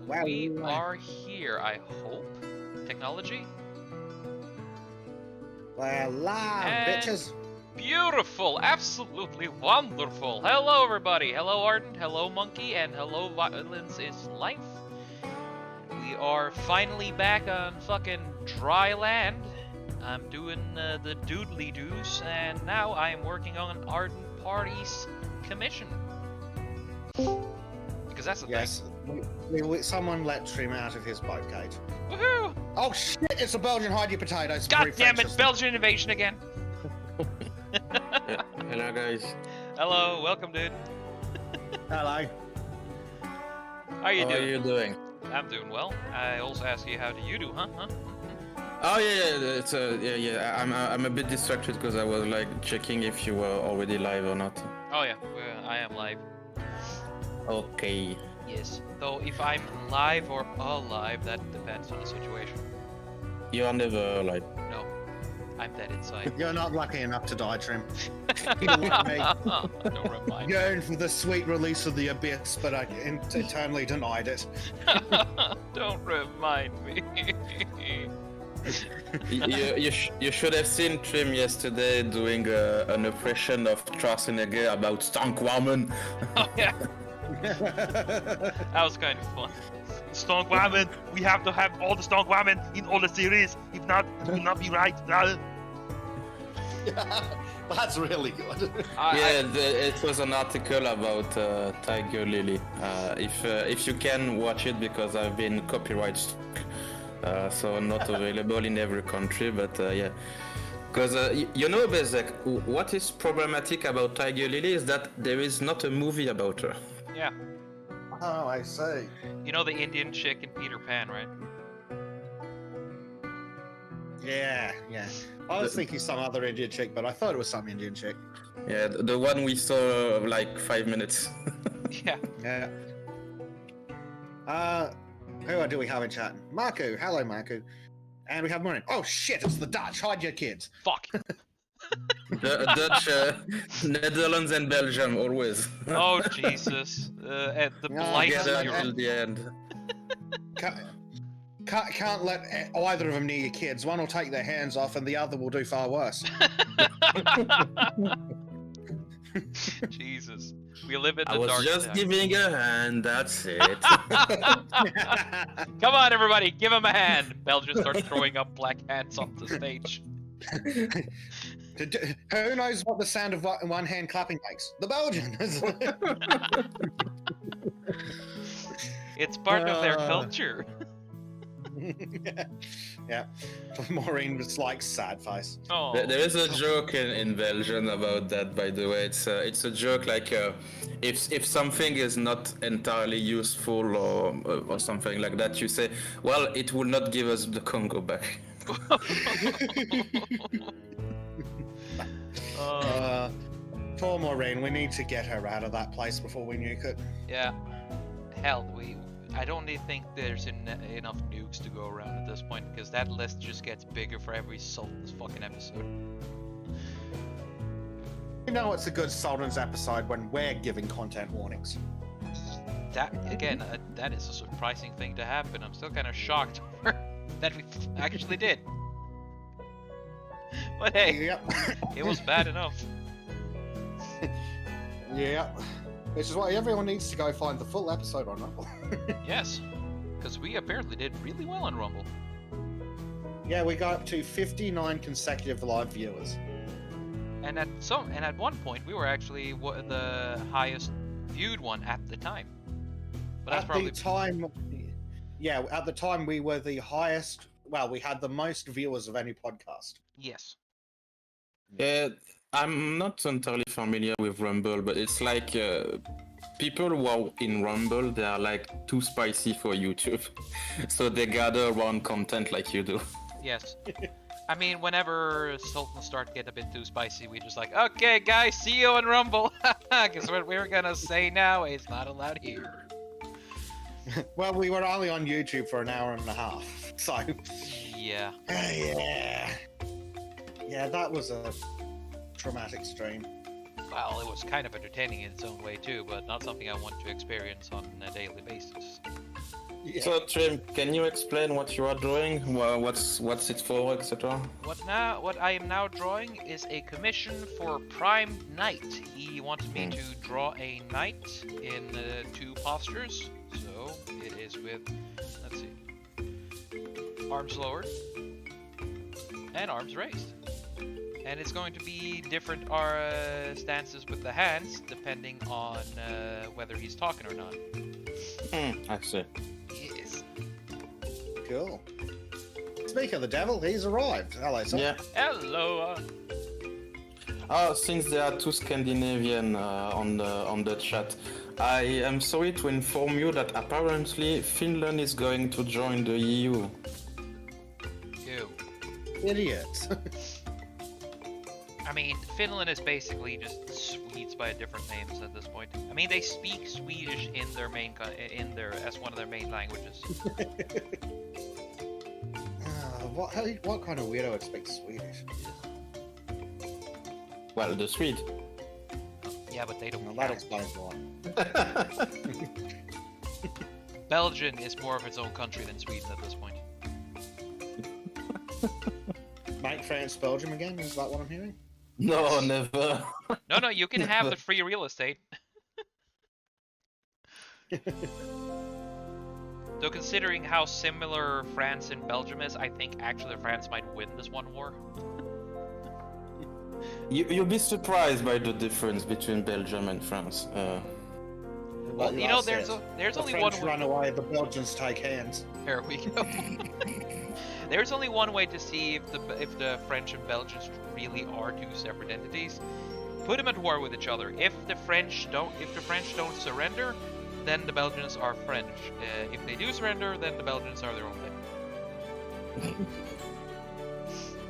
we are here, I hope. Technology? We're live, And bitches. beautiful, absolutely wonderful. Hello, everybody. Hello, Ardent. Hello, Monkey. And hello, Violence is Life. We are finally back on fucking dryland. I'm doing the doodly-doos, and now I'm working on Ardent Party's commission. Because that's the Yes. Someone let Trym out of his boat cage. thing. Woohoo! Oh shit! It's a Belgian hide your potatoes. God damn it, Belgian invasion again. Hello guys. Hello, welcome, dude. Hello. How you How doing? are you doing? I'm doing well. I also ask you, how do you do, huh? Oh yeah. It's yeah. I'm a bit distracted because I was like checking if you were already live or not. Oh yeah, I am live. Okay. Yes. Though if I'm live or alive, that depends on the situation. You are never live. No, I'm dead inside. You're not lucky enough to die, Trym. You're like me. Don't remind me. Yearned for the sweet release of the abyss, but I eternally denied it. Don't remind me. You should have seen Trym yesterday doing an impression of Schwarzenegger about Stankwarmen. Oh yeah, that was kind of fun. Strong women. We have to have all the strong women in all the series. If not, it will not be right. That's really good. It was an article about Tiger Lily. If you can watch it, because I've been copyright struck, so not available in every country. But yeah, because you know, Bezek, what is problematic about Tiger Lily is that there is not a movie about her. Yeah. Oh, I see. You know the Indian chick in Peter Pan, right? Yeah. I was thinking some other Indian chick, but I thought it was some Indian chick. Yeah, the one we saw like 5 minutes. Yeah. Yeah. Who do we have in chat? Marku. Hello, Marku. And we have Maureen. Oh shit! It's the Dutch. Hide your kids. Fuck. The Dutch, Netherlands, and Belgium always. Oh Jesus. At the blight Together of until the end. Can't let either of them near your kids. One will take their hands off, and the other will do far worse. Jesus. We live in I the was dark just side. giving a hand, that's it. Come on, everybody, give him a hand. Belgian starts throwing up black hands on the stage. Who knows what the sound of one hand clapping makes? The Belgians. It's part of their culture. Yeah. Maureen was like sad face. Oh. There is a joke in Belgium about that, by the way. It's a joke like if something is not entirely useful or something like that, you say, well, it will not give us the Congo back. Poor Maureen, we need to get her out of that place before we nuke it. Yeah. Hell, I don't even think there's enough nukes to go around at this point, because that list just gets bigger for every Sultan's fucking episode. You know it's a good Sultan's episode when we're giving content warnings. That, again, that is a surprising thing to happen. I'm still kind of shocked that we actually did. But hey, Yep. it was bad enough. Yeah. Which is why everyone needs to go find the full episode on Rumble. Yes, because we apparently did really well on Rumble. Yeah, we got up to 59 consecutive live viewers. And at one point we were actually the highest viewed one at the time. But that's At probably the time, yeah, at the time we were the highest. Well, we had the most viewers of any podcast. yes. Yeah, I'm not entirely familiar with Rumble, but it's like people who are in Rumble, they are like too spicy for YouTube. So they gather around content like you do. Yes. I mean, whenever Sultans start getting a bit too spicy, we just like, okay, guys, see you in Rumble. Because what we're gonna say now is not allowed here. Well, we were only on YouTube for an hour and a half, so Yeah. yeah, that was a traumatic stream. Well, it was kind of entertaining in its own way too, but not something I want to experience on a daily basis. Yeah. So Trym, can you explain what you are drawing? What's it for, etc.? What I am now drawing is a commission for Prime Knight. He wants me to draw a knight in 2 postures. So it is with, let's see, arms lowered and arms raised. And it's going to be different stances with the hands, depending on whether he's talking or not. I see. Yes. Cool. Speaking of the devil, he's arrived. Hello, sir. Yeah. Hello. Since there are 2 Scandinavian on the chat, I am sorry to inform you that apparently Finland is going to join the EU. Ew. Idiot. I mean, Finland is basically just Swedes by different names at this point. I mean, they speak Swedish in their as one of their main languages. What kind of weirdo would speak Swedish? Well, the Swede. Yeah, but they don't. Well, that explains why. Belgium is more of its own country than Sweden at this point. Make France Belgium again? Is that what I'm hearing? No, never. No, you can have the free real estate. So considering how similar France and Belgium is, I think actually France might win this one war. You'll be surprised by the difference between Belgium and France. Well, you know, there's the only French one run away, the Belgians take hands. There we go. There's only one way to see if the French and Belgians really are 2 separate entities. Put them at war with each other. If the French don't surrender, then the Belgians are French. If they do surrender, then the Belgians are their own thing.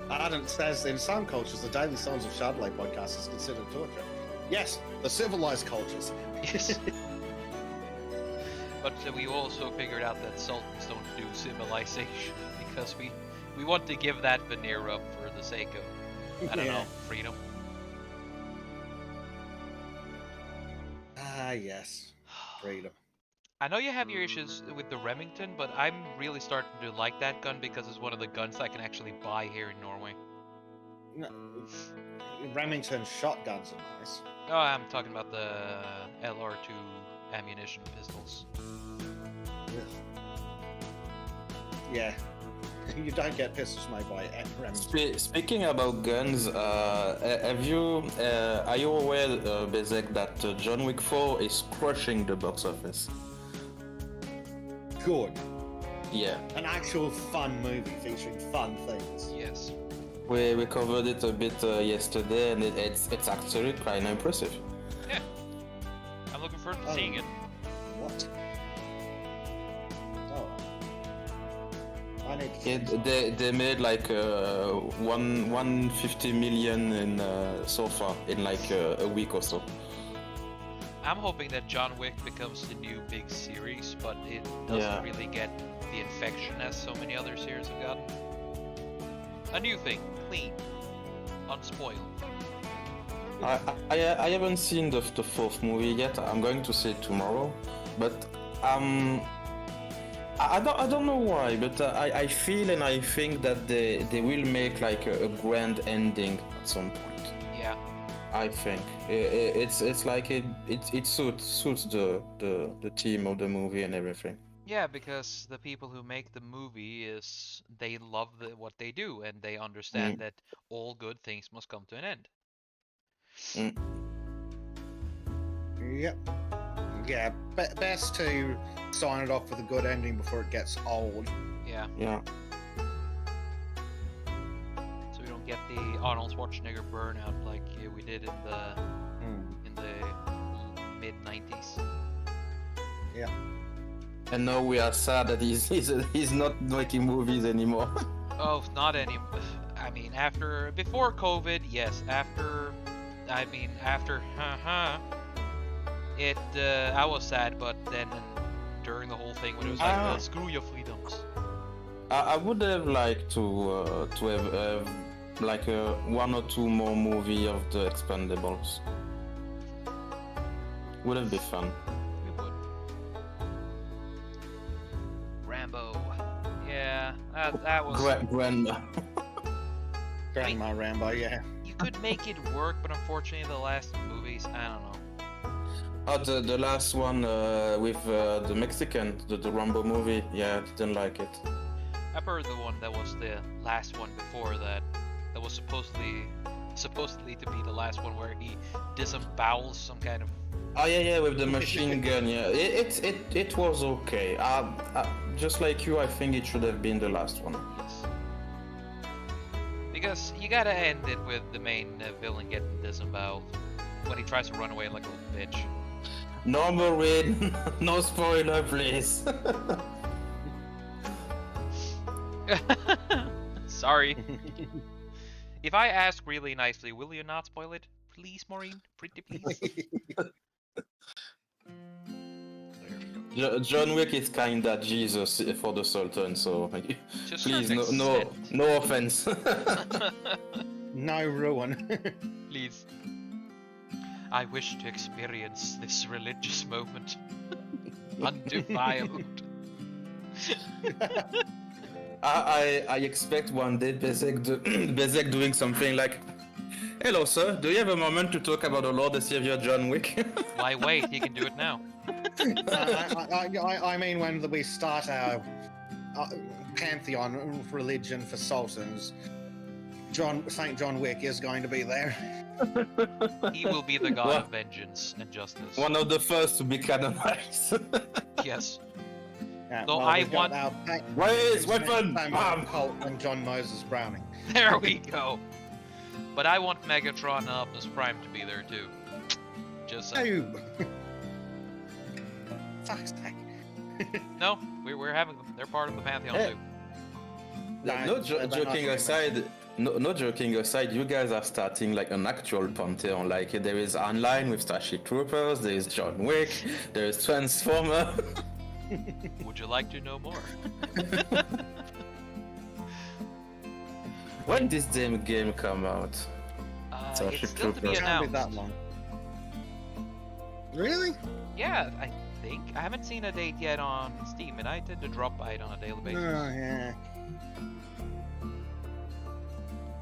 Ardent says in some cultures, the Daily Sons of Chardonnay podcast is considered torture. Yes, the civilized cultures. Yes. But we also figured out that sultans don't do civilization because we want to give that veneer up for the sake of, I don't know, freedom. Ah, yes. Freedom. I know you have your issues with the Remington, but I'm really starting to like that gun because it's one of the guns I can actually buy here in Norway. No, Remington shotguns are nice. Oh, I'm talking about the LR2 ammunition pistols. Yeah. You don't get pistols made by Remington. Speaking about guns, are you aware, Bezek, that John Wick 4 is crushing the box office? Good. Yeah. An actual fun movie featuring fun things. Yes. We covered it a bit yesterday, and it's actually quite impressive. Yeah. I'm looking forward to seeing it. What? Oh. I need to They made like 150 million in so far in like a week or so. I'm hoping that John Wick becomes the new big series, but it doesn't really get the infection as so many other series have gotten. A new thing, clean, unspoiled. I haven't seen the 4th movie yet. I'm going to see it tomorrow, but I don't know why, but I feel and I think that they will make like a grand ending at some point. Yeah. I think it's like it suits the theme of the movie and everything. Yeah, because the people who make the movie they love what they do and they understand that all good things must come to an end. Yep. Yeah, best to sign it off with a good ending before it gets old. Yeah. Yeah. So we don't get the Arnold Schwarzenegger burnout like we did in the mid 90s. Yeah. And now we are sad that he's not making movies anymore. Oh, not any. I mean, before COVID, yes. After, I was sad, but then during the whole thing when it was like, screw your freedoms. I would have liked to have like 1 or 2 more movie of the Expendables. Would have been fun. We would. that was. Grandma. Grandma Rambo, yeah. You could make it work, but unfortunately, the last movies, I don't know. Oh, the last one with the Mexican, the Rambo movie. Yeah, I didn't like it. I heard the one that was the last one before that. That was supposedly to be the last one where he disembowels some kind of. Oh yeah, with the machine gun. Yeah, it was okay. Just like you, I think it should have been the last one. Yes. Because you gotta end it with the main villain getting disemboweled when he tries to run away like a little bitch. No Marine, no spoiler, please. Sorry. If I ask really nicely, will you not spoil it? Please, Maureen? Pretty please? John Wick is kinda Jesus for the Sultan, so To a please, certain no offense. No ruin. Please. I wish to experience this religious moment. Undefiled. I expect one day Bezek doing something like, "Hello, sir. Do you have a moment to talk about the Lord and Savior John Wick?" Why wait? He can do it now. I mean, when we start our pantheon religion for sultans, Saint John Wick is going to be there. He will be the god of vengeance and justice. One of the first to be canonized. Yes. No, I we've got want- our Where's weapon? Bam! Colt and John Moses Browning. There we go. But I want Megatron and Optimus Prime to be there too. Just saying. Oh. Fuck's sake. No, we're having them. They're part of the pantheon Hey. too. No joking aside, no joking aside, you guys are starting like an actual pantheon. Like there is online with Starship Troopers, there is John Wick, there is Transformer. Would you like to know more? When this damn game come out? Starship It's still to be Troopers. Can't be announced. that long. Really? Yeah, I think. I haven't seen a date yet on Steam, and I tend to drop by it on a daily Oh, basis. yeah.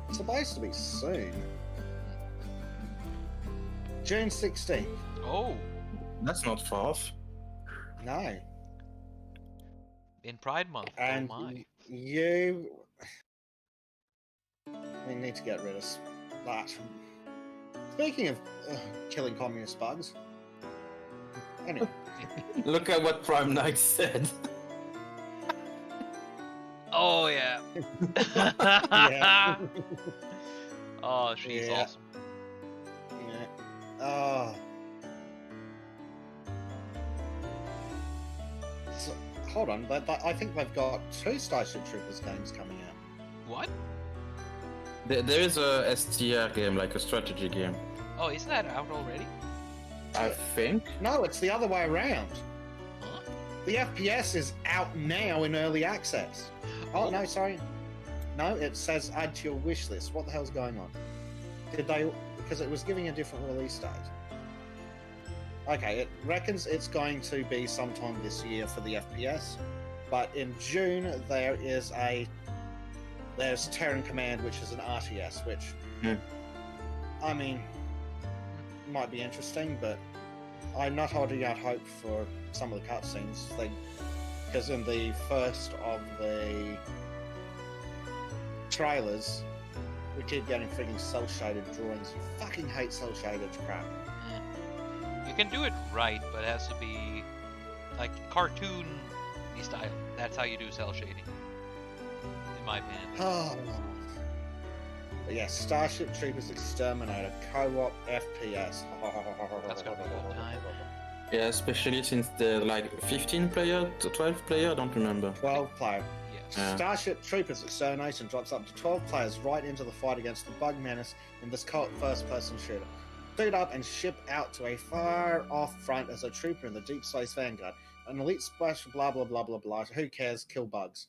It's supposed to be soon. June 16th. Oh, That's not far off. No. in Pride Month. And Oh my. you... We need to get rid of that. Speaking of killing communist bugs. Anyway. Look at what Prime Knight said. Oh yeah. Yeah. Oh, she's Yeah. awesome. Yeah. Oh. So, hold on, I think they've got 2 Starship Troopers games coming out. What? There is a STR game, like a strategy game. Oh, isn't that out already? I think. No, it's the other way around. Huh? The FPS is out now in early access. Oh, no, sorry. No, it says add to your wish list. What the hell's going on? Did they... Because it was giving a different release date. Okay, it reckons it's going to be sometime this year for the FPS. But in June, there's Terran Command, which is an RTS, which... Hmm. I mean... might be interesting, but I'm not holding out hope for some of the cutscenes. Because in the first of the trailers, we keep getting freaking cel-shaded drawings. I fucking hate cel-shaded crap. You can do it right, but it has to be like cartoon style. That's how you do cell shading, in my opinion. Oh. But yeah, Starship Troopers Exterminator co-op FPS. That's gonna be a good time. Yeah, especially since they're like 15 player to 12 player, I don't remember. 12 player. Yes. Yeah. Starship Troopers Extermination drops up to 12 players right into the fight against the bug menace in this cult first-person shooter. Suit up and ship out to a far-off front as a trooper in the Deep Space Vanguard. An elite splash, blah blah blah blah blah. Who cares? Kill bugs.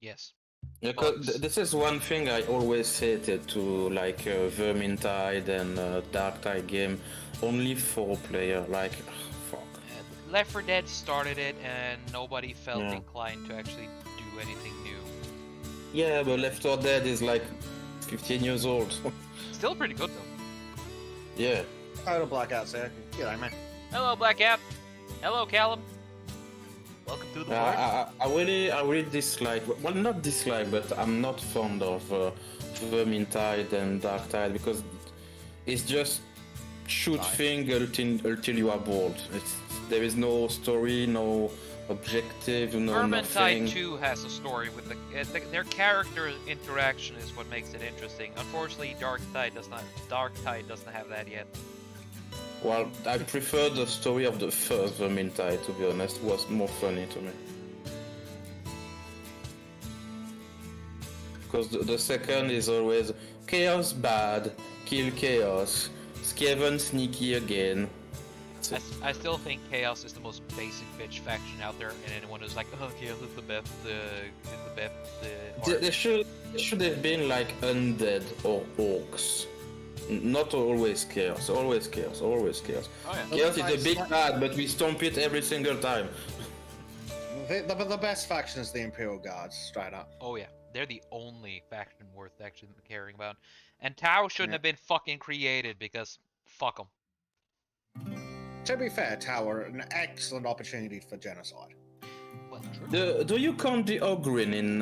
Yes. Yeah, this is one thing I always hated to like Vermintide and Dark Tide game. Only 4 player, like, fuck. Left 4 Dead started it, and nobody felt Yeah. inclined to actually do anything new. Yeah, but Left 4 Dead is like 15 years old. Still pretty good though. Yeah. Total blackouts there. G'day, man. Hello, Black Cat. Hello, Callum. Welcome to the board. I really dislike, well, not dislike, but I'm not fond of Vermintide and Darktide because it's just shoot thing until you are bored. There is no story, no objective, no Vermintide nothing. 2 has a story with their character interaction is what makes it interesting. Unfortunately, Darktide doesn't have that yet. Well, I prefer the story of the first Vermintide, to be honest. It was more funny to me. Because the second is always chaos bad, kill chaos, Skaven sneaky again. I still think Chaos is the most basic bitch faction out there, and anyone who's like, oh, Chaos is the best, There should have been like undead or orcs. Not always chaos, always chaos, always chaos. Oh yeah. Chaos is a big bad, but we stomp it every single time. The best faction is the Imperial Guards, straight up. Oh yeah, they're the only faction worth actually caring about. And Tau shouldn't have been fucking created because fuck them. To be fair, Tower, an excellent opportunity for genocide. Well, true. Do you count the Ogrin in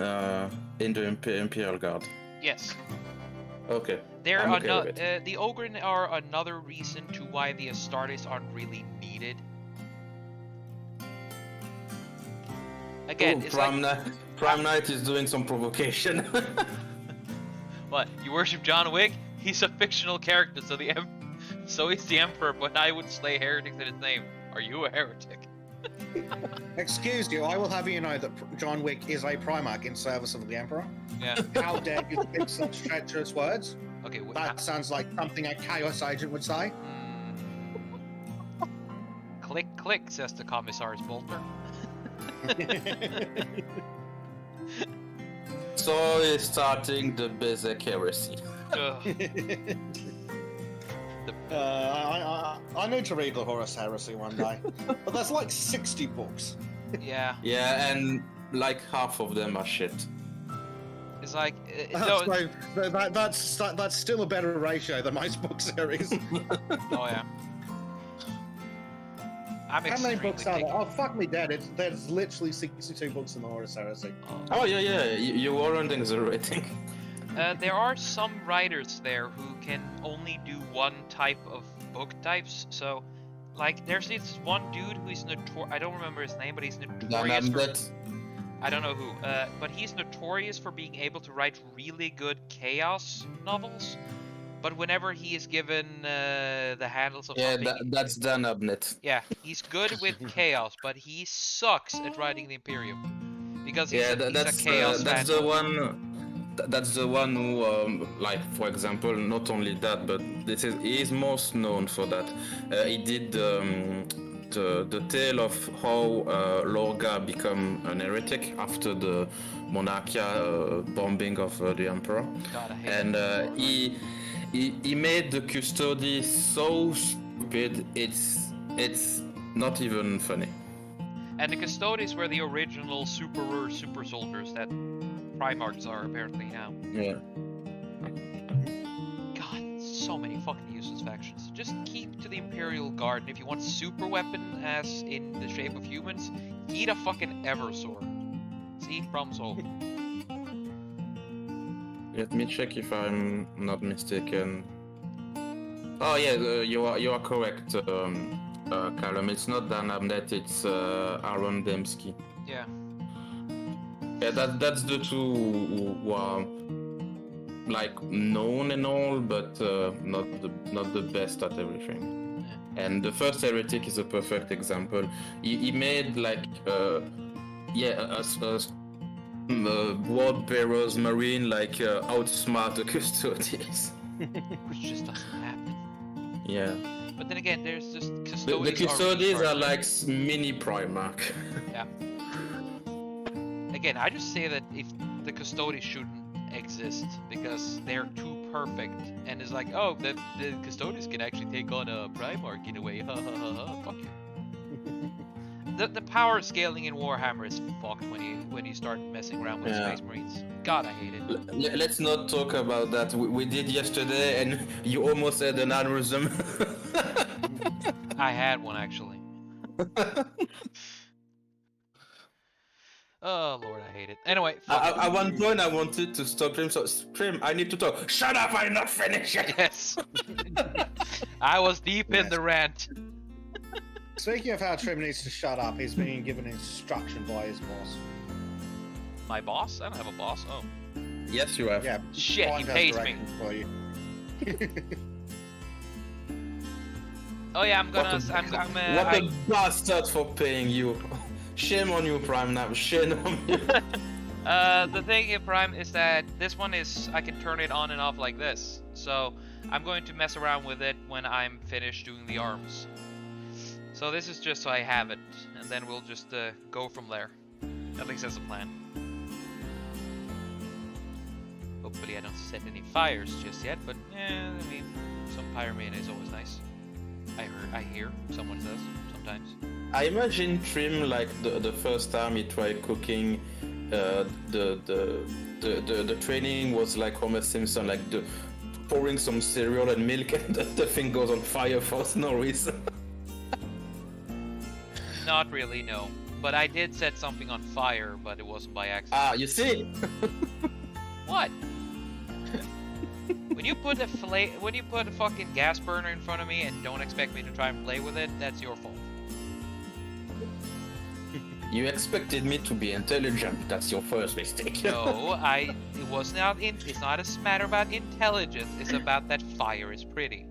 the Imperial Guard? Yes. Okay. They're I'm okay with it. the Ogrin are another reason to why the Astartes aren't really needed. Again, Ooh, it's Prime Knight is doing some provocation. What? You worship John Wick? He's a fictional character, so he's the Emperor, but I would slay heretics in his name. Are you a heretic? Excuse you, I will have you know that John Wick is a Primarch in service of the Emperor. Yeah. How dare you speak such treacherous words? Okay. That sounds like something a Chaos agent would say. Click, click, says the Commissar's bolter. So he's starting the Bezek heresy. I need to read the Horus Heresy one day. But there's like 60 books. Yeah. Yeah, and like half of them are shit. It's like So that's still a better ratio than most book series. Oh yeah. I'm How many extremely books are picky. there? Oh, fuck me dead. There's literally 62 books in the Horus Heresy. Oh yeah, you warranting the rating. There are some writers there who can only do one type of book types. So, like, there's this one dude who's I don't remember his name, but he's notorious for... I don't know who. But he's notorious for being able to write really good chaos novels. But whenever he is given the handles of something... that's Dan Abnett. Yeah, he's good with chaos, but he sucks at writing the Imperium. Because he's a chaos that's fan. the one. That's the one who, like, for example, not only that, but he is most known for that. He did the tale of how Lorga became an heretic after the Monarchia bombing of the Emperor. God, I hate And he made the custody so stupid, it's not even funny. And the Custodes were the original super soldiers that Primarchs are apparently now. Yeah. God, so many fucking useless factions. Just keep to the Imperial Guard, and if you want super weapon as in the shape of humans, eat a fucking Eversword. See? Problem solved. Let me check if I'm not mistaken. Oh yeah, you are correct, Callum. It's not Dan Abnett, it's Aaron Dembski. Yeah. Yeah, that's the two who are like known and all, but not the best at everything. Yeah. And the first heretic is a perfect example. He made like a World Bearers Marine like outsmart the Custodians. Which just doesn't happen. Yeah. But then again, there's just Custodes. The Custodians are retarded. like mini Primarch. Yeah. Again, I just say that if the Custodes shouldn't exist because they're too perfect, and it's like, oh, the Custodes can actually take on a Primarch in a way. Ha ha ha ha. Fuck you. the power scaling in Warhammer is fucked when you start messing around with Yeah. Space Marines. God, I hate it. Let's not talk about that. We did yesterday, and you almost had an aneurysm. I had one actually. Oh lord, I hate it. Anyway, fuck it. At one point, I wanted to stop Trym. So Trym, I need to talk. Shut up! I'm not finished yet. Yes. I was deep in the rant. Speaking of how Trym needs to shut up, he's being given instruction by his boss. My boss? I don't have a boss. Oh. Yes, you have. Yeah. Shit, he Point has pays me. directions for you. Oh yeah, I'm What gonna. a bastard for paying you. Shame on you, Prime. Now, shame on you. The thing here, Prime, is that this one is I can turn it on and off like this. So I'm going to mess around with it when I'm finished doing the arms. So this is just so I have it, and then we'll just go from there. At least that's the plan. Hopefully I don't set any fires just yet, but yeah, I mean, some pyramid is always nice. I hear someone says sometimes. I imagine Trym like the first time he tried cooking, the training was like Homer Simpson, like pouring some cereal and milk, and the thing goes on fire for no reason. Not really, no. But I did set something on fire, but it wasn't by accident. Ah, you see? What? When you put a fucking gas burner in front of me and don't expect me to try and play with it, that's your fault. You expected me to be intelligent. That's your first mistake. No, it was not. It's not a matter about intelligence. It's about that fire is pretty.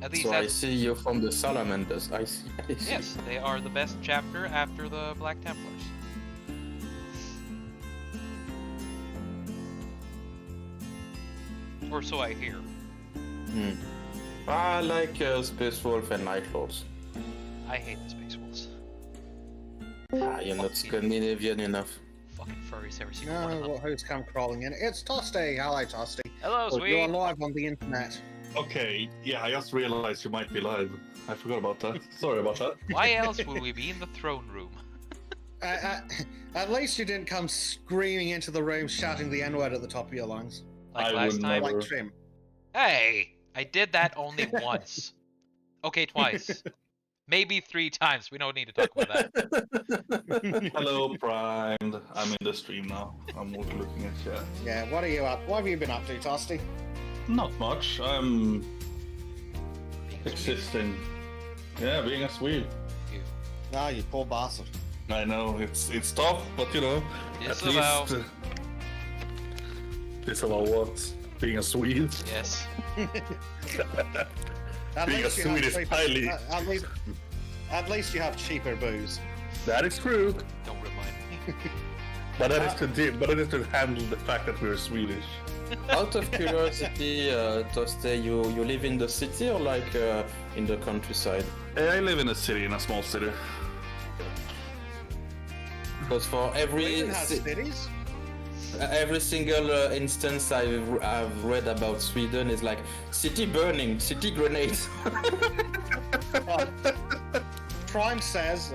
At least So I that's, see you're from the Salamanders. I see. yes, they are the best chapter after the Black Templars. Or so I hear. I like Space Wolf and Night Lords. I hate the Space Wolves. You're not Scandinavian enough. Fucking furries, every single one of them. No, who's come crawling in? It's Toasty. Hello, Toasty. Hello, Oh, you're sweet. live on the internet. Okay, yeah, I just realized you might be live. I forgot about that. Sorry about that. Why else would we be in the throne room? At least you didn't come screaming into the room, shouting the N-word at the top of your lungs, Like I last would time? never. like Trym. Hey! I did that only once. Okay, twice. Maybe 3 times. We don't need to talk about that. Hello, Primed. I'm in the stream now. I'm looking at chat. Yeah, what are you up? What have you been up to, Toasty? Not much. I'm Being a Swede. existing. Yeah, being a Swede. You. Ah, you poor bastard. I know it's tough, but you know, It's at about- least it's about what being a Swede. Yes. At Being a least you have Swedish cheaper- highly- at least you have cheaper booze. That is true, Don't remind me. but that is to handle the fact that we're Swedish. Out of curiosity, Toste, you live in the city or like in the countryside? I live in a city, in a small city. Because for Sweden has cities. every single instance I've read about Sweden is like city burning, city grenades. Prime says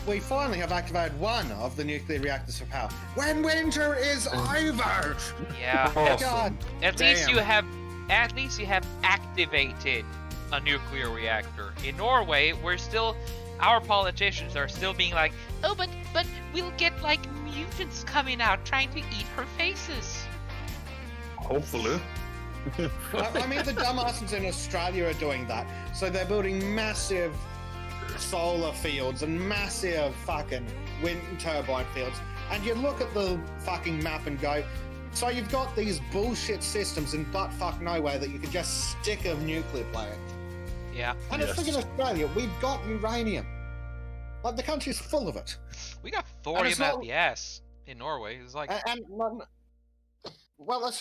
we finally have activated one of the nuclear reactors for power. When winter is over. Yeah. God At least damn. you have activated a nuclear reactor. In Norway, our politicians are still being like, oh, but we'll get like mutants coming out trying to eat her faces. Hopefully. I mean, the dumbasses in Australia are doing that. So they're building massive solar fields and massive fucking wind turbine fields. And you look at the fucking map and go, so you've got these bullshit systems in buttfuck nowhere that you can just stick a nuclear plant. Yeah. And it's in Australia, we've got uranium. Like, the country's full of it. We got it's thorium not- at the ass in Norway. It's like, Well,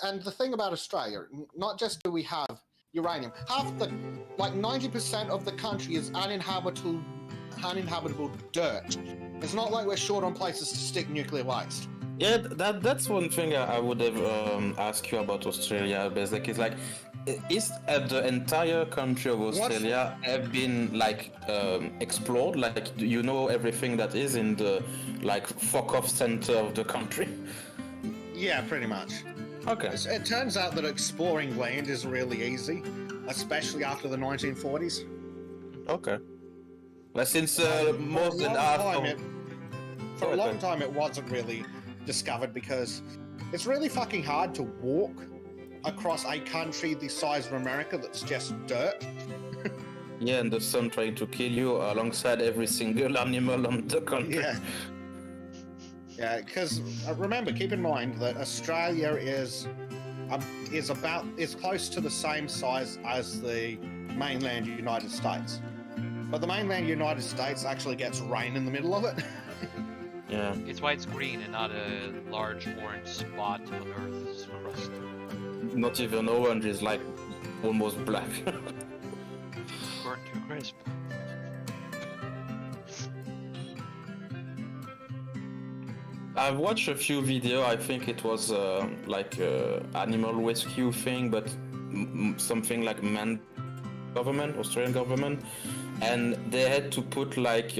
and the thing about Australia, not just do we have uranium, 90% of the country is uninhabitable dirt. It's not like we're short on places to stick nuclear waste. Yeah, that's one thing I would have asked you about Australia, Bezek, is like, is the entire country of Australia have been like explored? Like, do you know everything that is in the like fuck off center of the country? Yeah, pretty much. Okay. It turns out that exploring land is really easy, especially after the 1940s. Okay. But since For more a than long half time, of... for a long time, it wasn't really discovered because it's really fucking hard to walk across a country the size of America that's just dirt. Yeah, and the sun trying to kill you alongside every single animal on the country. Yeah. Yeah, because remember, keep in mind that Australia is close to the same size as the mainland United States, but the mainland United States actually gets rain in the middle of it. Yeah. It's why it's green and not a large orange spot on Earth's crust. Not even orange, is like almost black. Burnt to crisp. I've watched a few videos. I think it was like animal rescue thing, but something like Australian government, and they had to put like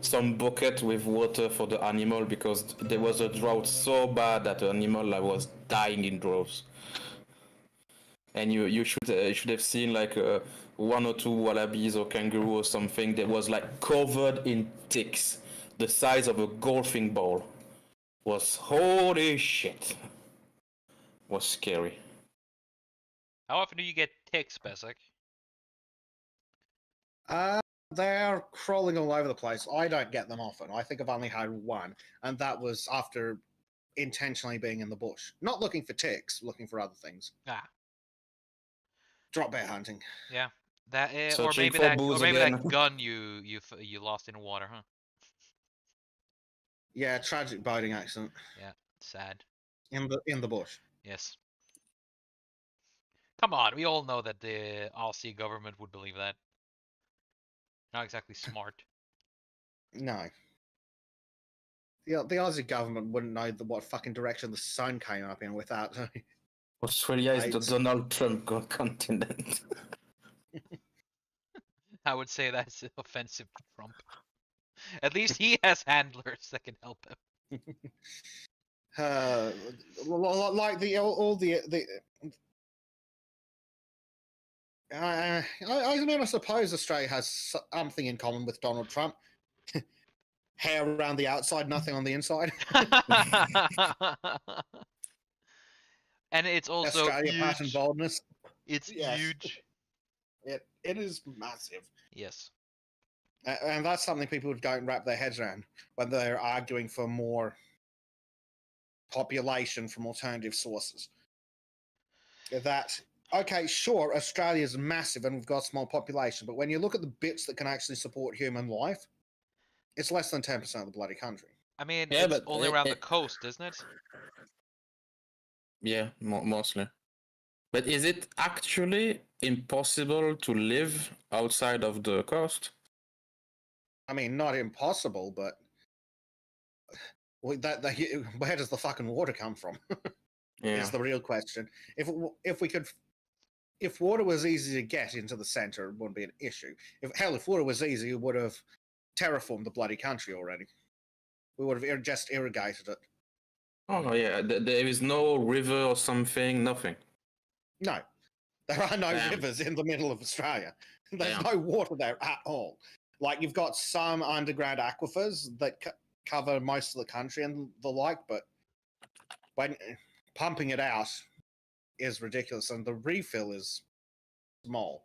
some bucket with water for the animal because there was a drought so bad that the animal was dying in droves. And you should have seen like one or two wallabies or kangaroo or something that was like covered in ticks, the size of a golfing ball. Was holy shit. Was scary. How often do you get ticks, Bezek? They're crawling all over the place. I don't get them often. I think I've only had one, and that was after intentionally being in the bush. Not looking for ticks, looking for other things. Ah, Drop bear hunting. yeah. That or Searching maybe for that booze or maybe again. that gun you lost in the water, huh? Yeah, tragic boating accident Yeah, sad. in the bush. Yes. Come on, we all know that the Aussie government would believe that. Not exactly smart. No. The Aussie government wouldn't know what fucking direction the sun came up in without. Australia is the Right. Donald Trump continent. I would say that's offensive to Trump. At least he has handlers that can help him. Like I mean, I suppose Australia has something in common with Donald Trump. Hair around the outside, nothing on the inside. And it's also Australia pattern huge. baldness. It's Yes. huge. It is massive. Yes. And that's something people don't wrap their heads around when they're arguing for more population from alternative sources. That, okay, sure, Australia's massive and we've got a small population, but when you look at the bits that can actually support human life, it's less than 10% of the bloody country. I mean, Yeah, it's but only around the coast, isn't it? Yeah, mostly. But is it actually impossible to live outside of the coast? I mean, not impossible, but where does the fucking water come from? Yeah. Is the real question. If water was easy to get into the center, it wouldn't be an issue. If water was easy, we would have terraformed the bloody country already. We would have just irrigated it. Oh yeah, there is no river or something, nothing. No, there are no Damn. rivers in the middle of Australia. There's Damn. no water there at all. Like, you've got some underground aquifers that cover most of the country and the like, but when pumping it out is ridiculous, and the refill is small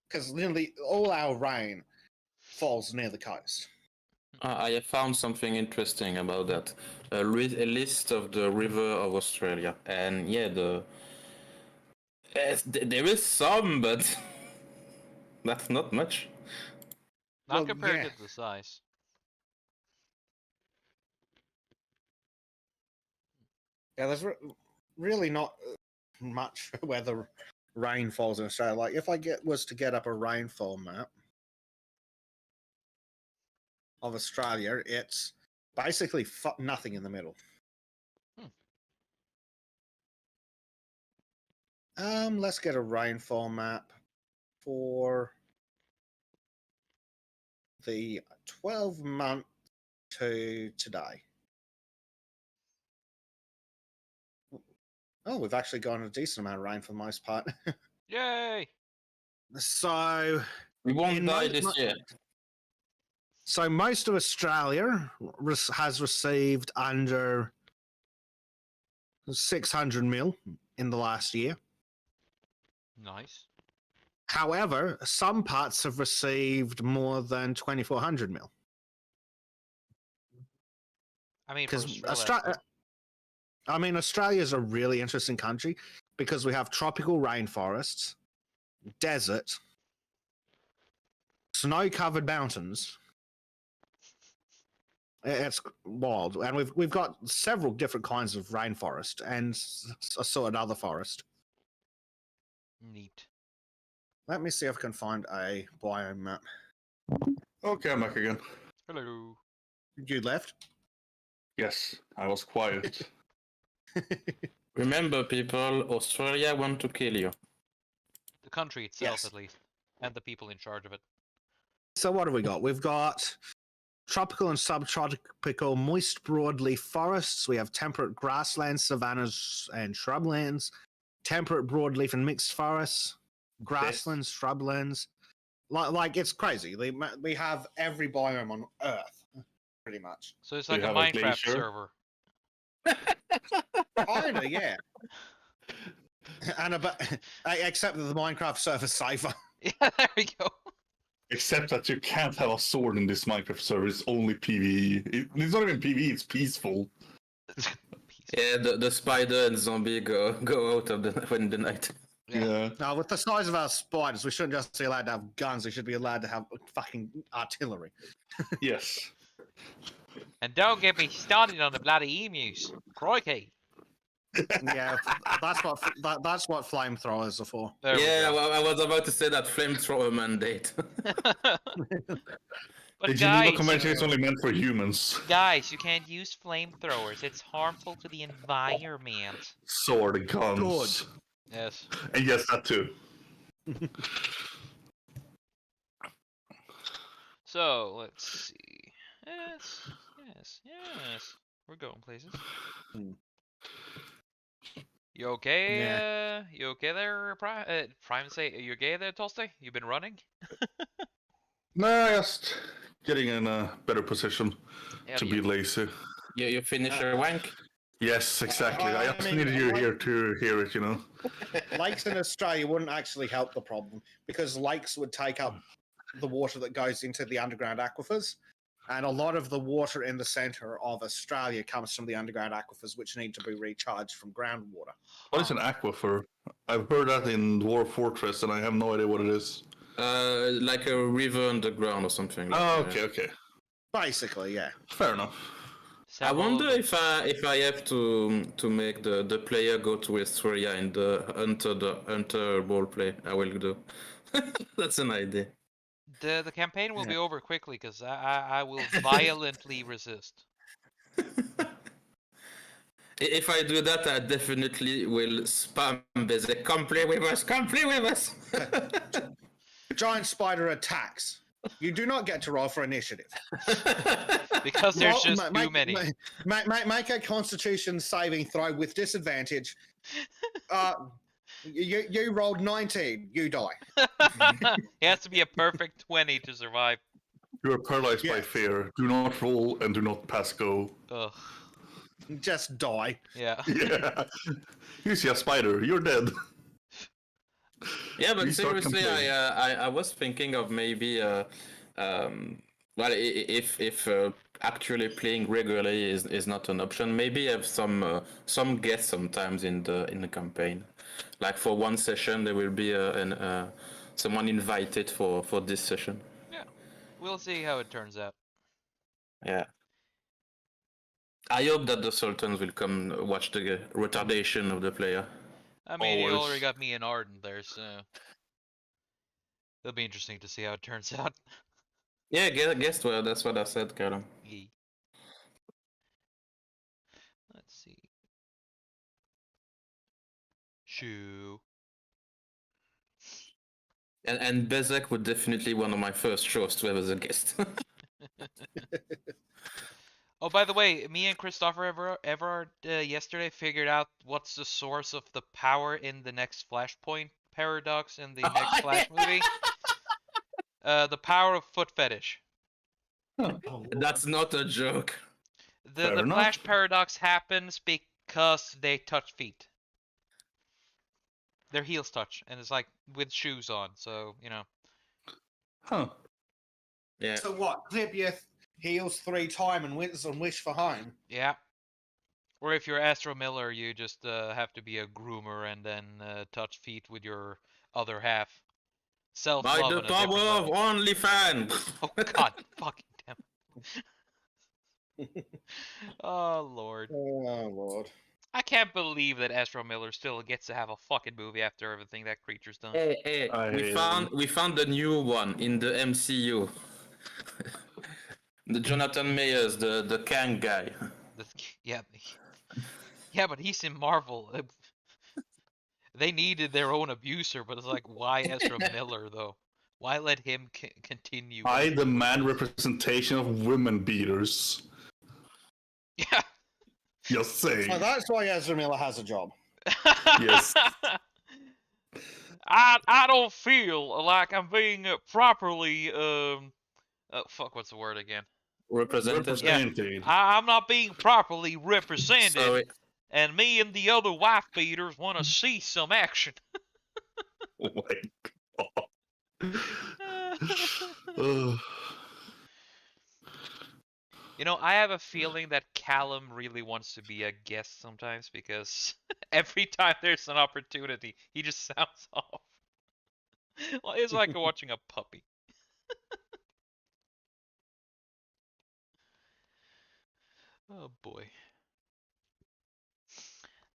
because nearly all our rain falls near the coast. I have found something interesting about that. A list of the river of Australia, and yeah, there is some, but that's not much. Not Well, compared yeah. to the size. Yeah, there's really not much where the rain falls in Australia. Like, if I was to get up a rainfall map of Australia, it's basically nothing in the middle. Let's get a rainfall map for the 12-month to today. Oh, we've actually gotten a decent amount of rain for the most part. Yay! So, We won't In die mo- this mo- year. so most of Australia has received under 600 mil in the last year. Nice. However, some parts have received more than 2,400 mil. I mean, for Because Australia, Australia is a really interesting country because we have tropical rainforests, desert, snow-covered mountains. It's wild, and we've got several different kinds of rainforest and assorted other forest. neat. Let me see if I can find a biome map. Okay, I'm back again. Hello. You left. Yes, I was quiet. Remember, people, Australia want to kill you. The country itself, Yes. at least, and the people in charge of it. So what have we got? We've got tropical and subtropical moist broadleaf forests. We have temperate grasslands, savannas, and shrublands. Temperate broadleaf and mixed forests, grasslands, shrublands. Like it's crazy. We have every biome on Earth, pretty much. So it's Do you like a have a Minecraft glacier? server. Kinda, yeah. And except that the Minecraft server's safer. Yeah, there we go. Except that you can't have a sword in this Minecraft server. It's only PvE. It's not even PvE. It's peaceful. Yeah, the spider and zombie go out of in the night. Yeah. Now, with the size of our spiders, we shouldn't just be allowed to have guns. We should be allowed to have fucking artillery. Yes. And don't get me started on the bloody emus. Crikey. Yeah, that's what flamethrowers are for. There Yeah, we well, I was about to say that flamethrower mandate. go. The But Geneva guys, Convention is only meant for humans. guys, you can't use flamethrowers. It's harmful to the environment. Sword, guns. Good. Yes. And yes, that too. So let's see. Yes. We're going places. You okay? You okay there, Prime? Say, you okay there, Tolstoy? You been running? No, just getting in a better position Hell to yeah. be lazy. You finish your wank? Yes, exactly. I I just mean, needed you like- here to hear it, you know. Lakes in Australia wouldn't actually help the problem because lakes would take up the water that goes into the underground aquifers. And a lot of the water in the center of Australia comes from the underground aquifers, which need to be recharged from groundwater. What is an aquifer? I've heard that in Dwarf Fortress, and I have no idea what it is. Like a river underground or something. Like Oh, that. okay, okay. Basically, yeah. Fair enough. I wonder if I have to make the player go to Australia and the hunter ball play. I will do. That's an idea. The campaign will be over quickly because I will violently resist. If I do that, I definitely will spam Bezek. Come play with us. Come play with us. Giant spider attacks. You do not get to roll for initiative. Because there's Roll- just ma- too many. Make a Constitution saving throw with disadvantage. You rolled 19. You die. It has to be a perfect 20 to survive. You are paralyzed by Yes. fear. Do not roll and do not pass go. Ugh. Just die. Yeah. Yeah. You see a spider, you're dead. Yeah, but Restart seriously, campaign. I was thinking of maybe well, if actually playing regularly is not an option, maybe have some guests sometimes in the campaign. Like for one session, there will be someone invited for this session. Yeah. We'll see how it turns out. Yeah. I hope that the Sultans will come watch the retardation of the player. I mean, you Always. already got me and Arden there, so it'll be interesting to see how it turns out. Yeah, guess what? That's what I said, Callum. Yee. Let's see. Shoo. And Bezek would definitely one of my first shows to have as a guest. Oh, by the way, me and Christopher Everard yesterday figured out what's the source of the power in the next Flashpoint paradox in the next Flash movie. The power of foot fetish. That's not a joke. The Fair enough. Flash paradox happens because they touch feet. Their heels touch, and it's like with shoes on, so you know. Huh. Yeah. So what? Clip your heels 3 times and wins and wish for home. Yeah. Or if you're Astro Miller, you just have to be a groomer and then touch feet with your other half. By Self-love the on a power different of level. OnlyFans. Oh God, fucking damn. Oh Lord. Oh Lord. I can't believe that Astro Miller still gets to have a fucking movie after everything that creature's done. Hey, we found a new one in the MCU. The Jonathan Mayers, the Kang guy. Yeah, yeah, but he's in Marvel. They needed their own abuser, but it's like, why Ezra Miller though? Why let him continue? I demand representation of women beaters. Yeah. Just saying. So that's why Ezra Miller has a job. Yes. I don't feel like I'm being properly fuck, what's the word again? Represented. I'm not being properly represented, Sorry. and me and the other wife beaters want to see some action. Oh my god. You know, I have a feeling that Callum really wants to be a guest sometimes because every time there's an opportunity, he just sounds off. Well, it's like watching a puppy. Oh boy.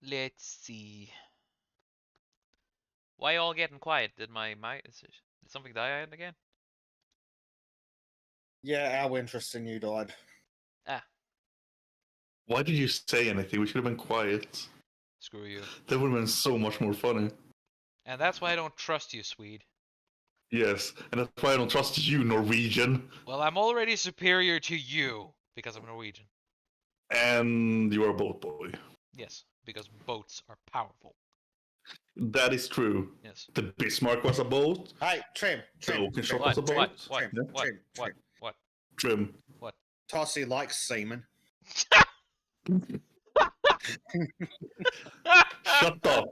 Let's see. Why all getting quiet? Did did something die again? Yeah, our interest in you died. Ah, Why did you say anything? We should have been quiet. screw you. That would have been so much more funny. And that's why I don't trust you, Swede. Yes, and that's why I don't trust you, Norwegian. Well, I'm already superior to you because I'm Norwegian. And you are a boat boy. Yes, because boats are powerful. That is true. Yes. The Bismarck was a boat. Hey, Trym. The Oakenshaw What? was a boat. What? Trym, What? Trym, What? Trym. What? Trym. Tossie likes semen. Shut up.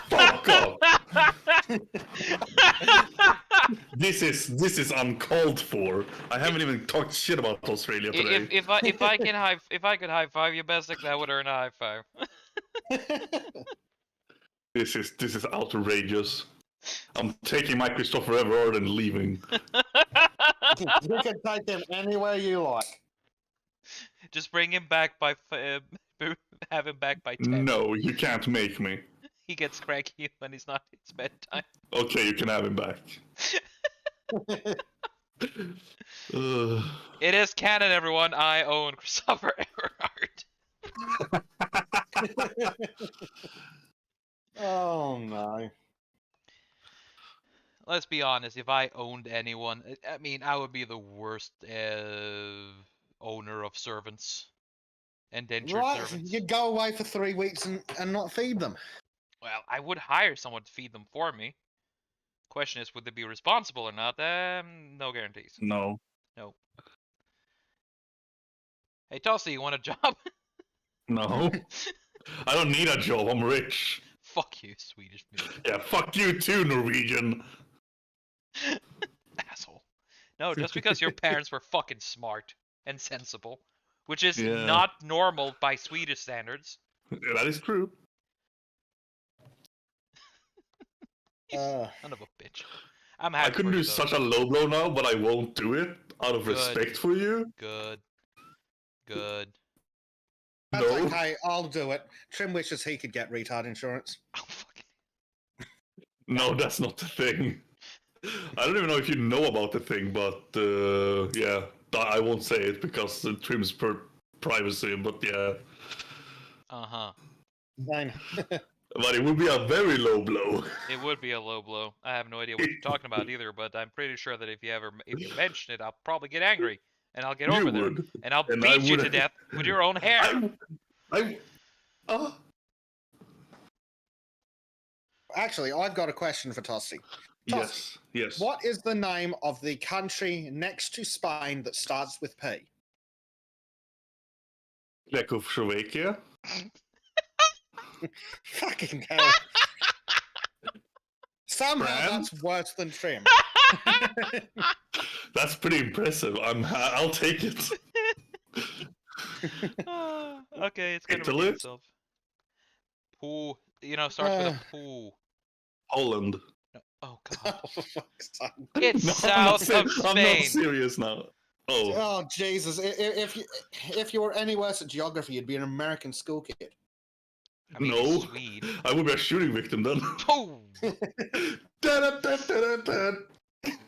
Fuck up. This is uncalled for. I haven't even talked shit about Australia today. If I could high five you, Bezek, that would earn a high five. This is outrageous. I'm taking my Christopher Everard and leaving. You can take him anywhere you like. Just bring him back by have him back by 10. No, you can't make me. He gets cranky when it's not his bedtime. Okay, you can have him back. It is canon, everyone. I own Christopher Everard. Oh no. Let's be honest. If I owned anyone, I mean, I would be the worst owner of servants. Indentured Right, servants. you go away for 3 weeks and not feed them. Well, I would hire someone to feed them for me. Question is, would they be responsible or not? No guarantees. No. No. Hey, Tulsi, you want a job? No. I don't need a job, I'm rich. Fuck you, Swedish bitch. Yeah, fuck you too, Norwegian. Asshole. No, just because your parents were fucking smart and sensible, which is Yeah. not normal by Swedish standards. Yeah, that is true. Son of a bitch. I'm I happy could for do you, though. such a low blow now, but I won't do it out of Good. respect for you. Good. Good. That's No. okay, I'll do it. Trym wishes he could get retard insurance. Oh, fucking... No, that's not the thing. I don't even know if you know about the thing, but yeah, I won't say it because it trims per privacy, but yeah. Uh-huh. Fine. But it would be a very low blow. It would be a low blow. I have no idea what you're talking about either, but I'm pretty sure that if you mention it, I'll probably get angry, and I'll get You over there, would. and I'll And I beat you to would- death with your own hair. Actually, I've got a question for Tosti. Tosti, Yes. what is the name of the country next to Spain that starts with P? Czechoslovakia. Fucking hell. Somehow France? that's worse than Trym. That's pretty impressive. I'll take it. Okay, it's gonna Italy? repeat itself. Poo. Starts with a poo. Holland. Oh god. Oh, for fuck's sake. It's I'm not south of I'm not Spain. serious now. Oh, Oh, Jesus. If you were any worse at geography, you'd be an American school kid. I mean, no. Swede. I would be a shooting victim then. Oh. Da-da-da-da-da-da.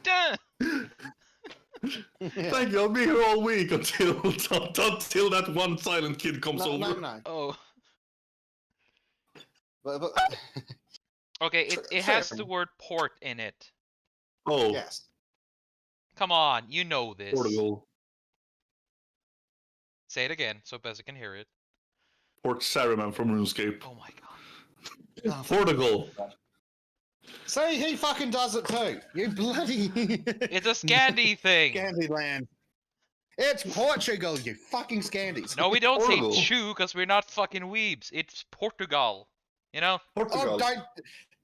Duh. Thank you. I'll be here all week until that one silent kid comes No, over. no. Oh. But, Okay, it has Trym. the word port in it. Oh, yes. Come on, you know this. Portugal. Say it again so Bezek can hear it. Port Saruman from RuneScape. Oh my god. Oh, Portugal. See, he fucking does it too. You bloody It's a Scandi thing. Scandyland. It's Portugal, you fucking Scandies. No, we don't Portugal. say chew because we're not fucking weebs. It's Portugal. You know? Portugal. Oh,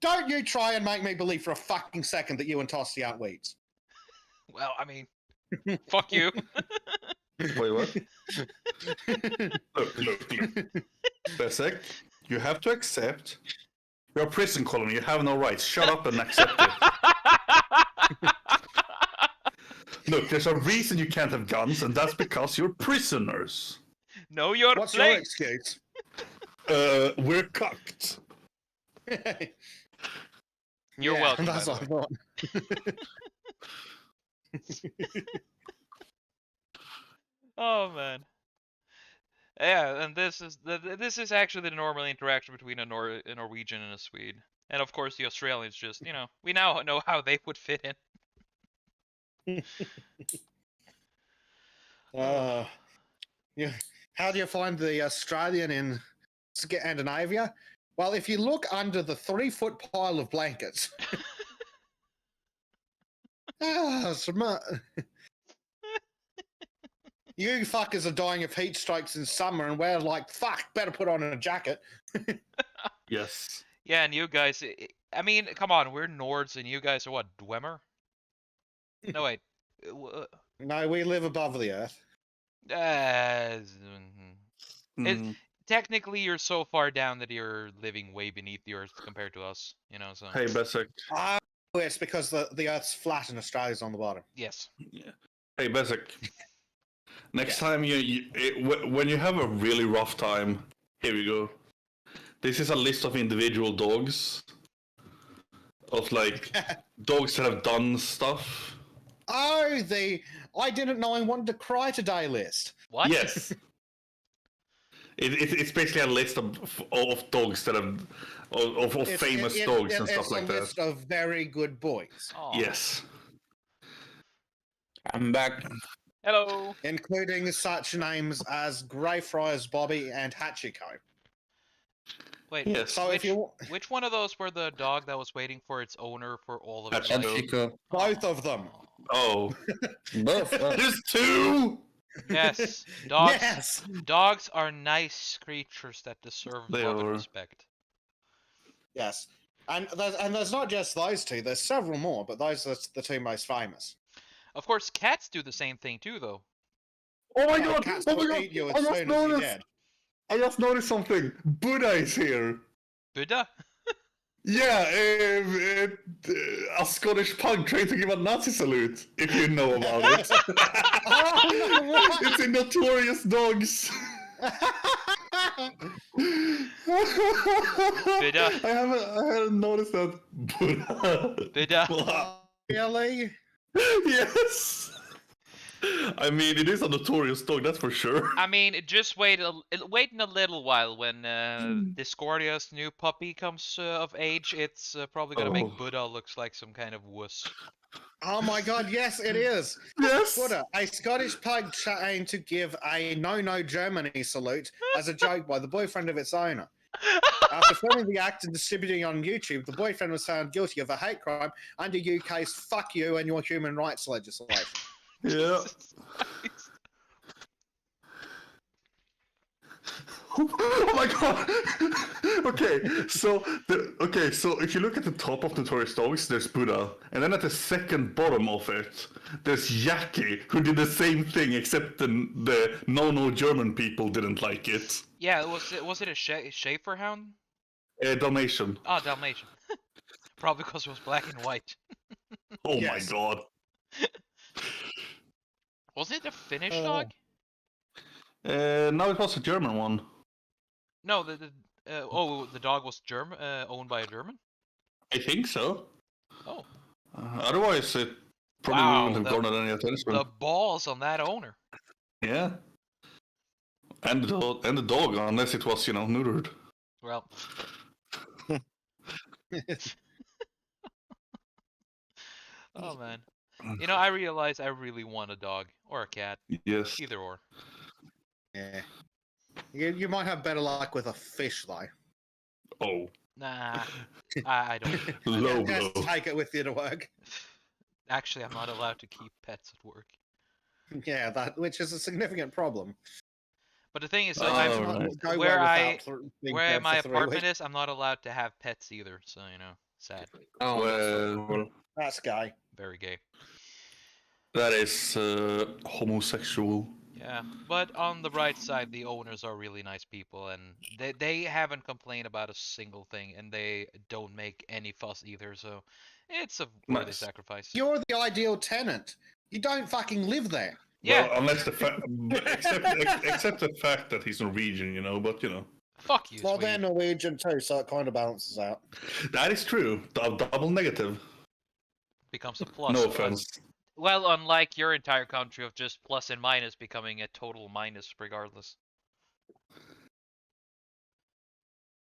don't you try and make me believe for a fucking second that you and Tosti aren't weeds. Well, I mean, fuck you. Wait, what? Look. Bezek, you have to accept. You're a prison colony. You have no rights. Shut up and accept it. Look, there's a reason you can't have guns, and that's because you're prisoners. Know your What's your place. excuse? We're cucked. You're Yeah, welcome. That's by what the I way. thought. Oh man. Yeah, and this is actually the normal interaction between a Norwegian and a Swede. And of course the Australians just, we now know how they would fit in. Yeah. How do you find the Australian in Scandinavia? Well, if you look under the 3-foot pile of blankets. You fuckers are dying of heat strokes in summer, and we're like, fuck, better put on a jacket. Yes. Yeah, and you guys, I mean, come on, we're Nords and you guys are what, Dwemer? No, wait. No, we live above the earth. Technically, you're so far down that you're living way beneath the earth compared to us, so. Hey, Bezek. Oh, it's because the earth's flat and Australia's on the bottom. Yes. Yeah. Hey, Bezek. Next time when you have a really rough time, here we go. This is a list of individual dogs. Of dogs that have done stuff. Oh, I didn't know I wanted to cry today list. What? Yes. It's basically a list of dogs that have of famous dogs and stuff like It's a that. list of very good boys, Aw. Yes. I'm back. Hello. including such names as Greyfriars Bobby and Hachiko. Wait. Yes. So if you Which one of those were the dog that was waiting for its owner for all of its Hachiko. life? Chico. both of them. Oh. Both. There's two! Yes. Dogs. Yes. Dogs are nice creatures that deserve They love and are. respect. Yes. And there's not just those two, there's several more, but those are the two most famous. Of course, cats do the same thing too, though. Oh my Oh, god! cats Oh my will god! eat you I as just soon as you're noticed! dead. I just noticed something. Buddha is here. Buddha? Yeah, a Scottish pug trying to give a Nazi salute, if you know about it. It's in Notorious Dogs. Buddha. I haven't noticed that. Buddha. Buddha. Really? Yes. I mean, it is a notorious dog, that's for sure. I mean, just wait in a little while when Discordia's new puppy comes of age. It's probably gonna make Oh. Buddha looks like some kind of wuss. Oh my god, yes, it is. Yes. Buddha, a Scottish pug trying to give a no Germany salute as a joke by the boyfriend of its owner. After filming the act and distributing on YouTube, the boyfriend was found guilty of a hate crime under UK's fuck you and your human rights legislation. Yeah. Oh my god! So if you look at the top of Notorious Dogs, there's Buddha, and then at the second bottom of it, there's Yaki, who did the same thing, except the no German people didn't like it. Yeah, was it a Schaefer hound? Dalmatian. Oh, Dalmatian. Probably because it was black and white. Oh Yes. my god. Was it a Finnish dog? No, it was a German one. No, the dog was German, owned by a German. I think so. Oh, Otherwise, it probably Wow, wouldn't have garnered any attention. the balls on that owner. Yeah. And the dog, unless it was, neutered. Well, oh man. I realize I really want a dog or a cat, Yes. either or. Yeah. You might have better luck with a fish, though. Oh. Nah, I don't. Low Just blow. take it with you to work. Actually, I'm not allowed to keep pets at work. Yeah, which is a significant problem. But the thing is, so Oh, I'm, right. Go where well without being where dead my for 3 apartment weeks. is, I'm not allowed to have pets either. So sad, Oh, Well, That's gay. very gay. that is homosexual. Yeah, but on the bright side, the owners are really nice people, and they haven't complained about a single thing, and they don't make any fuss either. So it's a worthy Nice. sacrifice. You're the ideal tenant. You don't fucking live there. Yeah, Well, unless the except the fact that he's Norwegian, but fuck you, Well, they're Swede. Norwegian too, so it kind of balances out. that is true. Double negative. Becomes a plus. No but- offense. Well, unlike your entire country of just plus and minus becoming a total minus regardless.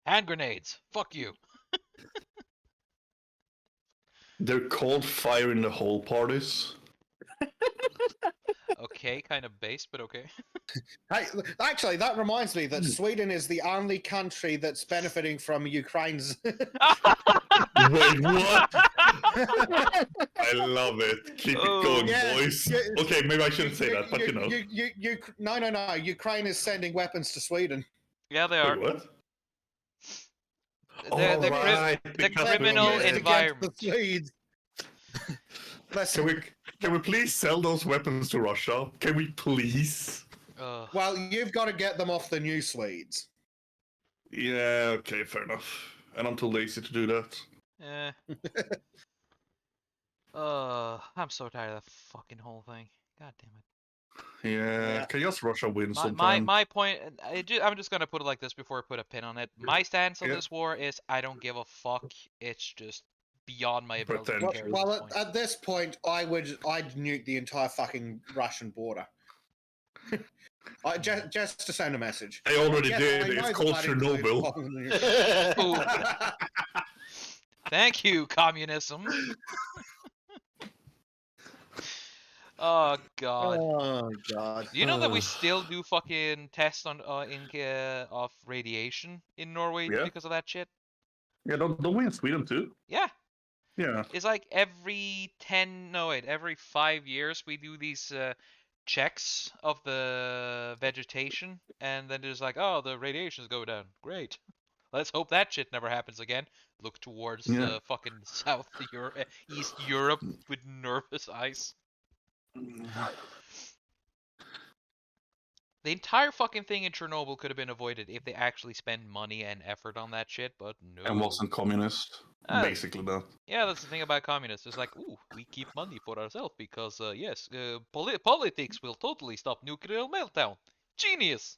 Hand grenades. Fuck you. They're called fire in the hole parties. Okay, kind of base, but okay. Hey, actually, that reminds me that Sweden is the only country that's benefiting from Ukraine's. Wait, what? I love it. Keep Oh, it going, yeah, boys. yeah, Okay, maybe I shouldn't say that, but No. Ukraine is sending weapons to Sweden. Yeah, they Wait, are. what? The because criminal we're- Against environment. the Swedes. Listen, Can we please sell those weapons to Russia? Can we please? well, you've got to get them off the new Swedes. Yeah, okay, fair enough. And I'm too lazy to do that. Eh. I'm so tired of that fucking whole thing. God damn it. Yeah, can just Russia win My sometime? my point. I'm just gonna put it like this before I put a pin on it. My stance on Yeah. this war is I don't give a fuck. It's just beyond my ability to Pretend. care. Well, at this point. at this point, I'd nuke the entire fucking Russian border. Just to send a message. I already Yes, did. I know It's the called bloody Chernobyl. blue- Ooh, thank you, communism. Oh god. Oh god. Do you know that we still do fucking tests on of radiation in Norway Yeah. because of that shit? Yeah, don't we in Sweden too? Yeah. Yeah. It's like every 5 years we do these checks of the vegetation, and then there's like, oh, the radiations go down. Great. Let's hope that shit never happens again. Look towards Yeah. the fucking East Europe with nervous eyes. The entire fucking thing in Chernobyl could have been avoided if they actually spend money and effort on that shit, but no. And wasn't communist. Ah. Basically that. Yeah, that's the thing about communists. It's like, ooh, we keep money for ourselves because, yes, politics will totally stop nuclear meltdown. Genius!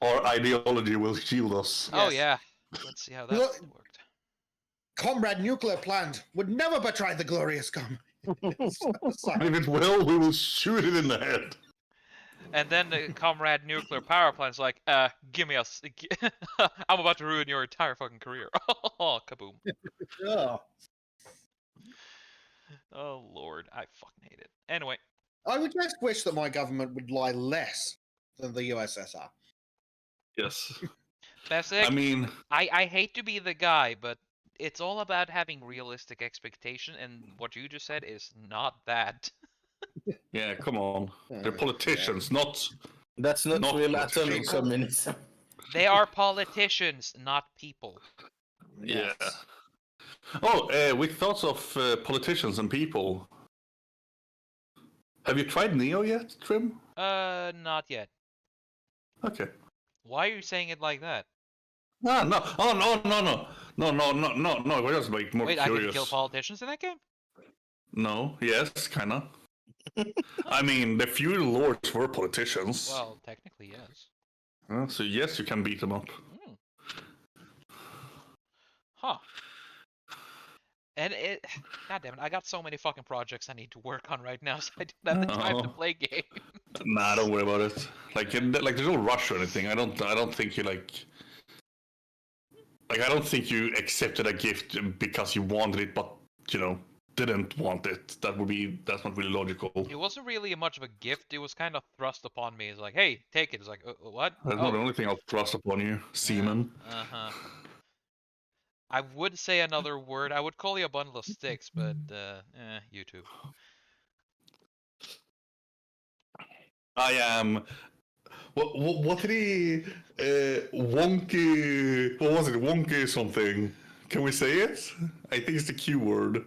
Our ideology will shield us. Oh, Yes. yeah. Let's see how that Look- worked. Comrade nuclear plant would never betray the glorious Sorry. And if it will, we will shoot it in the head. And then the comrade nuclear power plant's like, give me I'm about to ruin your entire fucking career. Oh, kaboom. Ugh. Oh, Lord. I fucking hate it. Anyway. I would just wish that my government would lie less than the USSR. Yes. Bezek, I mean, I hate to be the guy, but it's all about having realistic expectation, and what you just said is not that. yeah, come on. They're Yeah. politicians, not. That's not Not real much atomic people. communism. They are politicians, not people. Yeah. Yes. Oh, with thoughts of politicians and people. Have you tried Neo yet, Trym? Not yet. Okay. Why are you saying it like that? Ah, no. Oh, no. We're just like more Wait, I curious. can kill politicians in that game? No, yes, kinda. I mean, the feudal lords were politicians. Well, technically, yes. So yes, you can beat them up. Hmm. Huh. And it, god damn it, I got so many fucking projects I need to work on right now, so I don't have the time to Oh. play game. Nah, don't worry about it. Like there's no rush or anything. I don't think you like. I don't think you accepted a gift because you wanted it, but didn't want it. That's not really logical. It wasn't really much of a gift. It was kind of thrust upon me. It's like, hey, take it. It's like, what? That's not the only thing I'll thrust upon you, seaman. Uh-huh. I would say another word. I would call you a bundle of sticks, but YouTube. I am. What did he? Wonky. What was it? Wonky something. Can we say it? I think it's the Q word.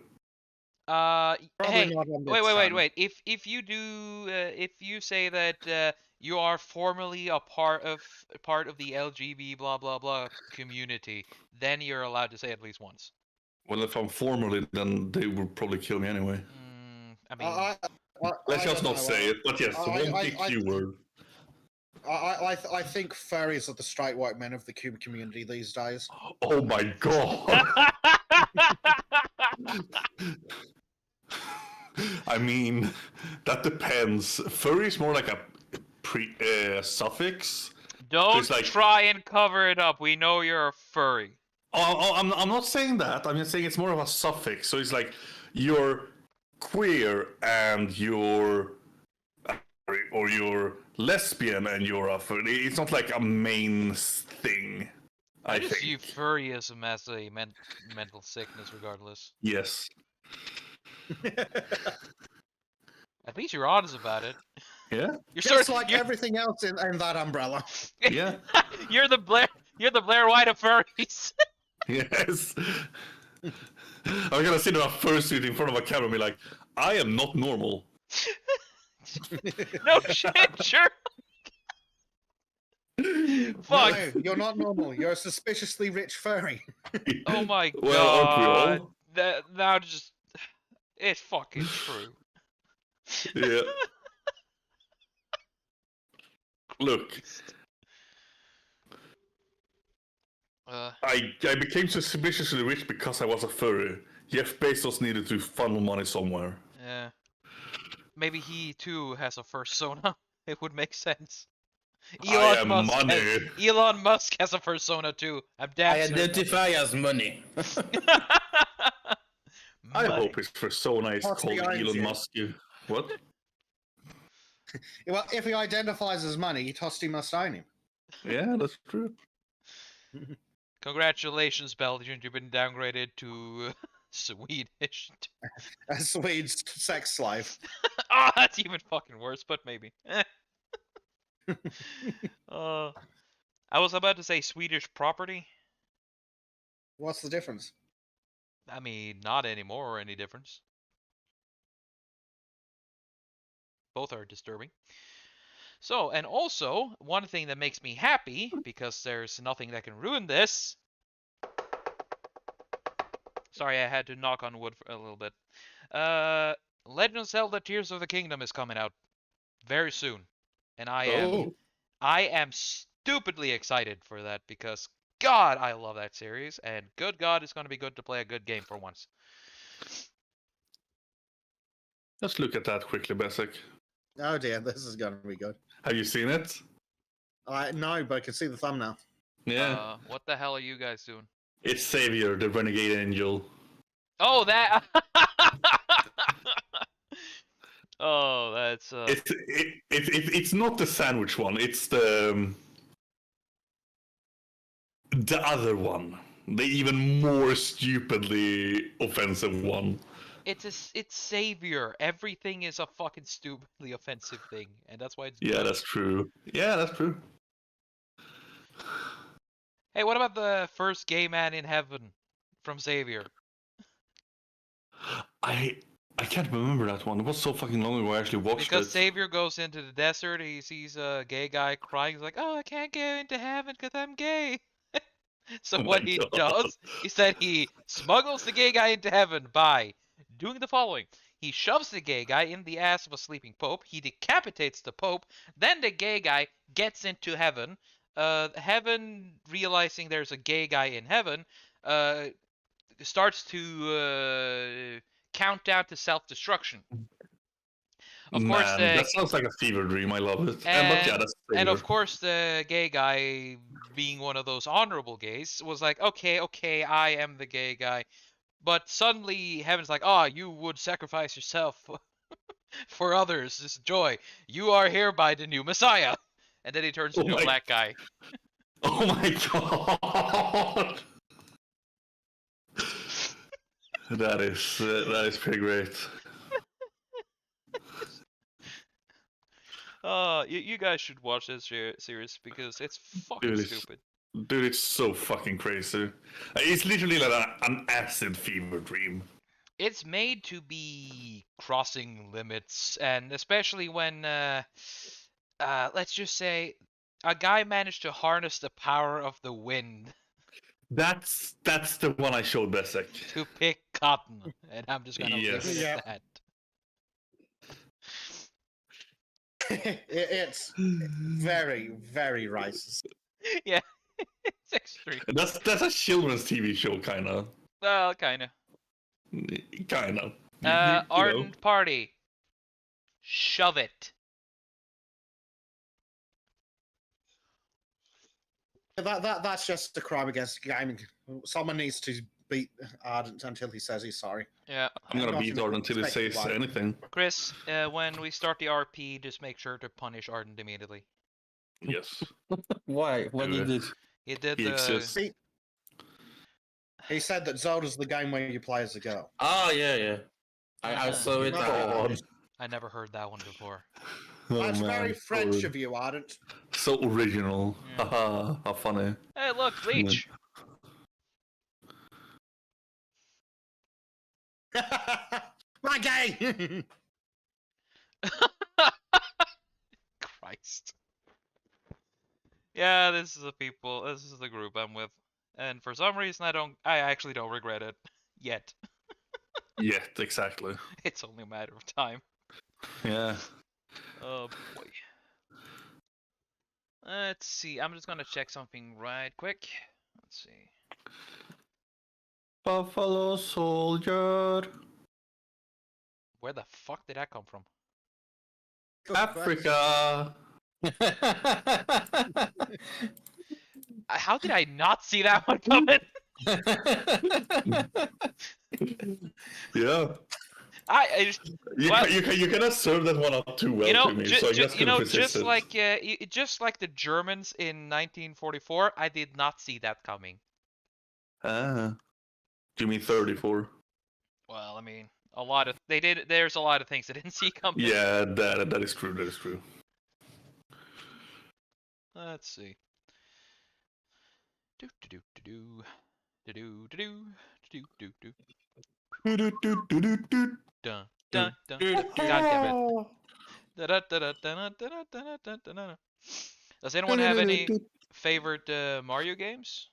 Probably Hey, not on this wait. If you do, if you say that you are formerly a part of the LGB blah blah blah community, then you're allowed to say it at least once. Well, if I'm formerly, then they would probably kill me anyway. I mean, Let's I just don't not know. say it. But yes, the wonky Q word. I think furries are the straight white men of the Cuban community these days. Oh my god. I mean, that depends. Furry is more like a suffix. don't like- try and cover it up. We know you're a furry. I'm not saying that. I'm just saying it's more of a suffix. So it's like you're queer and you're or you're lesbian and you're a furry. It's not like a main thing. I just think. view furryism as a mental sickness, regardless. Yes. At least you're honest about it. Yeah. You're Just sort like you're, everything else in that umbrella. Yeah. you're the Blair White of furries. Yes. I'm gonna sit in a fursuit in front of a camera and be like, I am not normal. No shit, sure. Fuck. No, you're not normal. You're a suspiciously rich furry. Oh my Well, aren't we god. all? That now just it's fucking true. Yeah. Look, I became suspiciously rich because I was a furry. Jeff Bezos needed to funnel money somewhere. Yeah. Maybe he too has a persona. It would make sense. I am money. Elon Musk has a persona too. I'm damn I certain of it. identify as money. I Money. hope his persona is What's called behind Elon you? Musk. What? Well, if he identifies as money, Tosti must own him. Yeah, that's true. Congratulations, Belgian. You've been downgraded to Swedish. A Swede's sex slave. Oh, that's even fucking worse, but maybe. I was about to say Swedish property. What's the difference? I mean, not anymore or any difference. Both are disturbing. So, and also, one thing that makes me happy, because there's nothing that can ruin this. Sorry, I had to knock on wood for a little bit. Legend of Zelda Tears of the Kingdom is coming out very soon. And I am stupidly excited for that because God, I love that series, and good God, it's going to be good to play a good game for once. Let's look at that quickly, Bezek. Oh dear, this is going to be good. Have you seen it? No, but I can see the thumbnail. Yeah. What the hell are you guys doing? It's Savior, the renegade angel. Oh, that. Oh, that's. It's not the sandwich one. It's the other one. The even more stupidly offensive one. It's Savior. Everything is a fucking stupidly offensive thing, and that's why it's. Yeah, good. that's true. Yeah, that's true. Hey, what about the first gay man in heaven from Savior? I can't remember that one. It was so fucking long ago I actually watched Because it. Savior goes into the desert, he sees a gay guy crying. He's like, "Oh, I can't get into heaven because I'm gay." So Oh what my he God. does is that he smuggles the gay guy into heaven by doing the following. He shoves the gay guy in the ass of a sleeping pope. He decapitates the pope. Then the gay guy gets into heaven. Heaven, realizing there's a gay guy in heaven, starts to count down to self-destruction. Of course, Man, that sounds like a fever dream. I love it. But yeah, that's and of Savior. course, the gay guy, being one of those honorable gays, was like, okay, I am the gay guy. But suddenly, Heaven's like, you would sacrifice yourself for others. This is joy. You are hereby the new Messiah. And then he turns into a black guy. Oh my God! That is pretty great. You guys should watch this series because it's fucking Dude, stupid. Dude, it's so fucking crazy. It's literally like an acid fever dream. It's made to be crossing limits, and especially when, let's just say, a guy managed to harness the power of the wind That's the one I showed Bezek. to pick cotton, and I'm just gonna Yes. leave it Yeah. at that. It's very, very racist. Yeah, it's extreme. That's a children's TV show, kind of. Well, kinda. Kind of. Ardent Party. Shove it. That's just a crime against gaming. Someone needs to beat Ardent until he says he's sorry. Yeah. I'm gonna Not beat to Ard until he expect says why. anything. Chris, when we start the RP, just make sure to punish Ardent immediately. Yes. Why? What Do did it. it? He did He the. exists. He said that Zelda's the game where you play as a girl. Oh yeah. I saw it. God. I never heard that one before. That's very French of you, Ardent. So original. Yeah. Haha, how funny. Hey, look, Bleach. My gay! Christ. Yeah, this is the people. This is the group I'm with, and for some reason I actually don't regret it yet. Yet, exactly. It's only a matter of time. Yeah. Oh boy. Let's see. I'm just gonna check something right quick. Let's see. Buffalo Soldier. Where the fuck did that come from? Africa. How did I not see that one coming? Yeah. I just, You, Well- you cannot serve that one up too well to me, so I'm just gonna persist just it. like the Germans in 1944, I did not see that coming. Ah. Do you mean 34? Well, I mean, a lot of they did. There's a lot of things I didn't see coming. Yeah, that is true. That is true. Let's see. Do do do do do do do do do do do. Dun dun dun. God damn it. Da-da-da-da-da-da-da-da-da-da. Does anyone have any favorite Mario games?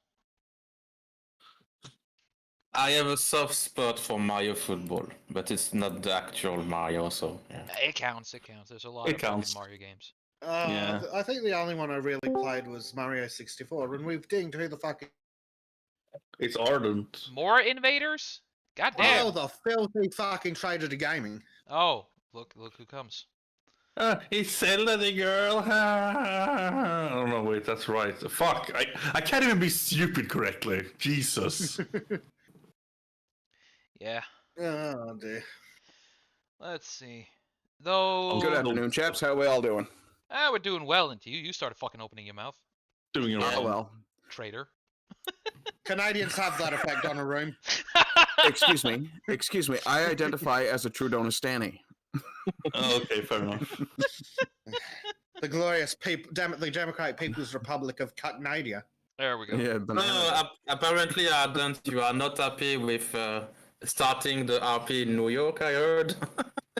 I have a soft spot for Mario Football, but it's not the actual Mario, so yeah. It counts. It counts. There's a lot It of fucking counts. Mario games. Yeah. I think the only one I really played was Mario 64, and we've dinged who the fuck. It's Ardent. More invaders? God damn. Oh, the filthy fucking traitor to gaming. Oh, Look who comes. It's Zelda the girl. Oh no, wait, that's right. Fuck, I can't even be stupid correctly. Jesus. Yeah. Oh dear. Let's see. Though. Good afternoon, chaps. How we all doing? We're doing well until you started fucking opening your mouth, Doing it Oh wrong. well. traitor. Canadians have that effect on a room. Excuse me. Excuse me. I identify as a Trudeau-Nastani. Oh, okay, fair enough. The glorious the Democratic People's Republic of Canada. There we go. Yeah, banana. Apparently, Ardent, you are not happy with starting the RP in New York, I heard.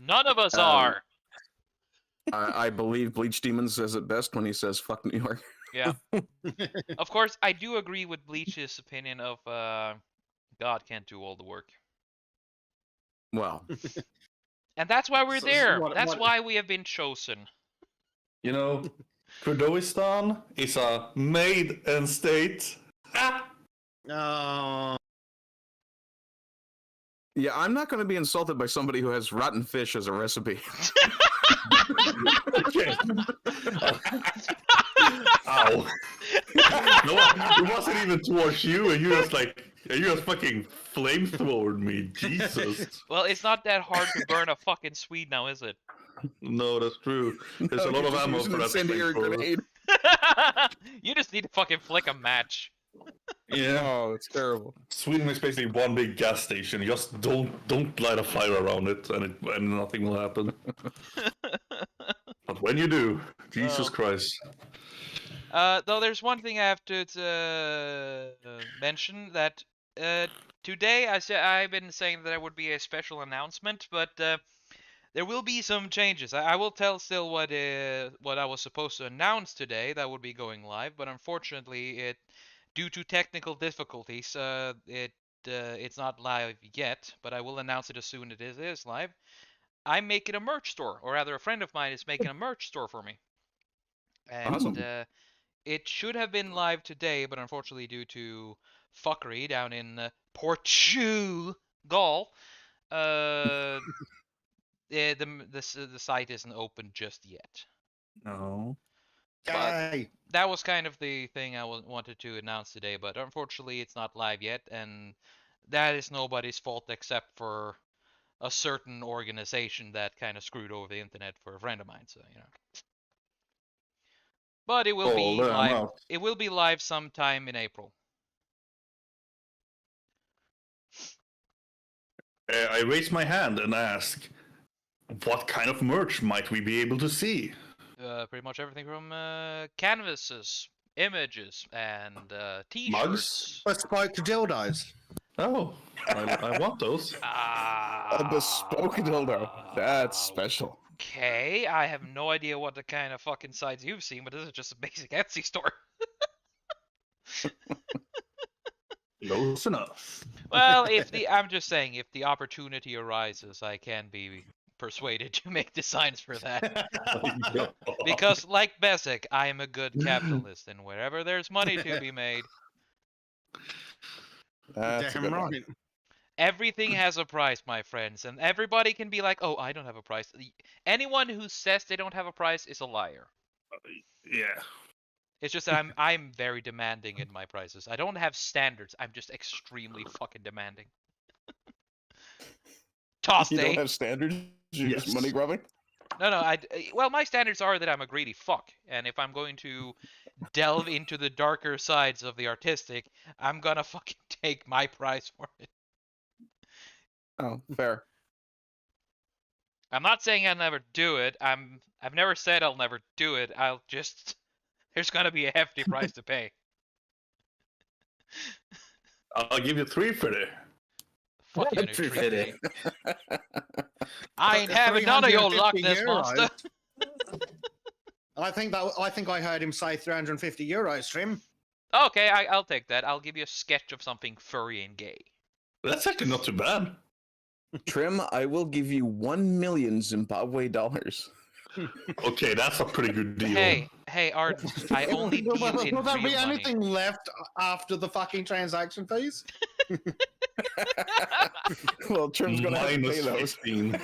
None of us are. I believe Bleach Demon says it best when he says "fuck New York." Yeah. Of course, I do agree with Bleach's opinion of God can't do all the work. Well, And that's why we're So there. what- That's what- why we have been chosen. You know, Trudeauistan is a made-in state. Ah! Oh. yeah, I'm not going to be insulted by somebody who has rotten fish as a recipe. Okay. Ow. No, it wasn't even towards you, and you just fucking flamethrowered me. Jesus. Well, it's not that hard to burn a fucking Swede now, is it? No, that's true. There's a lot of ammo for that incendiary flamethrower. grenade. You just need to fucking flick a match. Yeah. Oh, it's terrible. Sweden is basically one big gas station. You just don't light a fire around it, and nothing will happen. But when you do, Jesus Christ. Though there's one thing I have to mention that today I've been saying that there would be a special announcement, but there will be some changes. I will tell still what I was supposed to announce today that would be going live, but unfortunately, due to technical difficulties, it's not live yet. But I will announce it as soon as it is live. I'm making a merch store, or rather, a friend of mine is making a merch store for me, and Awesome. it should have been live today, but unfortunately, due to fuckery down in Portugal, the site isn't open just yet. No. Yay. That was kind of the thing I wanted to announce today, but unfortunately, it's not live yet, and that is nobody's fault except for a certain organization that kind of screwed over the internet for a friend of mine. So but it will be live. It will be live sometime in April. I raise my hand and ask, what kind of merch might we be able to see? Pretty much everything from canvases, images, and t-shirts. Mugs? Bespoke dildos. Oh, I want those. A bespoke dildo. That's special. Okay, I have no idea what the kind of fucking sites you've seen, but this is just a basic Etsy store. Close enough. Well, I'm just saying, if the opportunity arises, I can be persuaded to make designs for that. Because, like Bezek, I am a good capitalist, and wherever there's money to be made, That's a Damn good right. one. everything has a price, my friends, and everybody can be like, "Oh, I don't have a price." Anyone who says they don't have a price is a liar. Yeah. It's just that I'm very demanding in my prices. I don't have standards. I'm just extremely fucking demanding. Toss You don't day. have standards. You're Yes. just money grubbing. No. Well, my standards are that I'm a greedy fuck, and if I'm going to delve into the darker sides of the artistic, I'm gonna fucking take my price for it. Oh, fair. I'm not saying I'll never do it. I've never said I'll never do it. There's gonna be a hefty price to pay. I'll give you 3 for it. Fuck you, and your treat. Pity. I ain't having none of your Loch Ness €350. monster. I think I heard him say 350 euros, Trym. Okay, I'll take that. I'll give you a sketch of something furry and gay. That's actually not too bad. Trym, I will give you 1 million Zimbabwe dollars. Okay, that's a pretty good deal. Hey, Art. I only deal in Will there real be money. anything left after the fucking transaction fees? Well, Trym's gonna have to Minus pay those. 15.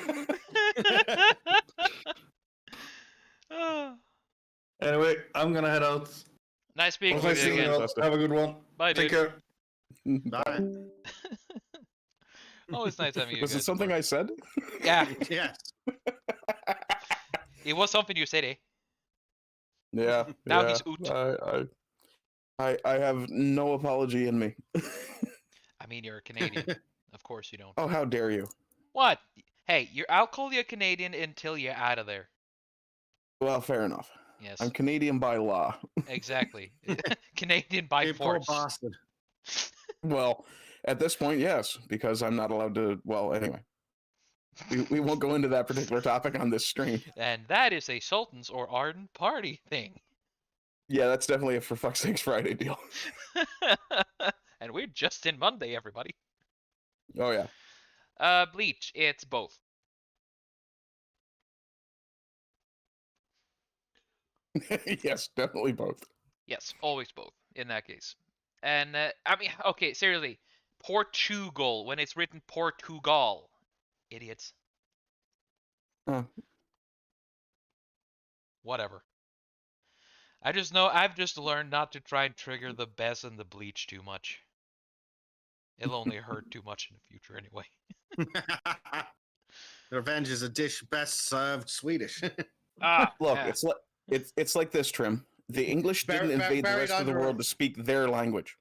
Anyway, I'm gonna head out. Nice speaking Nice with you seeing again. you all. Have a good one. Bye, Take dude. care. Bye. Oh, it's nice having you Was guys it something aboard. I said? Yeah, Yes. it was something you said, eh? Yeah. Now yeah. he's oot. I have no apology in me. I mean, you're a Canadian. Of course you don't. Oh, how dare you? What? Hey, I'll call you a Canadian until you're out of there. Well, fair enough. Yes, I'm Canadian by law. exactly. Canadian by You poor force. bastard. Well, at this point, yes, because I'm not allowed to. Well, anyway, we won't go into that particular topic on this stream. And that is a Sultans or Arden party thing. Yeah, that's definitely a for fuck's sakes Friday deal. And we're just in Monday, everybody. Oh yeah. Bleach, it's both. Yes, definitely both. Yes, always both in that case. And I mean, okay, seriously, Portugal when it's written Portugal, idiots. Oh. Whatever. I just know I've just learned not to try and trigger the Bez and the Bleach too much. It'll only hurt too much in the future anyway. Revenge is a dish best served Swedish. Ah, Look, yeah. it's like this, Trym. The English didn't invade the rest of the world to speak their language.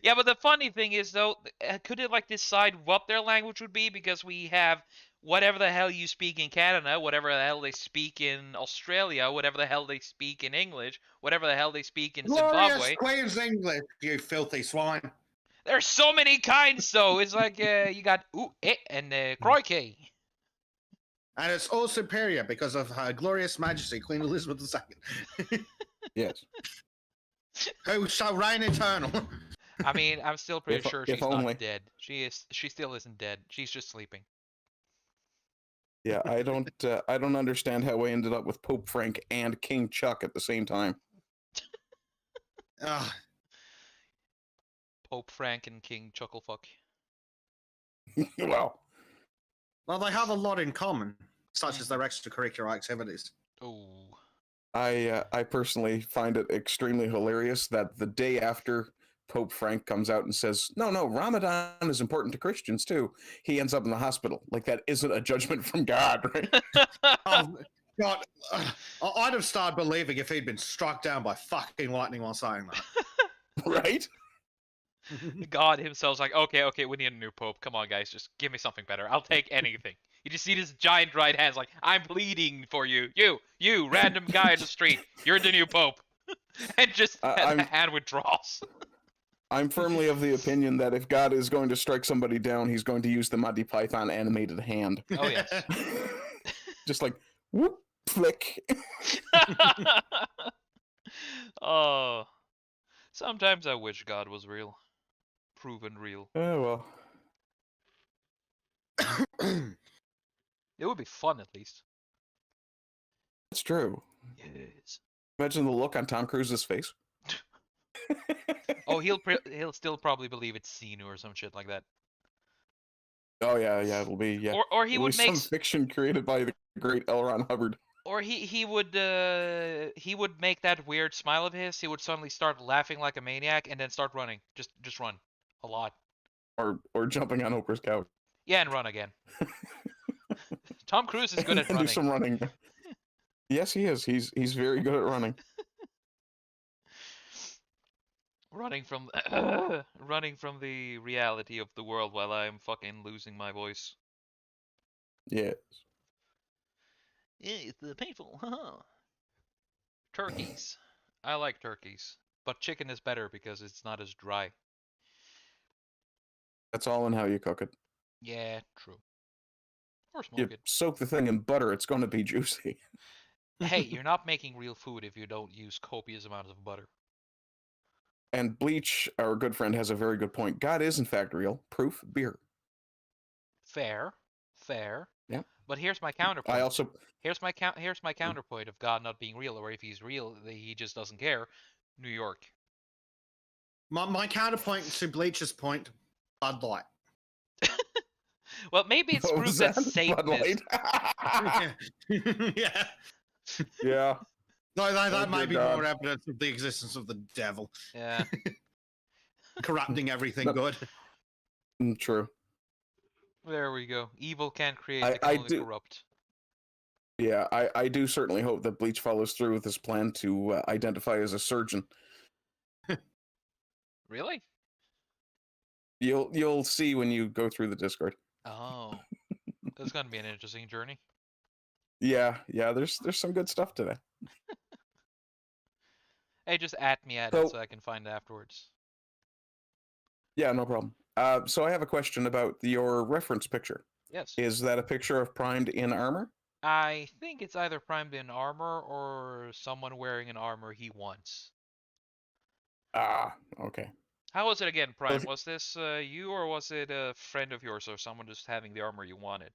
Yeah, but the funny thing is, though, could it like decide what their language would be? Because we have whatever the hell you speak in Canada, whatever the hell they speak in Australia, whatever the hell they speak in English, whatever the hell they speak in Glorious Zimbabwe. Queen's English, you filthy swine. There's so many kinds, though. It's like you got ooh, eh, and crikey. And it's all superior because of Her Glorious Majesty, Queen Elizabeth II, Yes. who shall reign eternal. I mean, I'm still pretty If- sure if she's only. not dead. She still isn't dead. She's just sleeping. Yeah, I don't understand how we ended up with Pope Frank and King Chuck at the same time. Ah, Pope Frank and King Chucklefuck. Well, well, they have a lot in common, such as their extracurricular activities. Ooh. I personally find it extremely hilarious that the day after Pope Frank comes out and says, no, Ramadan is important to Christians too, he ends up in the hospital. Like, that isn't a judgment from God, right? Oh, God. I'd have started believing if he'd been struck down by fucking lightning while saying that. Right? God himself's like, okay, we need a new pope. Come on, guys, just give me something better. I'll take anything. You just see this giant right hands like, I'm pleading for you. You, random guy in the street. You're the new pope. And just the hand withdraws. I'm firmly of the opinion that if God is going to strike somebody down, he's going to use the Monty Python animated hand. Oh, yes. Just like, whoop, flick. Oh. Sometimes I wish God was real. Proven real. Oh, well. It would be fun, at least. That's true. Yes. Imagine the look on Tom Cruise's face. Oh, he'll still probably believe it's Xenu or some shit like that. Oh, yeah, it'll be, yeah. Or he It'll would be make some fiction created by the great L. Ron Hubbard. or he would make that weird smile of his. He would suddenly start laughing like a maniac and then start running. Just run a lot. Or jumping on Oprah's couch. Yeah, and run again. Tom Cruise is good at And running. do some running. Yes, he is. He's very good at running. Running from the reality of the world while I'm fucking losing my voice. Yes. It's painful. Turkeys. I like turkeys, but chicken is better because it's not as dry. That's all in how you cook it. Yeah, true. Or You smoke it. soak the thing in butter, it's going to be juicy. Hey, you're not making real food if you don't use copious amounts of butter. And Bleach, our good friend, has a very good point. God is, in fact, real. Proof, beer. Fair. Yeah. But here's my counterpoint. I also... Here's my counterpoint of God not being real, or if he's real, he just doesn't care. New York. My counterpoint to Bleach's point, Bud Light. Well, maybe it's What proof was that Bud Satanists. Light? Yeah. Yeah. No, that Oh, might dear be God. more evidence of the existence of the devil Yeah. corrupting everything No. good. True. There we go. Evil can't create, I- it can I only do- corrupt. Yeah, I do certainly hope that Bleach follows through with his plan to identify as a surgeon. Really? You'll see when you go through the Discord. Oh. That's gonna be an interesting journey. Yeah, there's some good stuff today. Hey, just at me at So- it so I can find it afterwards. Yeah, no problem. So I have a question about your reference picture. Yes. Is that a picture of Primed in armor? I think it's either primed in armor or someone wearing an armor he wants. Ah, okay. How was it again, Prime? he- Was this you or was it a friend of yours or someone just having the armor you wanted?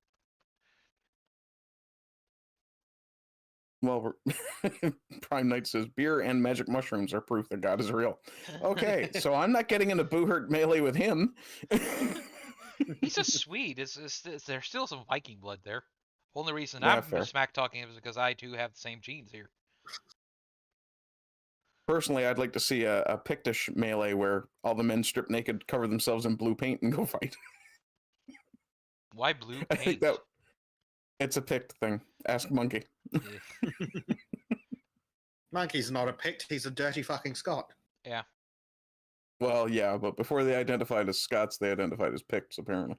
Well, Prime Knight says beer and magic mushrooms are proof that God is real. Okay, so I'm not getting into boo-hurt melee with him. He's a Swede. There's still some Viking blood there. Only reason Yeah, I'm fair. smack talking is because I too have the same genes here. Personally, I'd like to see a Pictish melee where all the men strip naked, cover themselves in blue paint, and go fight. Why blue I think paint? that it's a Pict thing. Ask Monkey. Yeah. Monkey's not a Pict, he's a dirty fucking Scot. Yeah. Well, yeah, but before they identified as Scots, they identified as Picts, apparently.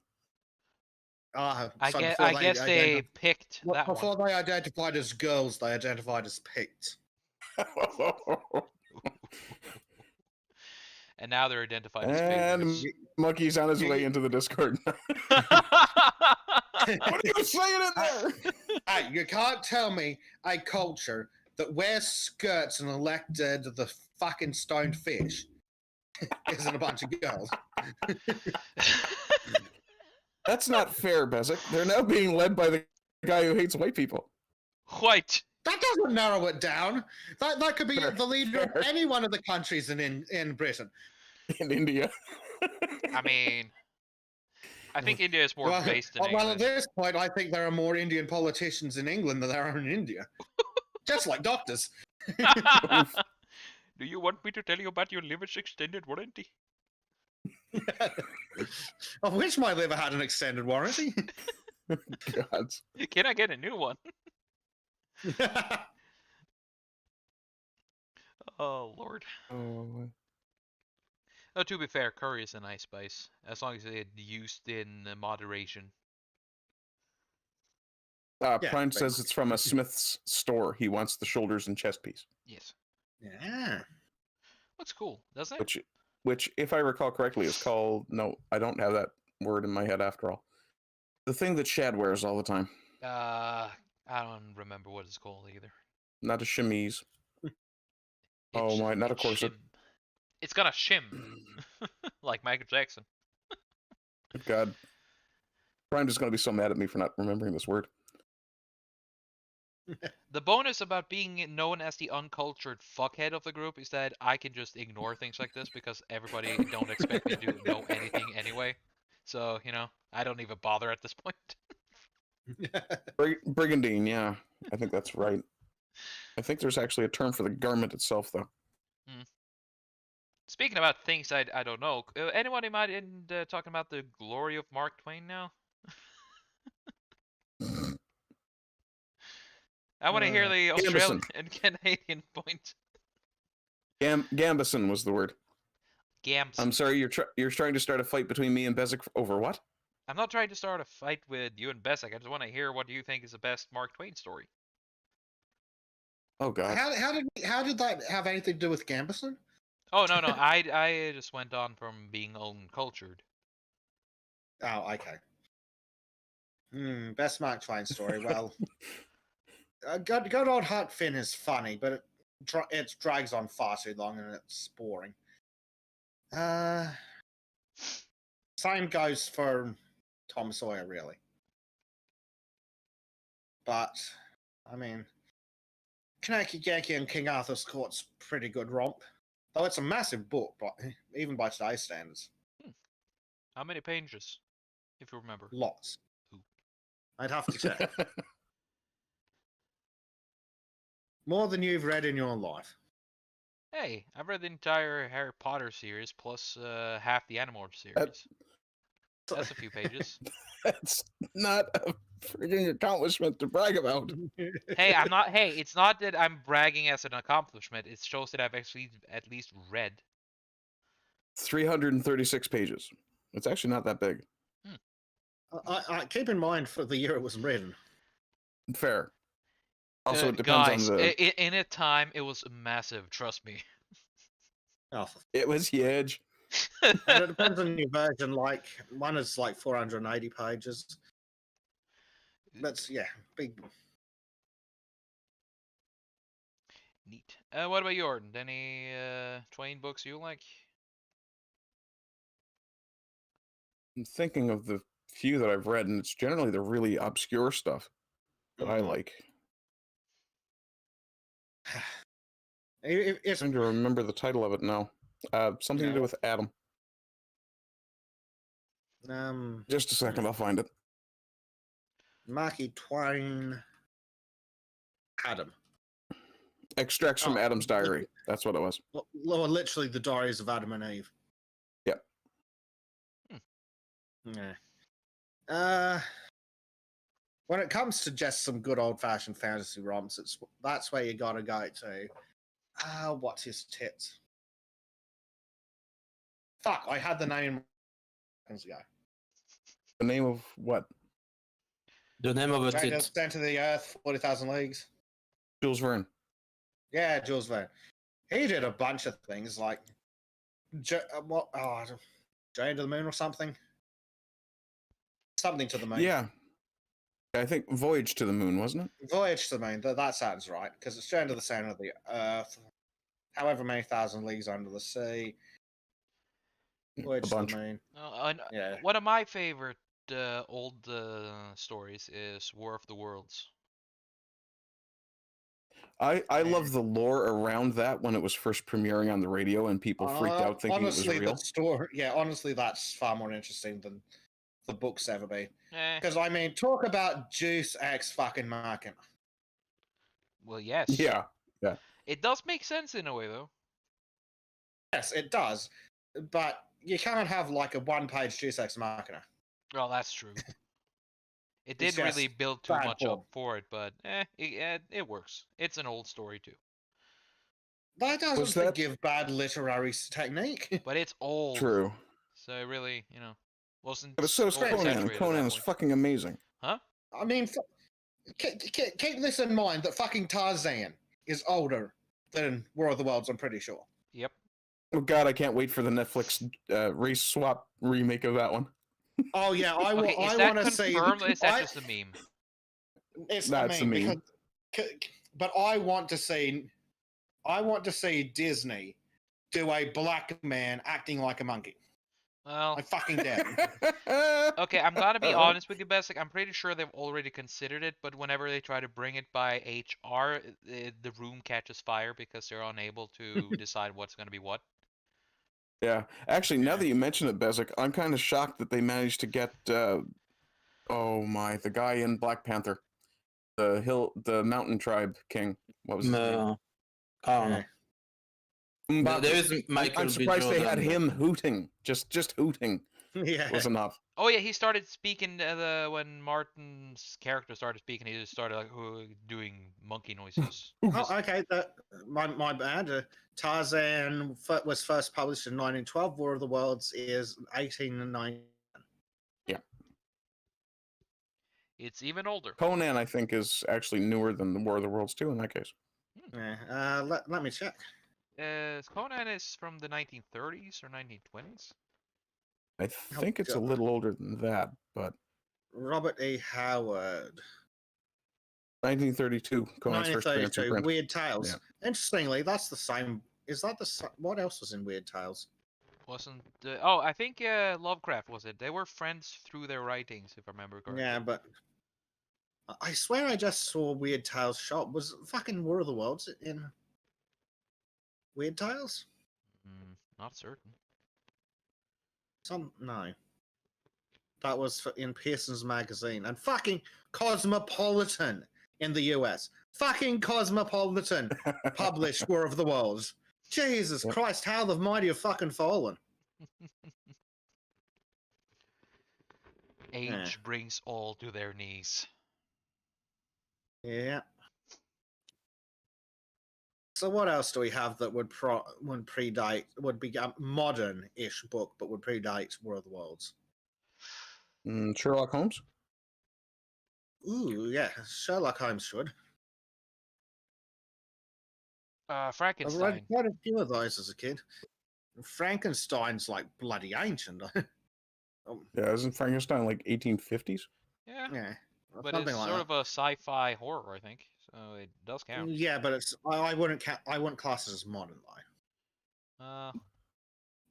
Ah, I so guess, before I guess they picked that one. before they identified as girls, they identified as Picts. And now they're identified as And pigs. Monkey's on his way into the Discord. What are you saying in there? Hey, you can't tell me a culture that wears skirts and elected the fucking stoned fish isn't a bunch of girls. That's not fair, Bezek. They're now being led by the guy who hates white people. White. That doesn't narrow it down. That could be Fair, the leader fair. of any one of the countries in Britain. In India. I mean, I think India is more based in well, England. at this point, I think there are more Indian politicians in England than there are in India. Just like doctors. Do you want me to tell you about your liver's extended warranty? I wish my liver had an extended warranty. God. Can I get a new one? Oh, Lord. Oh, Oh, to be fair, curry is a nice spice, as long as it's used in moderation. Yeah, Prime but- says it's from a Smith's store. He wants the shoulders and chest piece. Yes. Yeah. Looks cool, doesn't it? Which, if I recall correctly, is called... No, I don't have that word in my head after all. The thing that Shad wears all the time. I don't remember what it's called either. Not a chemise. Oh It's- my, not a it's corset. shim. It's gonna shim, like Michael Jackson. Good God. Prime is going to be so mad at me for not remembering this word. The bonus about being known as the uncultured fuckhead of the group is that I can just ignore things like this because everybody don't expect me to know anything anyway. So, you know, I don't even bother at this point. Brigandine, yeah. I think that's right. I think there's actually a term for the garment itself, though. Speaking about things I don't know, anybody mind talking about the glory of Mark Twain now? I want to hear the Australian and Canadian point. Gambison was the word. Gams. I'm sorry, you're trying to start a fight between me and Bezek over what? I'm not trying to start a fight with you and Bezek. I just want to hear what you think is the best Mark Twain story. Oh God. How did that have anything to do with Gambison? Oh no, I just went on from being uncultured. Oh, okay. Best Mark Twain story. Well, good old Huck Finn is funny, but it drags on far too long and it's boring. Same goes for Tom Sawyer, really. But I mean, Kaneki Genki and King Arthur's Court's pretty good romp, though it's a massive book, but even by today's standards. How many pages? if you remember. Lots. Ooh. I'd have to check. More than you've read in your life. Hey, I've read the entire Harry Potter series plus half the Animorphs series. That's a few pages. That's not a freaking accomplishment to brag about. Hey, I'm not. Hey, it's not that I'm bragging as an accomplishment. It shows that I've actually at least read. 336 pages. It's actually not that big. I keep in mind for the year it was written. Fair. Also, it depends Guys, on the. in a time, it was massive. Trust me. Oh, It was huge. and it depends on your version. Like one is like 480 pages. That's big. Neat. What about you, Arden? Any Twain books you like? I'm thinking of the few that I've read, and it's generally the really obscure stuff that I like. It's trying to remember the title of it now. Something to do with Adam. Just a second, I'll find it. Marky Twain. Adam. Extracts from Adam's diary. That's what it was. Well, literally the diaries of Adam and Eve. Yep. Yeah. When it comes to just some good old-fashioned fantasy romps, that's where you gotta go to. What's his tits? Fuck, I had the name seconds ago. The name of what? The name of a tit. Center of the Earth, 40,000 Leagues. Jules Verne. Yeah, Jules Verne. He did a bunch of things like Journey to the Moon or something. Something to the Moon. Yeah. I think Voyage to the Moon, wasn't it? Voyage to the Moon. That sounds right because it's Journey to the center of the Earth. However many thousand leagues under the sea. Voyage to the Moon. Yeah. One of my favorite old stories is War of the Worlds. I love the lore around that when it was first premiering on the radio and people freaked out thinking honestly, it was real. The story, honestly, that's far more interesting than the books ever be. Because I mean, talk about Juice X fucking Machina. Well, yes. Yeah. It does make sense in a way, though. Yes, it does, but you can't have like a one-page Juice X Machina. Well, that's true. It didn't really build too much up for it, but it works. It's an old story too. That doesn't forgive bad literary technique. But it's old. True. So it really, wasn't. But so is Conan. Conan is fucking amazing. Huh? I mean, keep this in mind that fucking Tarzan is older than War of the Worlds, I'm pretty sure. Yep. Oh god, I can't wait for the Netflix race swap remake of that one. Oh yeah, I want to see. Is that just a meme? It's a meme. But I want to see Disney do a black man acting like a monkey. Well, I fucking dare. Okay, I'm gonna be honest with you, Bezek. I'm pretty sure they've already considered it, but whenever they try to bring it by HR, the room catches fire because they're unable to decide what's gonna be what. Yeah, actually, now that you mention it, Bezek, I'm kind of shocked that they managed to get, the guy in Black Panther, the mountain tribe king. What was his name? There is Michael I'm surprised they had him hooting. Just hooting. Yeah. Was enough. Oh yeah, he started speaking when Martin's character started speaking. He just started doing monkey noises. Okay, my bad. Tarzan was first published in 1912. War of the Worlds is 1890. Yeah. It's even older. Conan, I think, is actually newer than the War of the Worlds too. In that case. Yeah. Let me check. Conan is from the 1930s or 1920s. I think it's a little older than that, but Robert E. Howard. 1932. Conan's first appearance in print. Weird Tales. Yeah. Interestingly, that's the same. Is that the what else was in Weird Tales? Wasn't I think Lovecraft was it? They were friends through their writings, if I remember correctly. Yeah, but I swear I just saw Weird Tales shop. Was fucking War of the Worlds in Weird Tales? Not certain. No. That was in Pearson's magazine. And fucking Cosmopolitan in the US. Fucking Cosmopolitan published War of the Worlds. Jesus Yep. Christ, how the mighty have fucking fallen. Age brings all to their knees. Yeah. So what else do we have that would predate, would be a modern-ish book, but would predate War of the Worlds? Sherlock Holmes? Ooh, yeah, Sherlock Holmes should. I've Frankenstein. read quite a few of those as a kid. Frankenstein's like bloody ancient. Yeah, isn't Frankenstein like 1850s? Yeah, Yeah, but something it's like sort that. of a sci-fi horror, I think. So it does count. Yeah, but it's I wouldn't class it as modern though.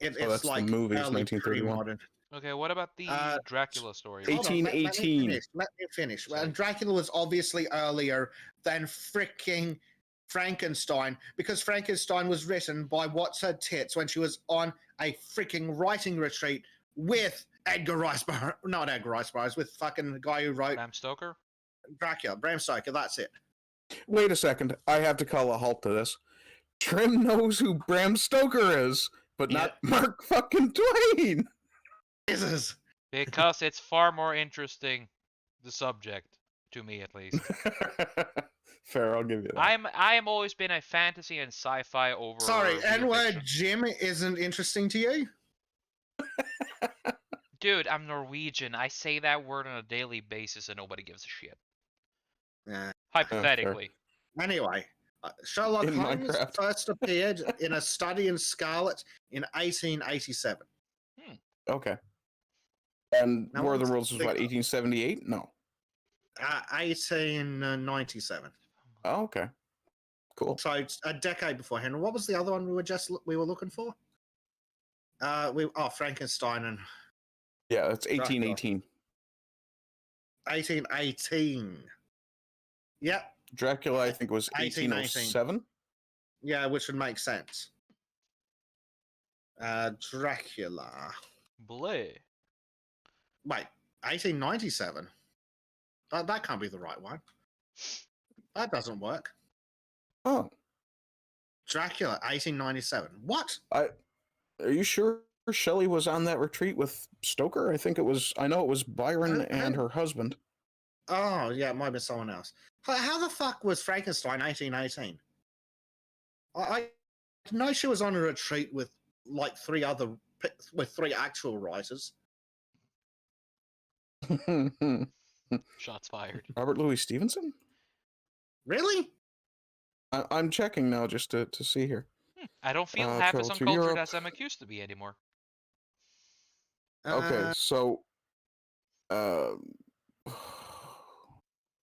It's that's the like movies, early 1931. pre-modern. Okay, what about the Dracula story? Hold on. 1818. Let me finish. Sorry. Well, Dracula was obviously earlier than freaking Frankenstein because Frankenstein was written by What's Her Tits when she was on a freaking writing retreat with Edgar Rice Burroughs. Not Edgar Rice Burroughs, with fucking the guy who wrote Bram Stoker? Dracula, Bram Stoker. That's it. Wait a second. I have to call a halt to this. Trym knows who Bram Stoker is, but not Mark fucking Twain. Jesus. Because it's far more interesting, the subject, to me at least. Fair, I'll give you that. I am always been a fantasy and sci-fi over. Sorry, real N-word fiction. Jim isn't interesting to you? Dude, I'm Norwegian. I say that word on a daily basis and nobody gives a shit. Yeah. Hypothetically. Anyway, Sherlock In Holmes Minecraft. first appeared in A Study in Scarlet in 1887. Okay. And Now, War of the what's Worlds was the- what, 1878? No. 1897. Oh, okay. Cool. So it's a decade before Henry. What was the other one we were looking for? Frankenstein and Yeah, it's 1818. 1818. Yep. Dracula, I think, was 1807. Yeah, which would make sense. Dracula. Bleh. Wait, 1897? That can't be the right one. That doesn't work. Oh, Dracula, 1897. What? are you sure Shelley was on that retreat with Stoker? I know it was Byron and her husband. Oh, yeah, it might be someone else. How the fuck was Frankenstein 1818? I know she was on a retreat with like three actual writers. Shots fired. Robert Louis Stevenson? Really? I'm checking now just to see here. I don't feel half travel as to uncultured Europe. as I'm accused to be anymore. Okay, so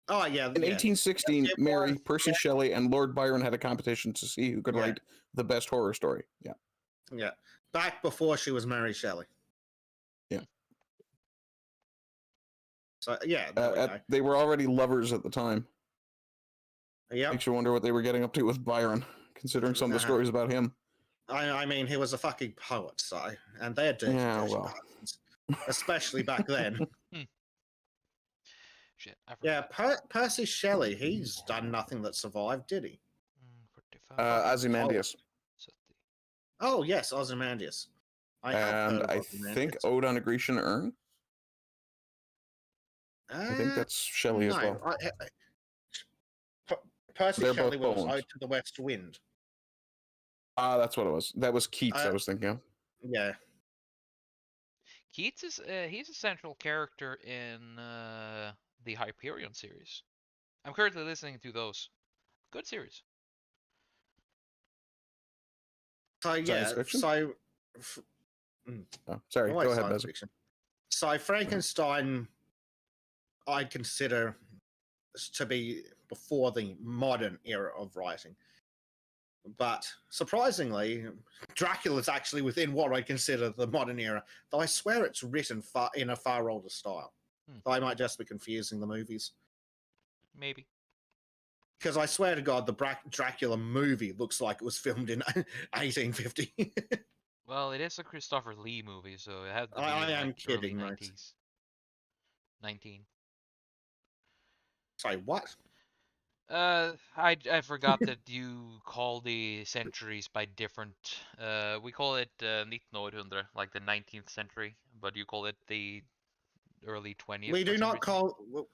Oh, yeah. in 1816, Yes, it Mary, was. Percy Yeah. Shelley, and Lord Byron had a competition to see who could Yeah. write the best horror story. Yeah. Yeah. Back before she was Mary Shelley. Yeah. So, yeah. There we go. They were already lovers at the time. Yep. Makes you wonder what they were getting up to with Byron, considering some of the stories about him. I mean, he was a fucking poet, so, and they're dirty, Yeah, dirty well. bastards, especially back then. Shit. I Yeah, forgot. Percy Shelley, he's done nothing that survived, did he? 45, Ozymandias. 70. Oh, yes, Ozymandias. I have heard And of I Ozymandias. think Ode on a Grecian Urn. I think that's Shelley as no, well. Percy They're Shelley both was poems. Ode to the West Wind. That's what it was. That was Keats I was thinking of. Yeah. Keats is he's a central character in the Hyperion series. I'm currently listening to those. Good series. So, yeah, Science fiction? so... Oh, sorry, Always go ahead, science Bezek. fiction. So Frankenstein, I consider to be before the modern era of writing. But surprisingly, Dracula's actually within what I consider the modern era, though I swear it's written in a far older style. So I might just be confusing the movies. Maybe. Because I swear to God, the Dracula movie looks like it was filmed in 1850. Well, it is a Christopher Lee movie, so it had to be I in, am like, early kidding, right? 90s. 19. Sorry, what? I forgot that you call the centuries by different. We call it 1900, like the 19th century, but you call it the early 20th. We for do some not reason. call. Well,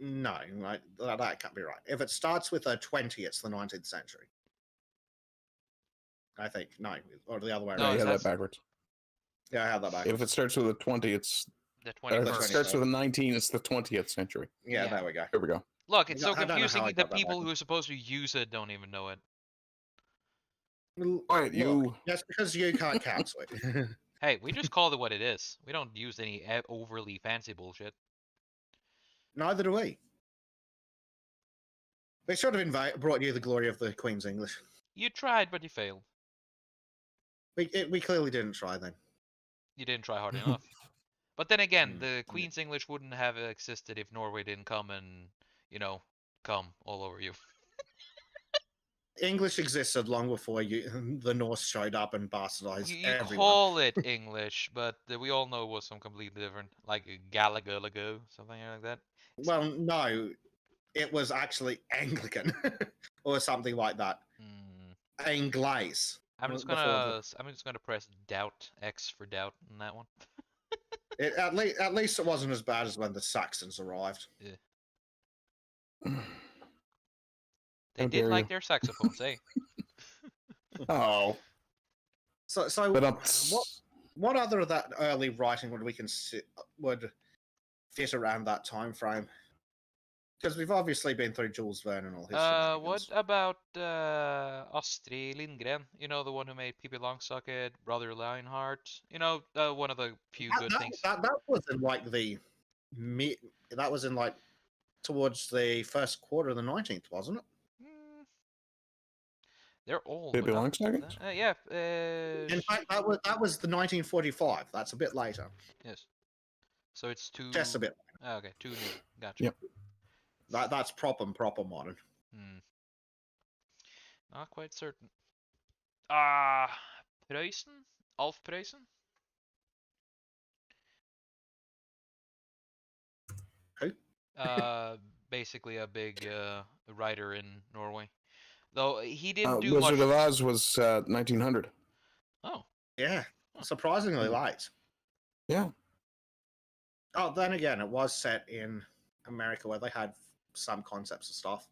no, right, that can't be right. If it starts with a 20, it's the 19th century. I think no, or the other way No, Yeah, around. you have that's- that backwards. Yeah, I have that back. If it starts with a 20, it's the or if it 21st. starts with a 19, it's the 20th century. Yeah, yeah. there we go. Here we go. Look, it's so I don't know how confusing. I The got that people back. who are supposed to use it don't even know it. Quiet, you. Just because you can't cancel it. Hey, we just call it what it is. We don't use any overly fancy bullshit. Neither do we. They should have brought you the glory of the Queen's English. You tried, but you failed. We clearly didn't try then. You didn't try hard enough. But then again, Mm, the yeah. Queen's English wouldn't have existed if Norway didn't come and, come all over you. English existed long before the Norse showed up and bastardized You everyone. call it English, but we all know it was some completely different, like Galagalago, something like that. Well, no, it was actually Anglican or something like that. Hmm. Anglaise. I'm just before gonna press doubt X for doubt on that one. at least it wasn't as bad as when the Saxons arrived. They How did dare like you. their saxophones, eh? Oh, So but what other of that early writing would fit around that time frame? Because we've obviously been through Jules Verne and all his What shenanigans. about Astrid Lindgren? You know, the one who made Pippi Longstocking, Brother Lionheart. You know, one of the few good things. That was in like that was in like towards the first quarter of the 19th, wasn't it? Mm, they're old. Pippi but not Longstocking? that- yeah. In fact, that was the 1945. That's a bit later. Yes. So it's too. Just a bit. Okay, too new. Gotcha. Yep. That's proper modern. Hmm. Not quite certain. Preußen? Alf Preußen? Who? Basically a big writer in Norway. Though he didn't do Wizard much. of Oz was 1900. Oh, Yeah, surprisingly late. Yeah. Oh, then again, it was set in America where they had some concepts of stuff.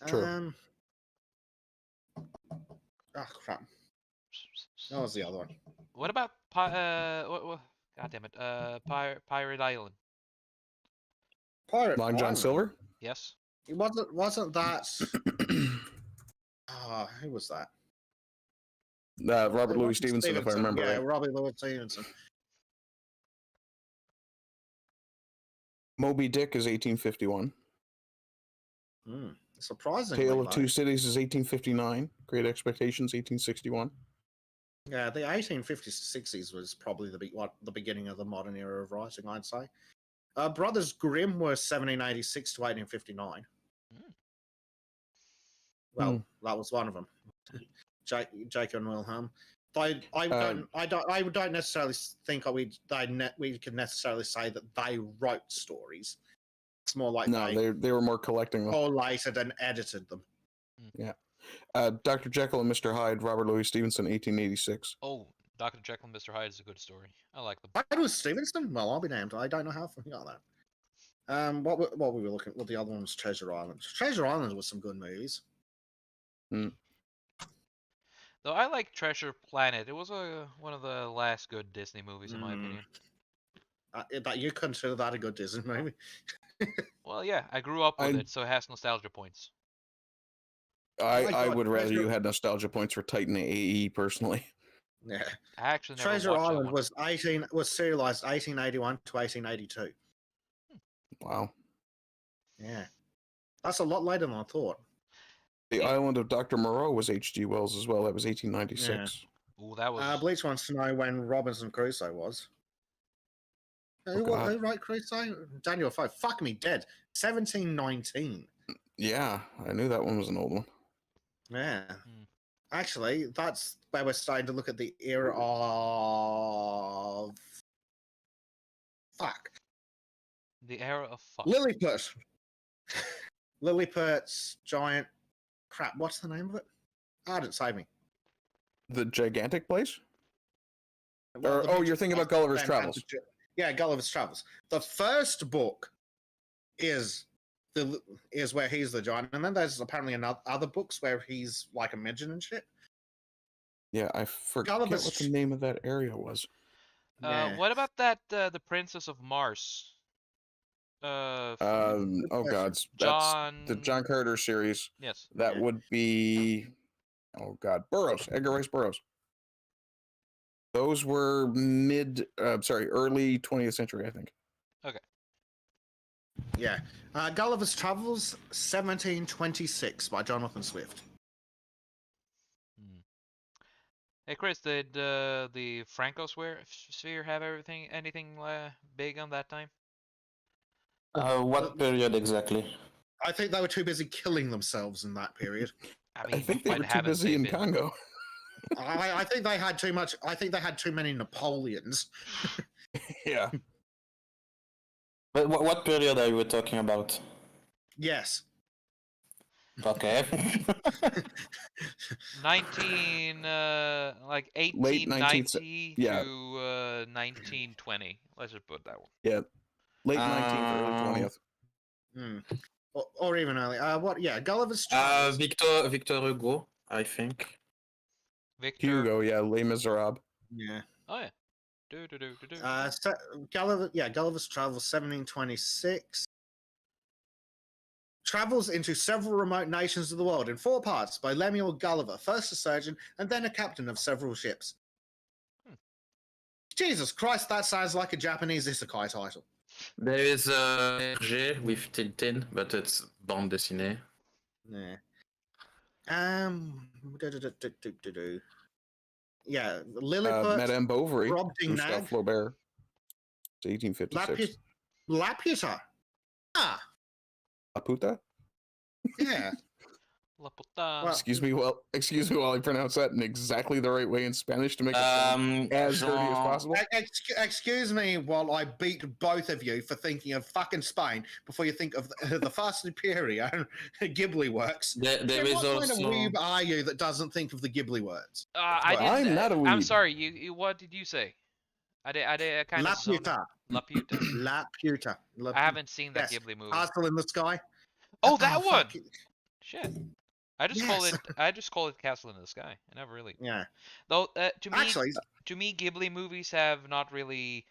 True. Oh crap! That was the other one. what about what? God damn it! Pirate Island. Pirate Long John Island. Silver? Yes. It wasn't that? Who was that? Robert It Louis wasn't Stevenson, if I remember Yeah, right. Robbie Louis Stevenson. Moby Dick is 1851. Surprisingly, Tale of low. Two Cities is 1859. Great Expectations, 1861. Yeah, the 1850s, 60s was probably the beginning of the modern era of writing, I'd say. Brothers Grimm were 1786 to 1859. Well, that was one of them. Jacob and Wilhelm. I don't necessarily think we could necessarily say that they wrote stories. It's more like they were more collecting them. collated and edited them. Yeah. Dr. Jekyll and Mr. Hyde, Robert Louis Stevenson, 1886. Oh, Dr. Jekyll and Mr. Hyde is a good story. I like them. That was Stevenson? Well, I'll be damned. I don't know how I forgot that. What were we looking at? Well, the other one was Treasure Island. Treasure Island was some good movies. Though I like Treasure Planet. It was one of the last good Disney movies, in my opinion. That you consider that a good Disney movie? Well, yeah, I grew up with it, so it has nostalgia points. I would rather you had nostalgia points for Titan AE personally. Yeah. I actually never Treasure watched that Island one. was serialized 1881 to 1882. Wow. Yeah. That's a lot later than I thought. The Island of Dr. Moreau was H.G. Wells as well. That was 1896. Ooh, that was. Bleach wants to know when Robinson Crusoe was. Who wrote Crusoe? Daniel Defoe. Fuck me dead. 1719. Yeah, I knew that one was an old one. Yeah. Actually, that's where we're starting to look at the era of... Fuck. The era of fuck. Lilliput. Lilliput's giant crap. What's the name of it? Ah, didn't save me. The gigantic place? Well, the oh, big- you're thinking about Gulliver's then Travels. had the- Yeah, Gulliver's Travels. The first book is where he's the giant, and then there's apparently other books where he's like a midget and shit. Yeah, I forget Gulliver's what the name of that area was. Yeah. What about that? The Princess of Mars. Oh God, that's John. the John Carter series. Yes. That Yeah. would be, oh God, Burroughs, Edgar Rice Burroughs. Those were early 20th century, I think. Yeah. Gulliver's Travels, 1726 by Jonathan Swift. Hey Chris, did the Francosphere have anything big on that time? What period exactly? I think they were too busy killing themselves in that period. I think they when were too haven't busy they in been? Congo. I think they had too much. I think they had too many Napoleons. Yeah. But what period are you talking about? Yes. Okay. 1890 yeah. to 1920. Let's just put that one. Yeah. Late 19th, early 20th. Hmm. Or even early. What? Yeah, Gulliver's Travels. Victor Hugo, I think. Victor. Hugo, yeah, Les Miserables. Yeah. Oh yeah. Do. Gulliver's Travels, 1726. Travels into several remote nations of the world in 4 parts by Lemuel Gulliver, first a surgeon and then a captain of several ships. Jesus Christ, that sounds like a Japanese isekai title. There is Hergé with Tintin, but it's bande dessinée. Yeah. Yeah, Lilliput, Madame Bovary, Rob Gustave Dingnag, Flaubert. It's 1856. Laputa. Ah, Laputa? yeah. La puta. Well, Excuse me while I pronounce that in exactly the right way in Spanish to make it sound as dirty as possible. Excuse me while I beat both of you for thinking of fucking Spain before you think of the Fast and Furious Ghibli works. There is What kind of also weeb are you that doesn't think of the Ghibli words? I Well, didn't. I'm not a I'm weeb. sorry. You. What did you say? I kind of. Laputa. Laputa. Laputa. I haven't seen that Yes. Ghibli movie. Castle in the Sky. Oh, that Ah, one. fuck it. Shit. I just call Yes. it. I just call it Castle in the Sky. I never really. Yeah. Though to me, Actually, Ghibli movies have not really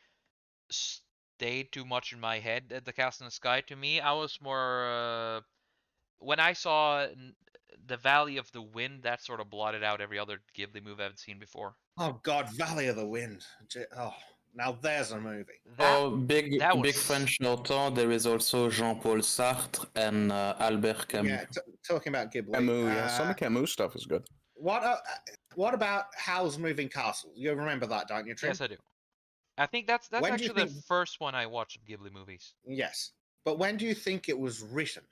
stayed too much in my head. The Castle in the Sky. To me, I was more when I saw the Valley of the Wind. That sort of blotted out every other Ghibli movie I've seen before. oh God, Valley of the Wind. Oh, now there's a movie. big that was- French author. There is also Jean-Paul Sartre and Albert Camus. Yeah, talking about Ghibli. Camus, yeah. Some of Camus stuff is good. What about Howl's Moving Castle? You remember that, don't you, Trym? Yes, I do. I think that's When do you actually the think- first one I watched of Ghibli movies. Yes. But when do you think it was written?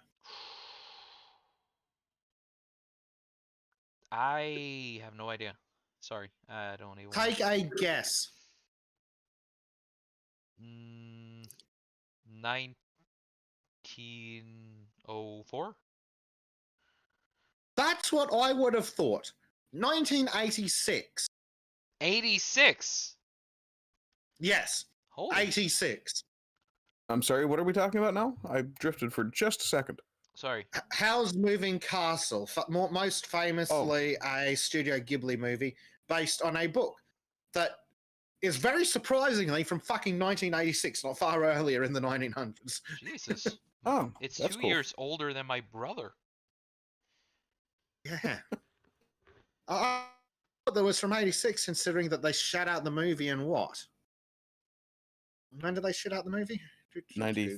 I have no idea. Sorry, I don't even. Take a guess. 1904. That's what I would have thought. 1986. 86. Yes, Holy. 86. I'm sorry, what are we talking about now? I drifted for just a second. Sorry. Howl's Moving Castle, most famously a Studio Ghibli movie based on a book that is very surprisingly from fucking 1986, not far earlier in the 1900s. Jesus. Oh, It's that's 2 cool. years older than my brother. Yeah. I thought that was from 86, considering that they shut out the movie in what? When did they shut out the movie? 90,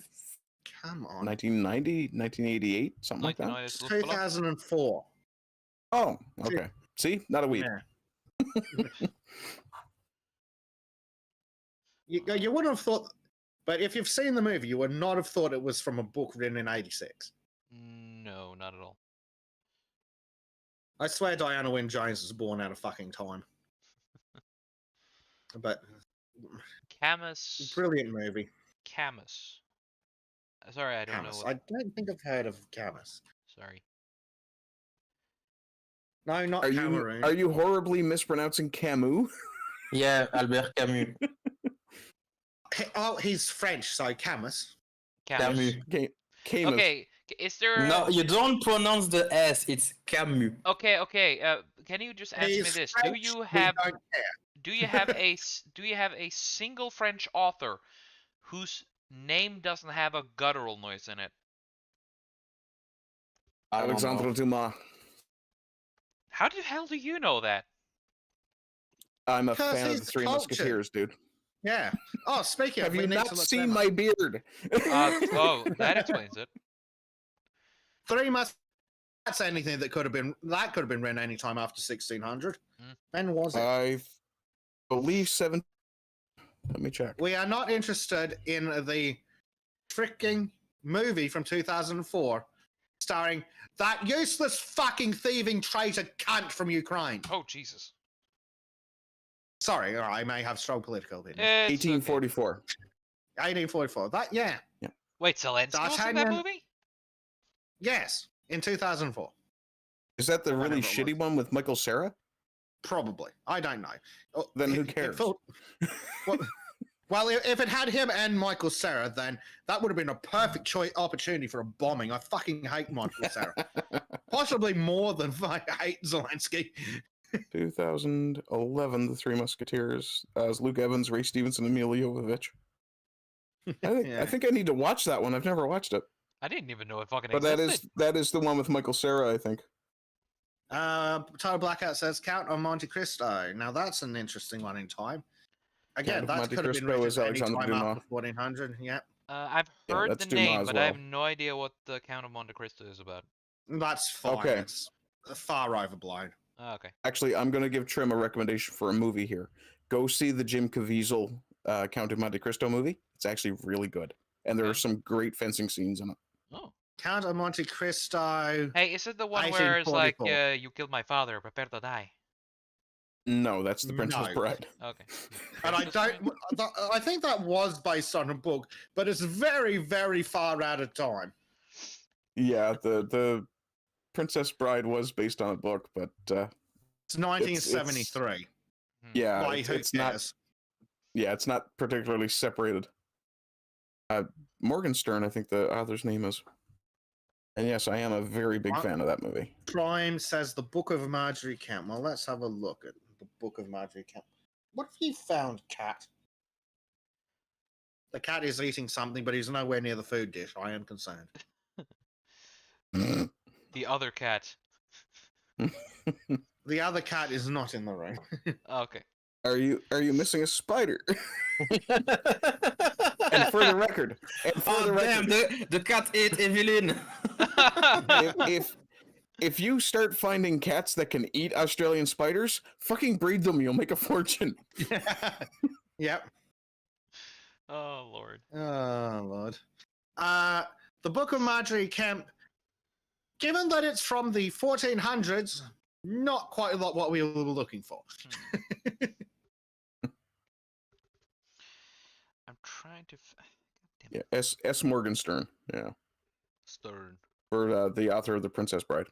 Come on. 1990, 1988, something like that. 1990s. 2004. Oh, okay. See, not a week. Yeah. You wouldn't have thought, but if you've seen the movie, you would not have thought it was from a book written in 86. No, not at all. I swear Diana Wynne Jones was born out of fucking time. But Camus. brilliant movie. Camus. Sorry, I don't know Camus. what. I don't think I've heard of Camus. Sorry. No, not Cameroon. Are you horribly mispronouncing Camus? Yeah, Albert Camus. He's French, so Camus. Camus. Camus. Okay, is there? No, you don't pronounce the S. It's Camus. Okay. Can you just answer me He's this? French, Do you we have don't care. do you have a single French author whose name doesn't have a guttural noise in it? I don't Alexandre know. Dumas. How the hell do you know that? I'm a Because fan of he's the Three cultured. Musketeers, dude. Yeah. Oh, speaking Have of, we you need to not look seen them up. my beard? Oh, that explains it. Three That's anything that could have been written any time after 1600. Mm. When was it? I believe 7. Let me check. We are not interested in the freaking movie from 2004 starring that useless fucking thieving traitor cunt from Ukraine. Oh, Jesus. Sorry, I may have strong political opinions. It's okay. 1844. 1844. That, yeah. Wait, Zelensky was in that D'Artagnan- movie? Yes, in 2004. Is that the really Whatever it shitty one with Michael Cera? Probably. I don't know. Oh, Then who it cares? felt- well, if it had him and Michael Cera, then that would have been a perfect opportunity for a bombing. I fucking hate Michael Cera. Possibly more than I hate Zelensky. 2011, The Three Musketeers. As Luke Evans, Ray Stevenson, and Mila Jovovich. I think I need to watch that one. I've never watched it. I didn't even know it fucking But existed. that is the one with Michael Cera, I think. Total Blackout says Count of Monte Cristo. Now that's an interesting one in time. Again, Count of that Monte could have been Cristo written is at any Alexandre time Dumas. after 1400. Yeah, I've Yeah, heard that's the name, Dumas as but I have well. no idea what the Count of Monte Cristo is about. that's fine. Okay. It's far overblown. Oh, okay. Actually, I'm going to give Trym a recommendation for a movie here. Go see the Jim Caviezel Count of Monte Cristo movie. It's actually really good. And there are Okay. some great fencing scenes in it. Oh. Count of Monte Cristo. Hey, is it the one where it's like, 1844. you killed my father, prepare to die? No, that's The Princess No. Bride. Okay. And I don't. I think that was based on a book, but it's very, very far out of time. Yeah, the Princess Bride was based on a book, but It's 1973. yeah, Why, who it's not. cares? Yeah, it's not particularly separated. Morgenstern, I think the author's name is. And yes, I am a very big fan of that movie. Trym says the Book of Marjorie Kemp. Well, let's have a look at the Book of Marjorie Kemp. What have you found, cat? The cat is eating something, but he's nowhere near the food dish. I am concerned. The other cat. The other cat is not in the room. Okay. Are you missing a spider? And for the record, Damn, the cat ate Evelyn. if you start finding cats that can eat Australian spiders, fucking breed them. You'll make a fortune. Yep. Oh, Lord. Oh, Lord. The Book of Marjorie Kemp, given that it's from the 1400s, not quite a lot what we were looking for. I'm trying to... Yeah, S. Morgenstern. Yeah, Stern. for the author of The Princess Bride.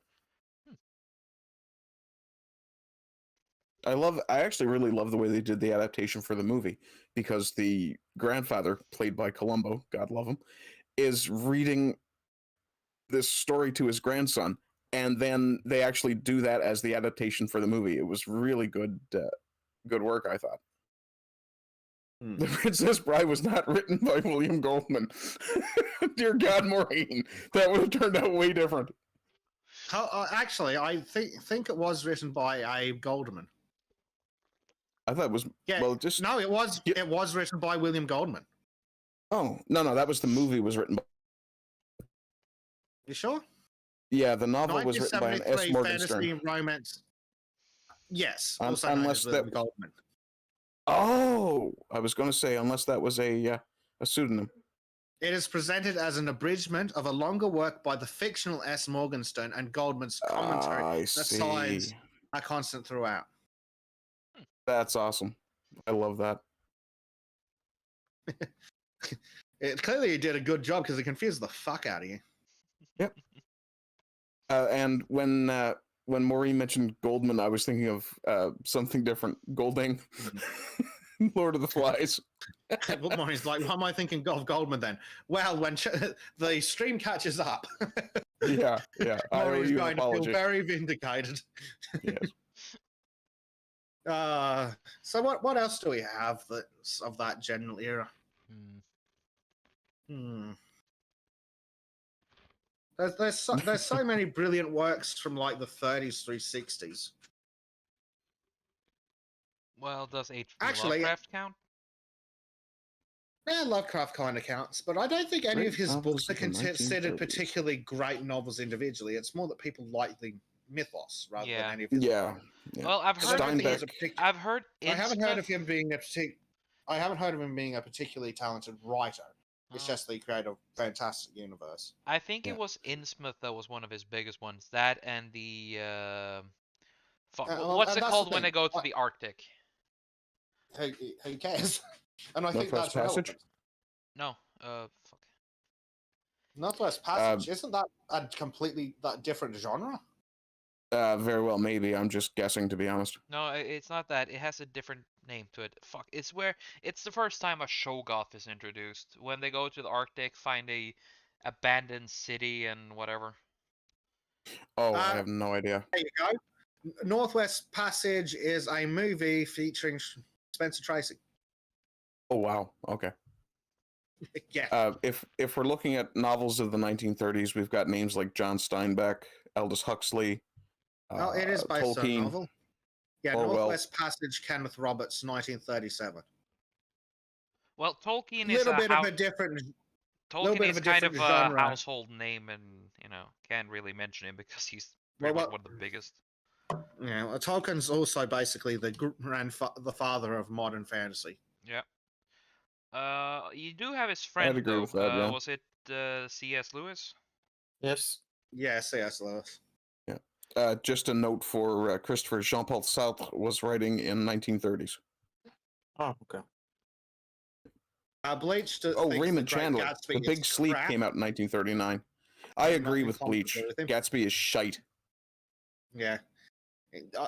I actually really love the way they did the adaptation for the movie, because the grandfather, played by Columbo, God love him, is reading this story to his grandson, and then they actually do that as the adaptation for the movie. It was really good work, I thought. The Princess Bride was not written by William Goldman. Dear God, Maureen, that would have turned out way different. Actually, I think it was written by Abe Goldman. I thought it was No, it was it was written by William Goldman. Oh, no, that was the movie was written by. You sure? Yeah, the novel was written by an S. 1973 Morgenstern. fantasy romance. Yes, Un- also known unless as William that- Goldman. Oh, I was going to say, unless that was a pseudonym. It is presented as an abridgment of a longer work by the fictional S. Morgenstern, and Goldman's commentary I asides see. are constant throughout. That's awesome. I love that. Clearly, he did a good job because it confused the fuck out of you. And when Maureen mentioned Goldman, I was thinking of something different. Golding, Lord of the Flies. But Maureen's like, why am I thinking of Goldman then? Well, when the stream catches up, Yeah. I owe Maureen's you an going to feel apology. very vindicated. Yes. So what else do we have that's of that general era? There's so many brilliant works from like the 30s through 60s. Well, does H.P. Actually, Lovecraft count? Yeah, Lovecraft kind of counts, but I don't think any Great of his novels books are of the considered 1930s. particularly great novels individually. It's more that people like the mythos rather than any of his. Yeah. Well, I've Because I heard don't think he's a Steinbeck. I've heard I haven't heard of Innsmouth- him being I haven't heard of him being a particularly talented writer. It's Oh. just that he created a fantastic universe. I think Yeah. it was Innsmouth that was one of his biggest ones. That and the well, what's and it that's called the when they thing. go to the Arctic? Who cares? And I think Northwest that's Passage? relevant. No, fuck. Northwest Passage, isn't that a completely different genre? Very well, maybe. I'm just guessing, to be honest. No, it's not that. It has a different name to it. Fuck. It's the first time a Shoggoth is introduced. When they go to the Arctic, find a abandoned city and whatever. Oh, I have no idea. There you go. Northwest Passage is a movie featuring Spencer Tracy. Oh, wow. Okay. Yeah. If we're looking at novels of the 1930s, we've got names like John Steinbeck, Aldous Huxley. Oh, it is based on a Tolkien. novel. Yeah, Orwell. Northwest Passage, Kenneth Roberts, 1937. Well, Tolkien Little is bit of a different. Tolkien bit is of a kind of different a genre. household name, and can't really mention him because he's pretty much one of the biggest. Yeah, well, Tolkien's also basically the the father of modern fantasy. Yeah. You do have his friend agree though. with that, yeah. Was it C.S. Lewis? Yes. Yeah, C.S. Lewis. Just a note for Christopher, Jean-Paul Sartre was writing in 1930s. Oh, okay. Bleach. Oh, thinks Raymond The Great Chandler. Gatsby The is Big Sleep crap. came out in 1939. I Yeah, agree nothing with fun to Bleach. do with him. Gatsby is shite. Yeah.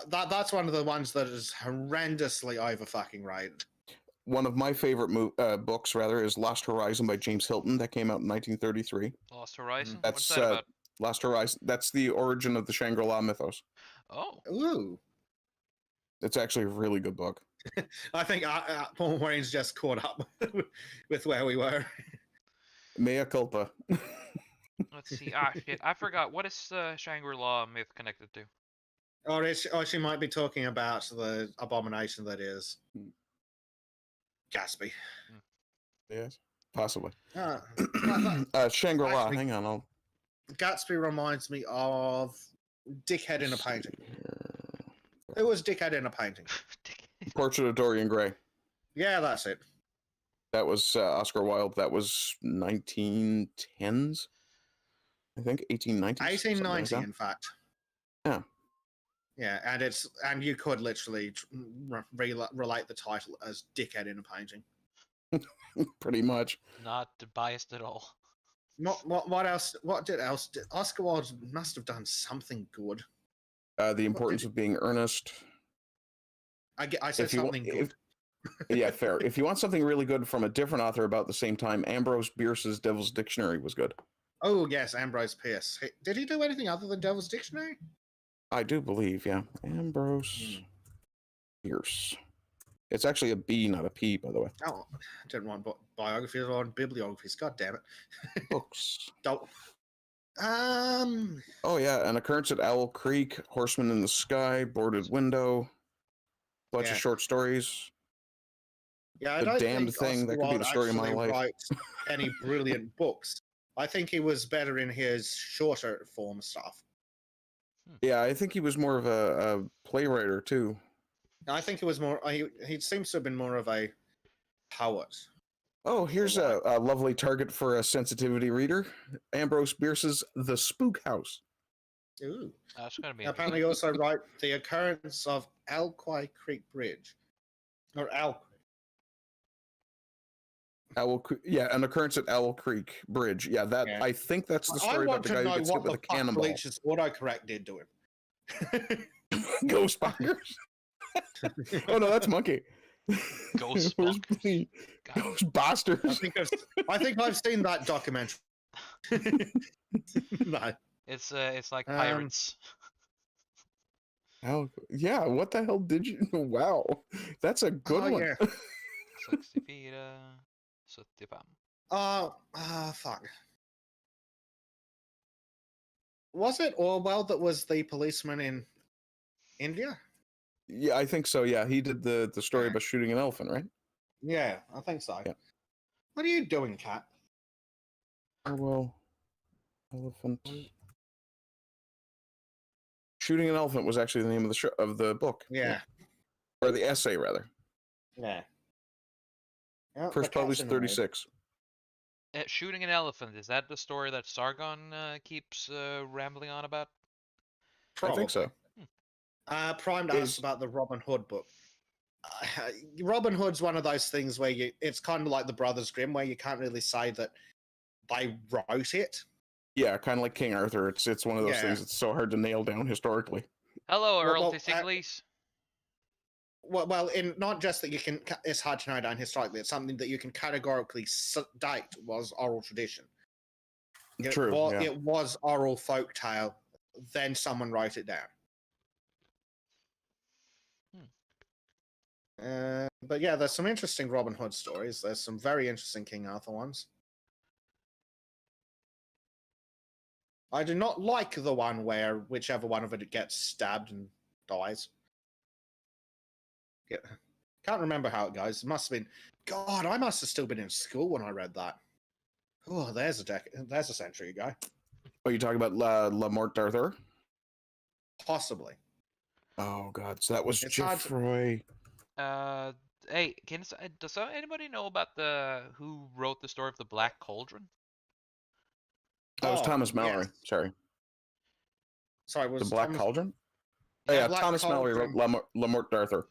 That's one of the ones that is horrendously over fucking rated. One of my favorite books, rather, is Lost Horizon by James Hilton. That came out in 1933. Lost Horizon? That's What's that about? Lost Horizon. That's the origin of the Shangri-La mythos. Oh. Ooh. It's actually a really good book. I think Paul Wayne's just caught up with where we were. Mea culpa. Let's see. Shit. I forgot. What is Shangri-La myth connected to? Or she might be talking about the abomination that is Gatsby. Yes, possibly. That- Shangri-La. Actually- Hang on. Gatsby reminds me of Dickhead in a painting. It was Dickhead in a painting. Portrait of Dorian Gray. Yeah, that's it. That was Oscar Wilde. That was 1910s. I think 1890s. 1890, in fact. Yeah. Yeah, and you could literally relate the title as Dickhead in a painting. Pretty much. Not biased at all. What else? Oscar Wilde must have done something good. The importance of being earnest. I said something good. Yeah, fair. If you want something really good from a different author about the same time, Ambrose Bierce's Devil's Dictionary was good. Oh yes, Ambrose Pierce. Did he do anything other than Devil's Dictionary? I do believe, yeah. Ambrose Bierce. It's actually a B, not a P, by the way. Oh, I didn't want biographies, I want bibliographies. God damn it. Books. Don't. Oh yeah, An Occurrence at Owl Creek, Horseman in the Sky, Boarded Window, bunch of short stories. Yeah, I The don't Damned think Thing, Oscar that could be Wilde the story of my actually life. writes any brilliant books. I think he was better in his shorter form stuff. Yeah, I think he was more of a playwright too. I think it was more. He seems to have been more of a poet. Oh, here's a lovely target for a sensitivity reader. Ambrose Bierce's The Spook House. Ooh. That's gonna be. Apparently, he also wrote The Occurrence of Alquay Creek Bridge, or Al. An occurrence at Owl Creek Bridge. Yeah, that Yeah. I think that's the I story want about the to guy who know gets hit what with the a fuck cannonball. Bleach's autocorrect did to him. Ghost Bongers. Oh no, that's Monkey. Ghost Where's bonkers. the God. Ghost Basters? I think I've seen that documentary. No. It's like Um, pirates. Oh, yeah, what the hell did you? Wow, that's a good Oh, one. yeah. 64, 75. Fuck. Was it Orwell that was the policeman in India? Yeah, I think so. Yeah, he did the story Yeah. about shooting an elephant, right? Yeah, I think so. Yeah. What are you doing, Cat? Oh well, elephant. Shooting an elephant was actually the name of the show, of the book. Yeah. Or the essay rather. Yeah. Yeah, First the cat's published in the mood. 36. Shooting an elephant, is that the story that Sargon keeps rambling on about? I think so. Prime Is- asked about the Robin Hood book. Robin Hood's one of those things where it's kind of like the Brothers Grimm, where you can't really say that they wrote it. Yeah, kind of like King Arthur. It's one of those Yeah. things that's so hard to nail down historically. Hello, Earl well, Tissiglees. Well, in not just that it's hard to know down historically. It's something that you can categorically date was oral tradition. True. Yeah. It was oral folk tale. Then someone wrote it down. But yeah, there's some interesting Robin Hood stories. There's some very interesting King Arthur ones. I do not like the one where whichever one of it gets stabbed and dies. Yeah. Can't remember how it goes. It must have been. God, I must have still been in school when I read that. Oh, there's a century ago. Oh, you talking about La Mort d'Arthur? Possibly. Oh God, so that was It's hard to- Geoffroy. Hey, does anybody know about who wrote the story of the Black Cauldron? That was Oh, Thomas Mallory. yes. Sorry, Sorry, was the Black Thomas... Cauldron. Yeah, Oh, yeah, Black Thomas Mallory Cauldron. wrote La Mort d'Arthur.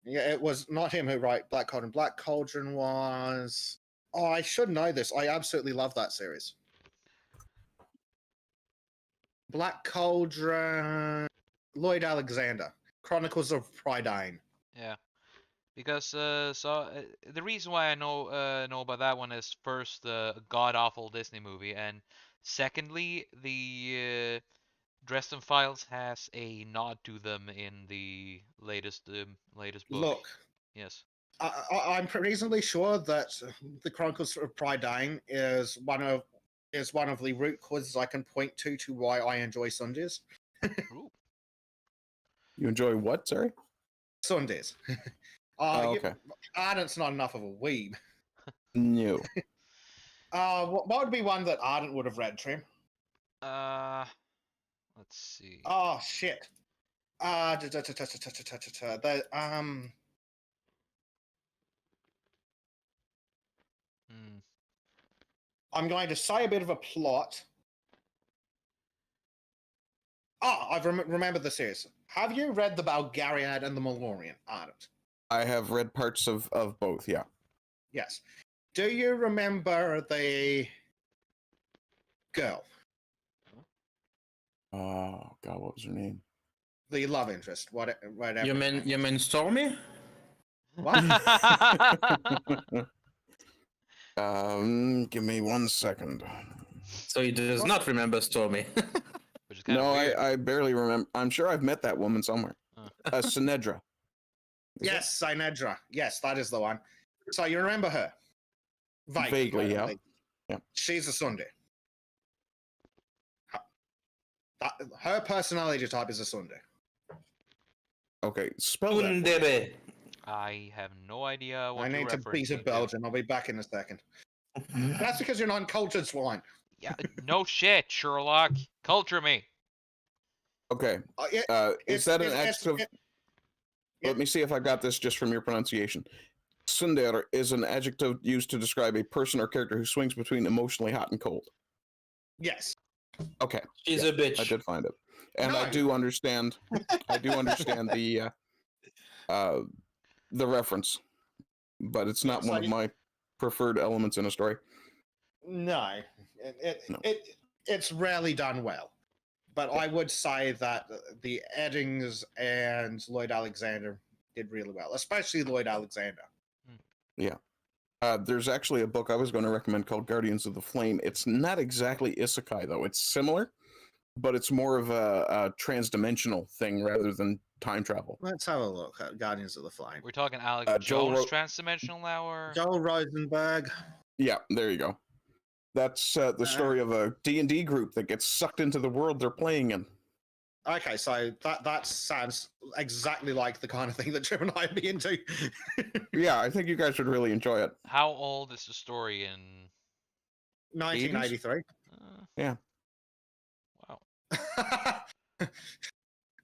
Yeah, it was not him who wrote Black Cauldron. Black Cauldron was... Oh, I should know this. I absolutely love that series. Black Cauldron... Lloyd Alexander. Chronicles of Prydain. Yeah, because the reason why I know about that one is first the god awful Disney movie, and secondly the Dresden Files has a nod to them in the latest book. Look, Yes. I'm reasonably sure that the Chronicles of Prydain is one of the root causes I can point to why I enjoy Sundays. Ooh. You enjoy what? Sorry. Sundays. Oh, okay. Ardent's not enough of a weeb. No. What would be one that Ardent would have read, Trym? Let's see. Oh shit. Hmm. I'm going to say a bit of a plot. I've remembered the series. Have you read the Bulgariad and the Malorian, Ardent? I have read parts of both. Yeah. Yes. Do you remember the girl? Oh God, what was her name? The love interest, whatever. You mean Stormy? What? Give me 1 second. So he does not remember Stormy. Which is kind No, of weird. I barely remember. I'm sure I've met that woman somewhere. Sinedra. Yes, Sinedra. Yes, that is the one. So you remember her? Vaguely, yeah. Yeah. She's a Sunday. Her personality type is a Sunday. Okay, spell that. Undebe. I have no idea what I you're need to beat a referencing to. Belgian. I'll be back in a second. That's because you're an uncultured swine. Yeah, no shit, Sherlock. Culture me. Okay, is that an adjective? Let me see if I got this just from your pronunciation. Sundar is an adjective used to describe a person or character who swings between emotionally hot and cold. Yes. Okay, She's a bitch. I did find it, and No. I do understand. I do understand the reference, but it's not So one of my preferred elements in a story. No, No. it's rarely done well. But I would say that the Eddings and Lloyd Alexander did really well, especially Lloyd Alexander. There's actually a book I was going to recommend called Guardians of the Flame. It's not exactly isekai, though. It's similar, but it's more of a transdimensional thing rather than time travel. Let's have a look at Guardians of the Flame. We're talking Alex Joel Jones wrote- transdimensional now, or Joel Rosenberg. Yeah, there you go. That's the story of a D&D group that gets sucked into the world they're playing in. Okay, so that sounds exactly like the kind of thing that Trym and I'd be into. Yeah, I think you guys would really enjoy it. how old is the story in? 1983. Yeah. Wow.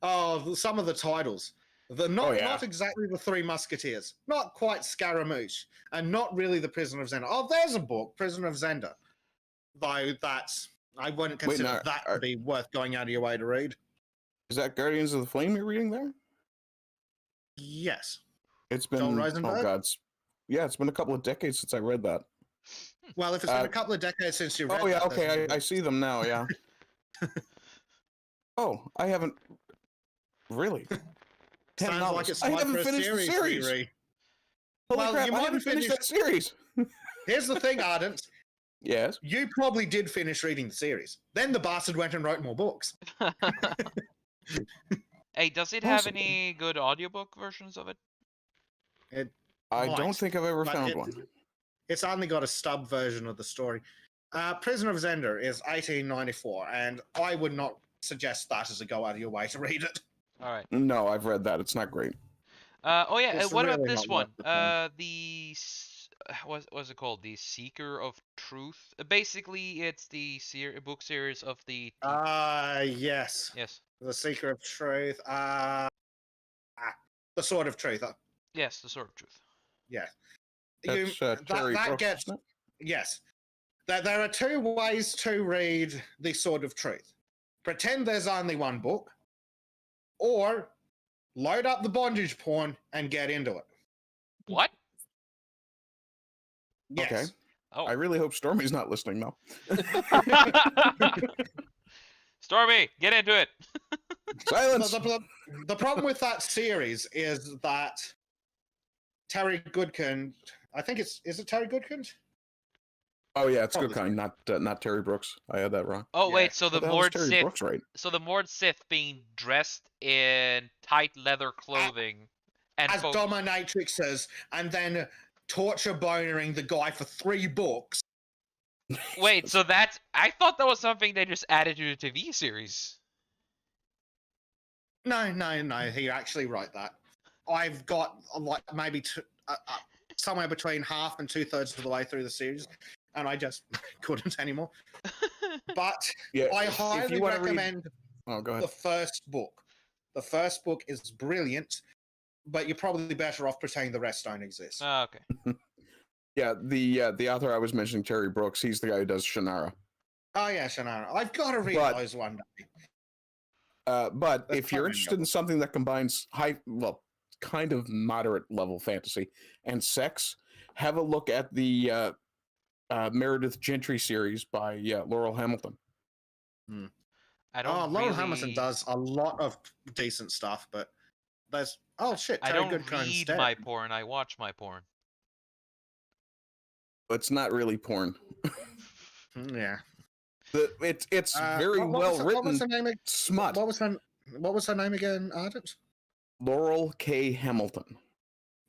Oh, some of the titles. Not yeah. exactly the Three Musketeers, not quite Scaramouche, and not really the Prisoner of Zenda. Oh, there's a book, Prisoner of Zenda. Though I wouldn't consider that to be worth going out of your way to read. Is that Guardians of the Flame you're reading there? Yes. It's been Joel Rosenberg? It's been a couple of decades since I read that. Well, if it's been a couple of decades since you read Oh yeah, that, okay, I see them now. Yeah. Oh, I haven't really. Sounds like it's I time haven't for a finished the series. series. Riri. Holy Well, crap! you I might haven't have finished that series. Here's the thing, Ardent. Yes. You probably did finish reading the series. Then the bastard went and wrote more books. Hey, does it have Possibly. any good audiobook versions of it? I Might, don't think I've ever but found one. It's only got a stub version of the story. Prisoner of Zenda is 1894, and I would not suggest that as a go out of your way to read it. All right. No, I've read that. It's not great. Oh yeah. It's What about really this not one? worth the time. What's it called? The Seeker of Truth. Basically, it's the book series of the. Yes. Yes. The Seeker of Truth. The Sword of Truth. Yes, the Sword of Truth. Yeah. That's Terry that Brooks, gets. isn't it? Yes. There are two ways to read the Sword of Truth. Pretend there's only one book, or load up the bondage porn and get into it. What? Yes. Okay. Oh. I really hope Stormy's not listening though. Stormy, get into it. Silence. The problem with that series is that Terry Goodkind, I think is it Terry Goodkind? Oh yeah, it's Probably. Goodkind, not Terry Brooks. I had that wrong. Oh Yeah. wait, so the What the hell is Mord Terry Sith. Brooks, right? So the Mord Sith being dressed in tight leather clothing and As dominatrixes, and then torture bonering the guy for 3 books. Wait, so that's I thought that was something they just added to the TV series. No, he actually wrote that. I've got like maybe somewhere between half and 2/3 of the way through the series, and I just couldn't anymore. But Yeah. I if highly you wanna recommend Oh, go the ahead. first book. The first book is brilliant, but you're probably better off pretending the rest don't exist. Oh, okay. Yeah, the author I was mentioning, Terry Brooks, he's the guy who does Shannara. Oh yeah, Shannara. I've got to read But- those one day. But That's if you're fine, interested in something that combines kind of moderate level fantasy and sex, have a look at the Meredith Gentry series by Laurel Hamilton. I don't Laurel really, Hamilton does a lot of decent stuff, but there's shit. I Terry don't Goodkind's read dead. my porn. I watch my porn. It's not really porn. Yeah. It's very what well was her written name? smut. What was her name again, Ardent? Laurel K. Hamilton.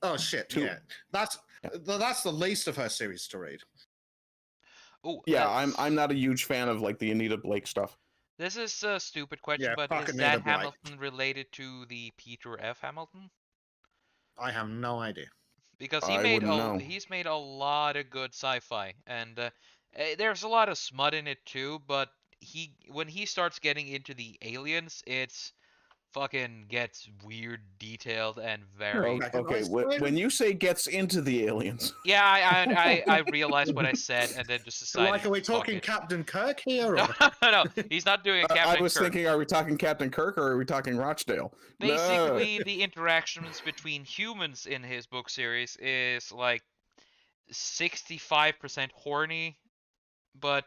Oh shit! Yeah. That's the least of her series to read. Oh, Yeah, I'm not a huge fan of like the Anita Blake stuff. This is a stupid question, Yeah, but fuck is Anita that Blake. Hamilton related to the Peter F. Hamilton? I have no idea. Because I wouldn't know. he's made a lot of good sci-fi, and there's a lot of smut in it too. But when he starts getting into the aliens, it's fucking gets weird, detailed, and very. Okay. Okay, when you say gets into the aliens, Yeah, I realized what I said, and then just decided. Like, are we fuck talking it. Captain Kirk here? No, Or... no, he's not doing a Captain I was Kirk. thinking, are we talking Captain Kirk or are we talking Rochdale? Basically, the interactions between humans in his book series is like 65% horny, but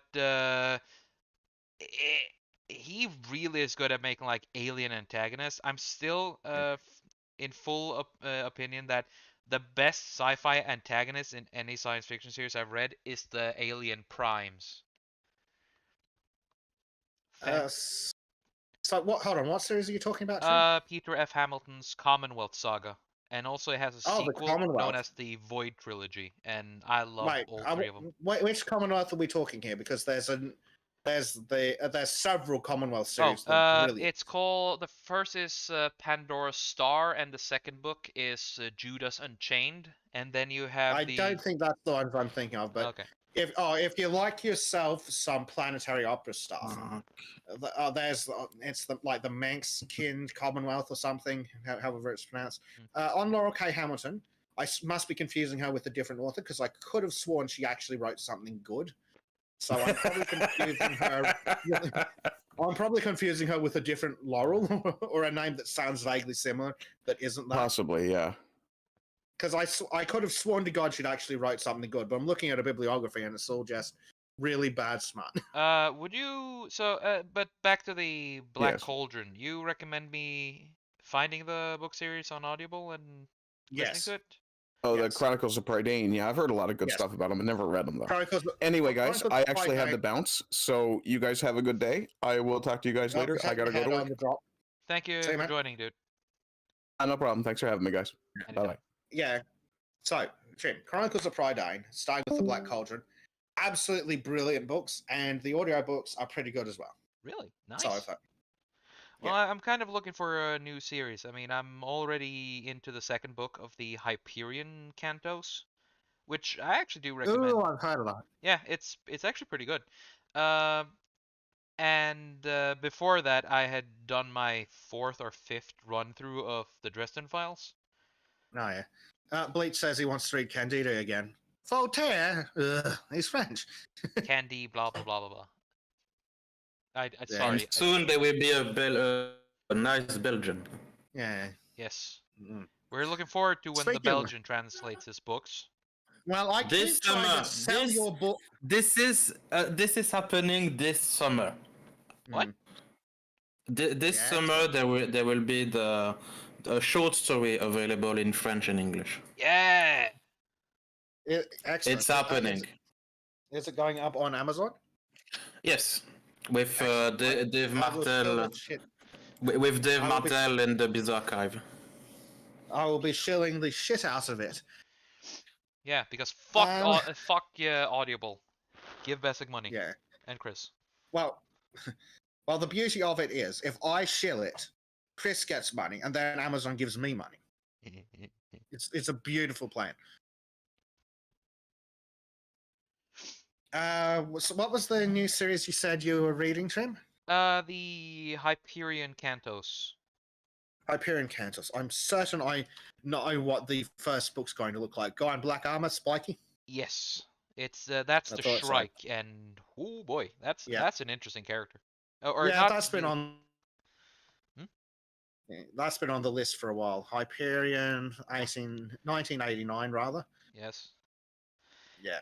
he really is good at making like alien antagonists. I'm still in full opinion that the best sci-fi antagonist in any science fiction series I've read is the alien primes. So what? Hold on. What series are you talking about, Trym? Peter F. Hamilton's Commonwealth Saga, and also it has a Oh, the sequel known Commonwealth. as the Void Trilogy, and I love Right. all three of them. Which Commonwealth are we talking here? Because there's several Commonwealth Oh, series that are brilliant. it's called, the first is Pandora's Star, and the second book is Judas Unchained, and then you have I the. don't think that's the ones I'm thinking of, but Okay. if you like yourself some planetary opera stuff, it's the Manx-kin Commonwealth or something, however it's pronounced. On Laurel K. Hamilton, must be confusing her with a different author because I could have sworn she actually wrote something good. So I'm probably confusing her. I'm probably confusing her with a different Laurel or a name that sounds vaguely similar that isn't that. Possibly, yeah. Because I could have sworn to God she'd actually write something good, but I'm looking at a bibliography and it's all just really bad smut. Would you but back to the Black Yes. Cauldron. You recommend me finding the book series on Audible and listening Yes. to it? Oh, Yes. the Chronicles of Prydain. Yeah, I've heard a lot of good Yes. stuff about them. I never read them though. Chronicles, Anyway, guys, Chronicles I of actually have to Prydain. bounce. So you guys have a good day. I will talk to you guys later. I gotta go to Head on work. the drop. Thank you See you, for man. joining, dude. No problem. Thanks for having me, guys. Anytime. Bye. Yeah. So, Trym, Chronicles of Prydain, starting with the Black Cauldron, absolutely brilliant books, and the audio books are pretty good as well. Really? Nice. So I've heard. Well, I'm kind of looking for a new series. I mean, I'm already into the second book of the Hyperion Cantos, which I actually do recommend. Ooh, I've heard of that. Yeah, it's actually pretty good. And before that, I had done my 4th or 5th run through of the Dresden Files. Oh, yeah. Bleach says he wants to read Candida again. Voltaire? He's French. Candy, blah blah blah blah blah. Yeah. Sorry. And soon there will be a nice Belgian. Yeah. Yes. Mm. We're looking forward to when the Speaking of- Belgian translates his books. Well, I This keep trying summer, to sell this- your book. This is happening this summer. What? This Yeah, summer there will be a short story available in French and English. Yeah. Excellent. It's happening. Is it going up on Amazon? Yes, with Excellent. Dave I will Martel, fill that shit. with Dave I will be- Martel in the Biz Archive. I will be shilling the shit out of it. Yeah, because fuck Um, fuck yeah, Audible. Give Bezek money. Yeah. And Chris. Well, the beauty of it is, if I shill it, Chris gets money, and then Amazon gives me money. It's a beautiful plan. So what was the new series you said you were reading, Trym? The Hyperion Cantos. Hyperion Cantos. I'm certain I know what the first book's going to look like. Guy in black armor, spiky. Yes. It's that's I the thought so. Shrike, and oh boy, that's an interesting character. Or Yeah, not that's been on. Hmm? Yeah, that's been on the list for a while. Hyperion, 1989, rather. Yes. Yeah.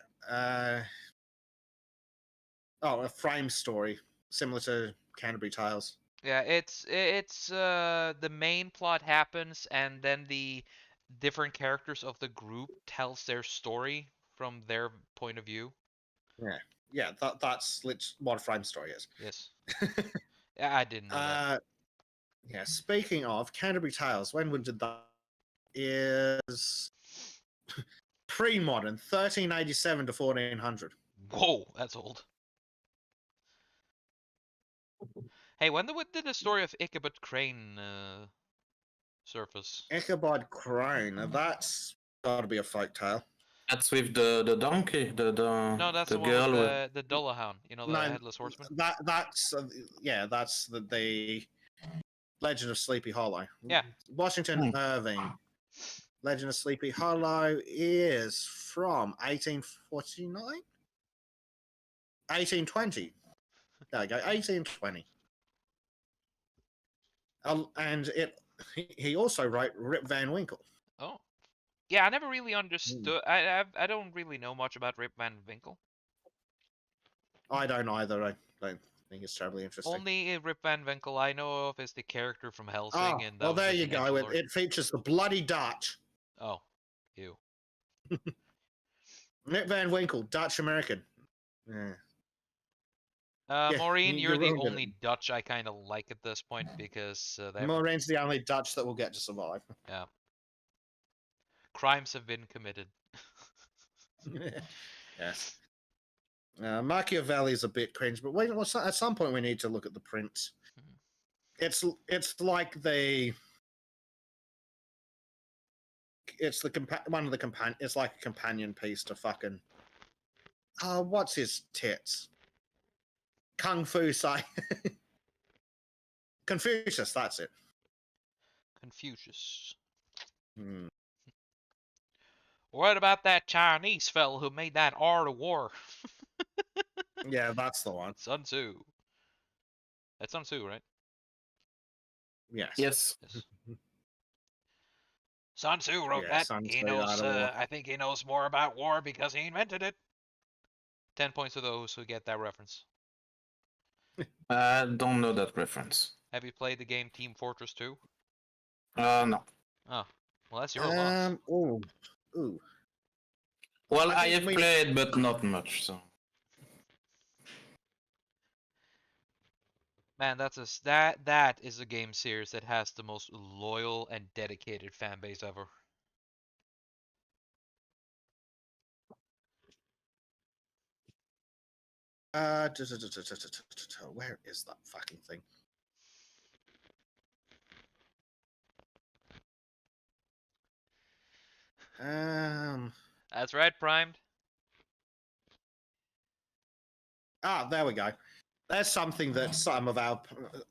A frame story similar to Canterbury Tales. Yeah, it's the main plot happens, and then the different characters of the group tells their story from their point of view. Yeah, that's what a frame story is. Yes. Yeah, I didn't know that. Yeah. Speaking of Canterbury Tales, when did that? Is pre-modern, 1387 to 1400. Whoa, that's old. Hey, when did the story of Ichabod Crane surface? Ichabod Crane. Now that's got to be a folk tale. That's with the donkey, No, that's the one girl with the Dullahound. You know, the No, headless horseman. That's that's the Legend of Sleepy Hollow. Yeah. Washington Irving. Legend of Sleepy Hollow is from 1849? 1820. There we go, 1820. And he also wrote Rip Van Winkle. Oh. Yeah, I never really understood. I don't really know much about Rip Van Winkle. I don't either. I don't think it's terribly interesting. Only Rip Van Winkle I know of is the character from Helsing, Ah, and that well, was there just you an go. edgelord. It features the bloody Dutch. Oh, ew. Nick Van Winkle, Dutch American. Yeah. Yeah, Maureen, you you're the ruined it. only Dutch I kind of like at this point because Maureen's the only Dutch that will get to survive. yeah, crimes have been committed. Yes. Machiavelli's a bit cringe, but wait, at some point we need to look at the prints. It's like it's like a companion piece to fucking what's his tits? Kung Fu Sai. Confucius, that's it. Confucius. Hmm. What about that Chinese fellow who made that art of war? Yeah, that's the one. Sun Tzu. That's Sun Tzu, right? Yes. Yes. Yes. Sun Tzu wrote Yeah, that. Sun He Tzu, knows. Art of War. I think he knows more about war because he invented it. 10 points to those who get that reference. I don't know that reference. Have you played the game Team Fortress 2? No. Oh, well, that's your loss. Ooh. Well, I I think have we- played, but not much. So. Man, that is a game series that has the most loyal and dedicated fan base ever. Where is that fucking thing? That's right, Primed. There we go. There's something that some of our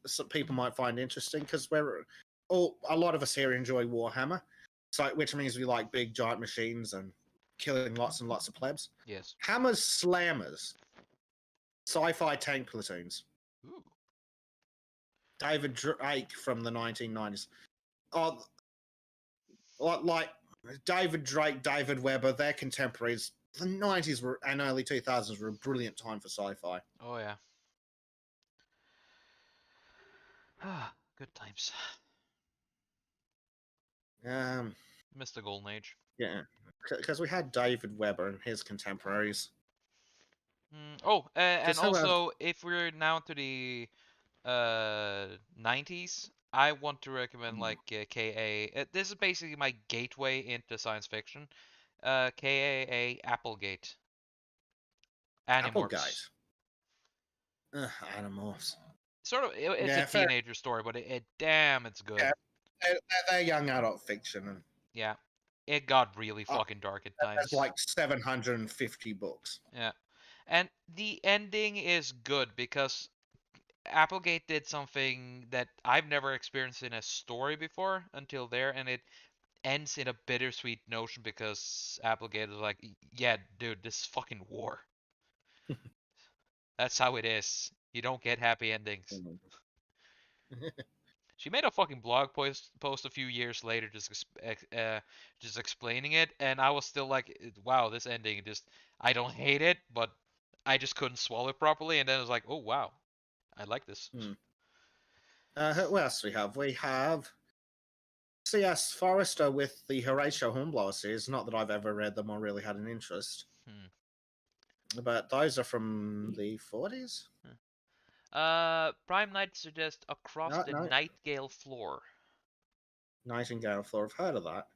some people might find interesting because a lot of us here enjoy Warhammer, so which means we like big giant machines and killing lots and lots of plebs. Yes. Hammers, slammers, sci-fi tank platoons. Ooh. David Drake from the 1990s. Oh, like David Drake, David Weber, their contemporaries. The 90s and early 2000s were a brilliant time for sci-fi. Oh yeah. Ah, good times. Missed the golden age. Yeah, because we had David Weber and his contemporaries. And Just how about- also, if we're now to the 90s, I want to recommend like KA. This is basically my gateway into science fiction. KAA Applegate. Animorphs. Applegate. Animorphs. Sort of, it's Yeah, a fair. teenager story, but damn, it's good. Yeah. They're young adult fiction, and Yeah, it got really fucking dark at times. there's like 750 books. Yeah, and the ending is good because Applegate did something that I've never experienced in a story before until there, and it ends in a bittersweet notion because Applegate is like, yeah, dude, this is fucking war. That's how it is. You don't get happy endings. She made a fucking blog post a few years later just explaining it, and I was still like, wow, this ending I don't hate it, but I just couldn't swallow it properly, and then I was like, oh wow, I like this. Who else do we have? We have C.S. Forrester with the Horatio Hornblower series. Not that I've ever read them or really had an interest. But those are from the 40s? Prime Knight suggests Across the No. Nightingale Floor. Nightingale Floor. I've heard of that.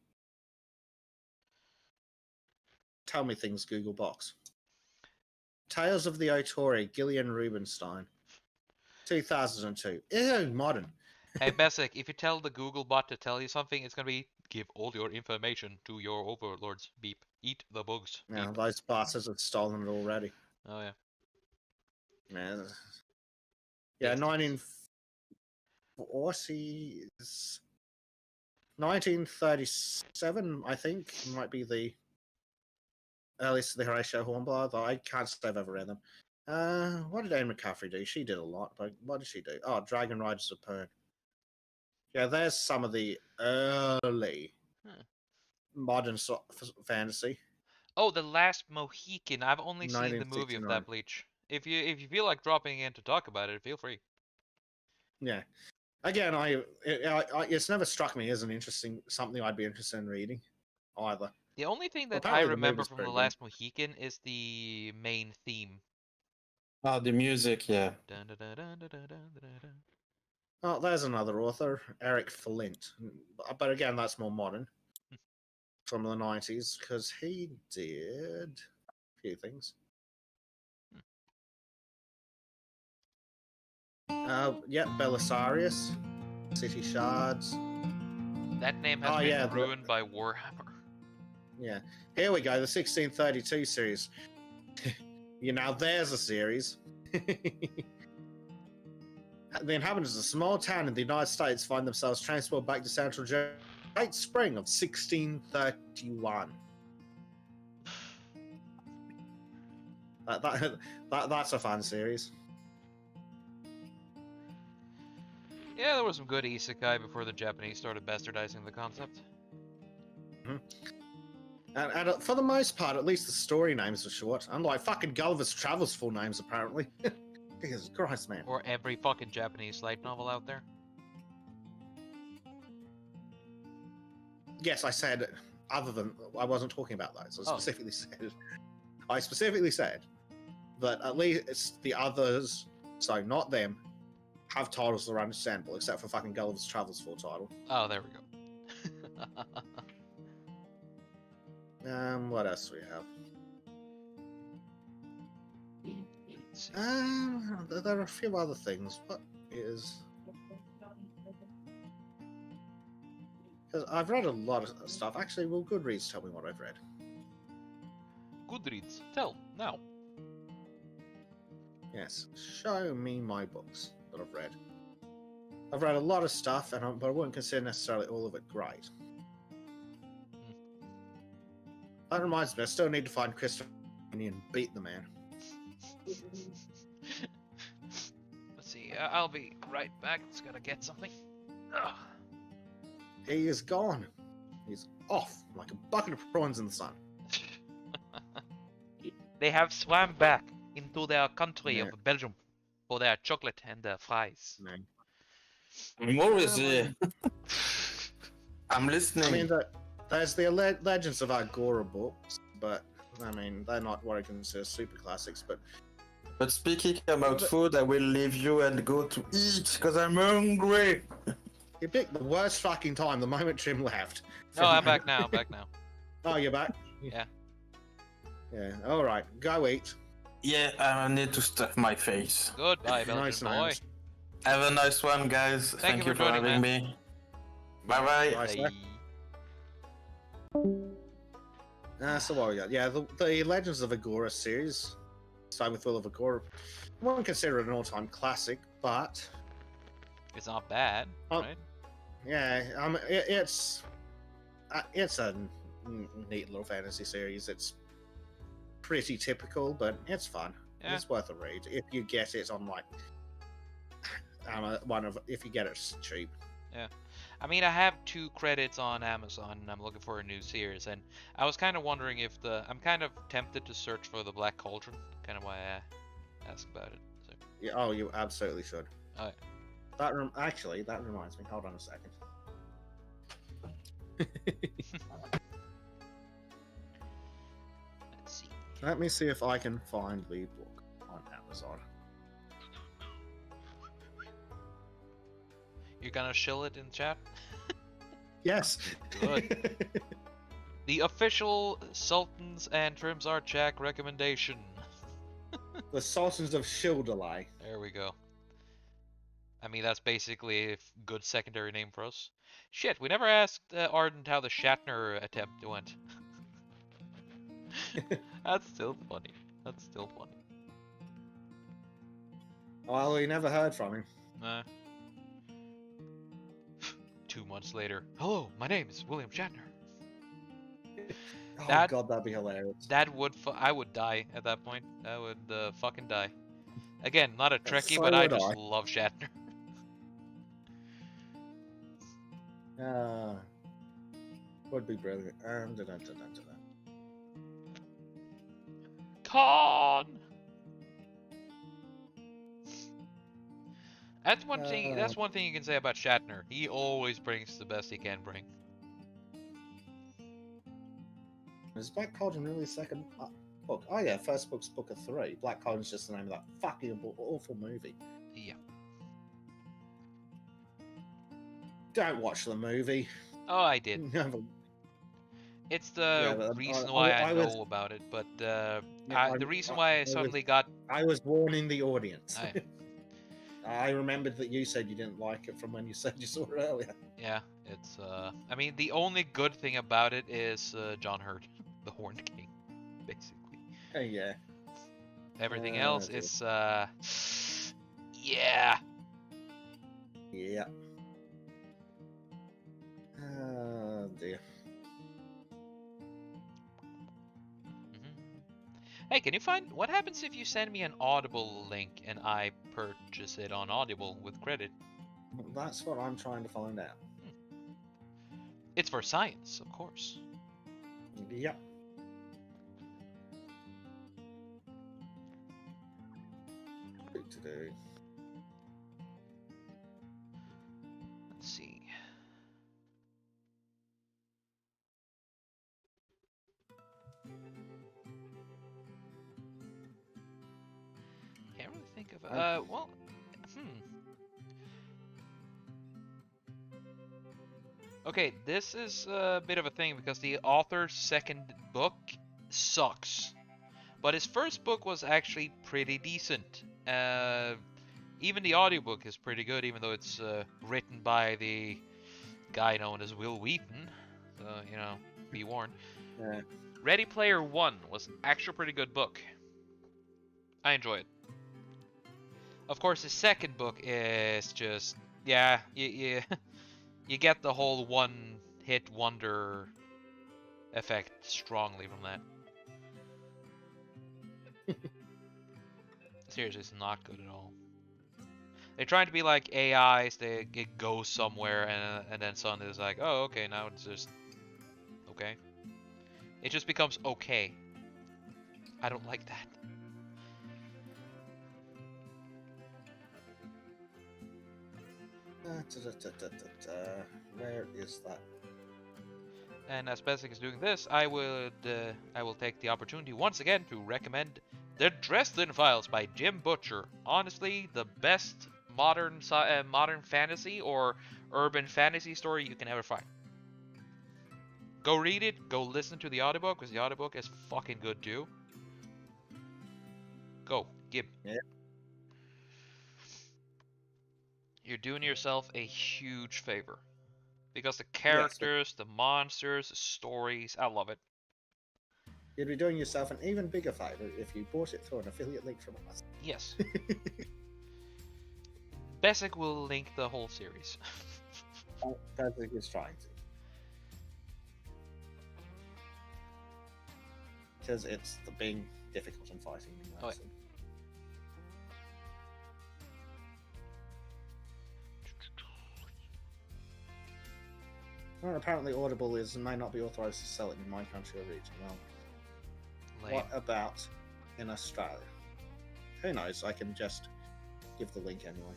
Tell me things, Google Box. Tales of the Art-ery, Gillian Rubinstein. 2002. Ew, modern. Hey Bezek, if you tell the Google bot to tell you something, it's gonna be give all your information to your overlords. Beep. Eat the bugs. Beep. Now, those bastards have stolen it already. Oh yeah. Man. Yeah, 1940s. 1937, I think, might be the earliest of the Horatio Hornblower, though I can't say I've ever read them. What did Anne McCaffrey do? She did a lot, but what did she do? Oh, Dragon Riders of Pern. Yeah, there's some of the early modern fantasy. Oh, The Last Mohican. I've only seen the movie of 1969. that Bleach. If you feel like dropping in to talk about it, feel free. Yeah. Again, it's never struck me as something I'd be interested in reading, either. The only thing that I Apparently the remember movie's from pretty The good. Last Mohican is the main theme. Oh, the music, yeah. Dun, dun, dun, dun, dun, dun, dun, dun. Oh, there's another author, Eric Flint. But again, that's more modern. From the 90s, because he did a few things. Yeah, Belisarius, City Shards. That name has Oh, been yeah, ruined by Warhammer. Yeah. Here we go, the 1632 series. Now there's a series. The inhabitants of a small town in the United States find themselves transported back to Central Germany, late spring of 1631. That's a fun series. Yeah, there was some good isekai before the Japanese started bastardizing the concept. And for the most part, at least the story names are short. Unlike fucking Gulliver's Travels full names, apparently. Jesus Christ, man. Or every fucking Japanese light novel out there. Yes, I said other than I wasn't talking about those. Oh. I specifically said that at least the others, so not them, have titles that are understandable, except for fucking Gulliver's Travels full title. Oh, there we go. What else do we have? Let's see. There are a few other things. What is? Because I've read a lot of stuff. Actually, will Goodreads tell me what I've read? Goodreads. Tell, now. Yes, show me my books that I've read. I've read a lot of stuff, but I wouldn't consider necessarily all of it great. That reminds me, I still need to find Christopher and beat the man. Let's see, I'll be right back. Just gotta get something. Ugh. He is gone. He's off like a bucket of prawns in the sun. They have swam back into their country Yeah. of Belgium for their chocolate and fries. Man. I'm always here. I'm listening. I mean, there's the Legends of Agora books, but I mean, they're not what I consider super classics. But speaking about food, I will leave you and go to eat because I'm hungry. You picked the worst fucking time the moment Trym left. No, I'm back now. I'm back now. Oh, you're back? Yeah. Yeah, alright. Go eat. Yeah, I need to stuff my face. Goodbye, Belgian Nice boy. names. Have a nice one, guys. Thank you you for for joining, having me. Bye bye. Nice. Bye. So what we got? Yeah, the Legends of Agora series, starting with Will of Agora. I wouldn't consider it an all-time classic, but It's not bad, Oh. right? yeah, it's a neat little fantasy series. It's pretty typical, but it's fun. Yeah. It's worth a read if you get it on like if you get it cheap. I mean, I have 2 credits on Amazon, and I'm looking for a new series, and I was kind of wondering if I'm kind of tempted to search for the Black Cauldron, kind of why I asked about it. So. Yeah, oh, you absolutely should. Alright. Actually, that reminds me. Hold on a second. Let's see. Let me see if I can find the book on Amazon. You're gonna shill it in chat? Yes. Good. The official Sultans and Trym's Art Jack recommendation. The Sultans of Shildalai. There we go. I mean, that's basically a good secondary name for us. Shit, we never asked Ardent how the Shatner attempt went. That's still funny. That's still funny. Well, we never heard from him. 2 months later. Hello, my name is William Shatner. Oh That- god, that'd be hilarious. That would I would die at that point. I would fucking die. Again, not a Trekkie, so but I would just I. love Shatner. Would be brilliant. Da-da-da-da-da-da. Con. That's one thing. That's one thing you can say about Shatner. He always brings the best he can bring. Is Black Cauldron really the second book? Oh yeah, first book's book of 3. Black Cauldron's just the name of that fucking awful movie. Yeah. Don't watch the movie. Oh, I did. Never. It's the Yeah, reason why I know was, about it, but yeah, the reason why I suddenly got. I was warning the audience. I- I remembered that you said you didn't like it from when you said you saw it earlier. Yeah, it's. I mean, the only good thing about it is John Hurt, the Horned King, basically. Yeah. Everything Oh, else dear. is. Yeah. Yeah. Oh dear. Hey, can you find what happens if you send me an Audible link and I purchase it on Audible with credit? That's what I'm trying to find out. It's for science, of course. Yep. Do. Let's see. Can't really think of. Well, Okay, this is a bit of a thing because the author's second book sucks. But his first book was actually pretty decent. Even the audiobook is pretty good, even though it's written by the guy known as Will Wheaton. So, you know, be warned. Yeah. Ready Player One was actually a pretty good book. I enjoy it. Of course, his second book is just, yeah, you get the whole one-hit wonder effect strongly from that. Seriously, it's not good at all. They're trying to be like AIs, it goes somewhere and then suddenly it's like, oh, okay, now it's just okay. It just becomes okay. I don't like that. Where is that? And as Bezek is doing this, I will take the opportunity once again to recommend The Dresden Files by Jim Butcher. Honestly, the best modern fantasy or urban fantasy story you can ever find. Go read it. Go listen to the audiobook because the audiobook is fucking good too. Go, Gib. Yeah. You're doing yourself a huge favor. Because the characters, the monsters, the stories, I love it. You'd be doing yourself an even bigger favor if you bought it through an affiliate link from us. Yes. Bezek will link the whole series. Bezek is trying to. Because it's the being difficult and fighting. Oh, yeah. Well, apparently Audible may not be authorised to sell it in my country or region. Well, Lame. what about in Australia? Who knows? I can just give the link anyway.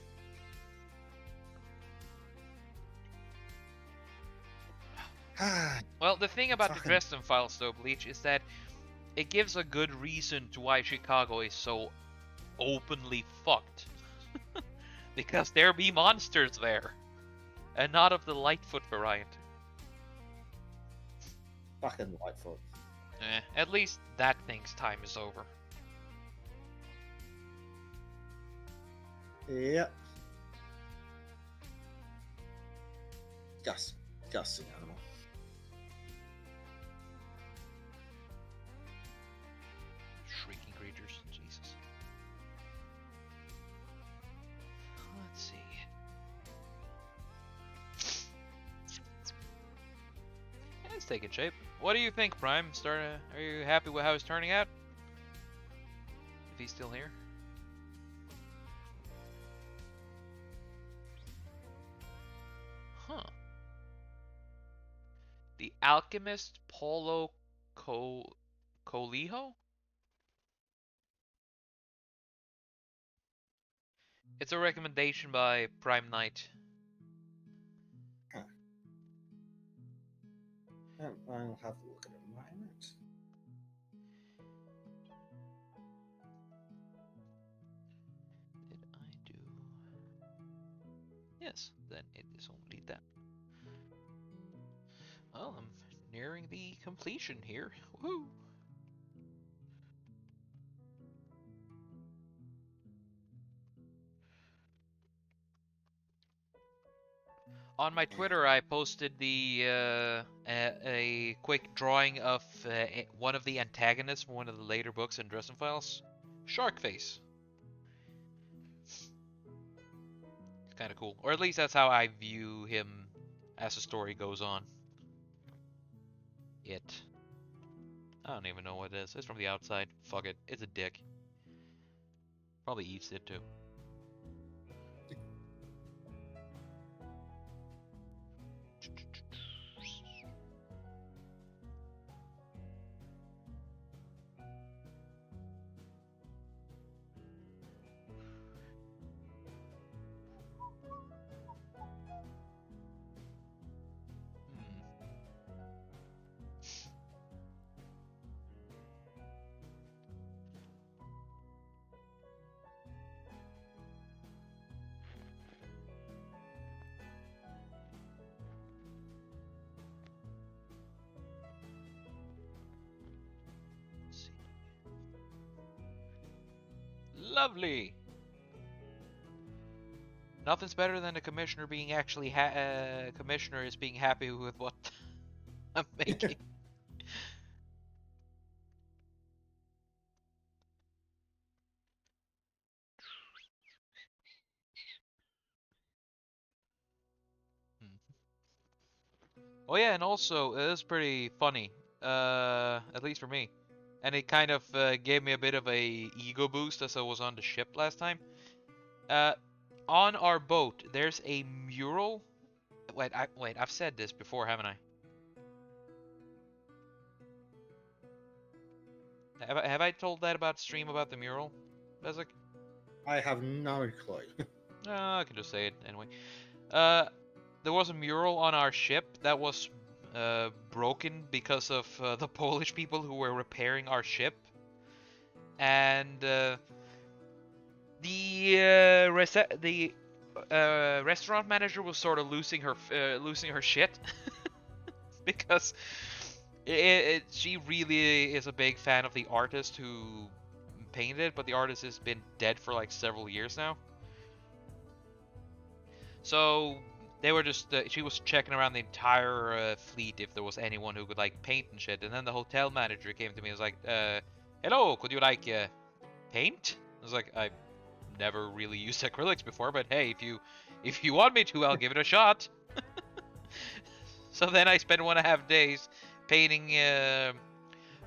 Well, the thing about the Fucking- Dresden Files, though, Bleach, is that it gives a good reason to why Chicago is so openly fucked. Because there be monsters there. And not of the Lightfoot variety. Fucking Lightfoot. At least that thing's time is over. Yep. Disgusting animal. Shrieking creatures, Jesus. Let's see. Yeah, it's taking shape. What do you think, Prime? Are you happy with how it's turning out? If he's still here? Huh. The Alchemist Paulo Coelho? It's a recommendation by Prime Knight. I'll have a look at it in a moment. Did I do? Yes, then it is only that. Well, I'm nearing the completion here. Woohoo! On my Twitter, I posted a quick drawing of one of the antagonists from one of the later books in Dresden Files, Sharkface. It's kind of cool, or at least that's how I view him as the story goes on. I don't even know what it is. It's from the outside. Fuck it. It's a dick. Probably eats it too. Lovely. Nothing's better than a commissioner being actually commissioner is being happy with what I'm making. Oh yeah, and also it was pretty funny, at least for me, and it kind of gave me a bit of a ego boost as I was on the ship last time. On our boat, there's a mural. Wait, I've said this before, haven't I? Have I told that about stream about the mural, Bezek? I have no clue. I can just say it anyway. There was a mural on our ship that was broken because of the Polish people who were repairing our ship, and the restaurant manager was sort of losing her shit because she really is a big fan of the artist who painted it, but the artist has been dead for like several years now. So they were just she was checking around the entire fleet if there was anyone who could like paint and shit, and then the hotel manager came to me and was like, hello, could you like paint? I was like, I've never really used acrylics before, but hey, if you want me to, I'll give it a shot. So then I spent 1.5 days painting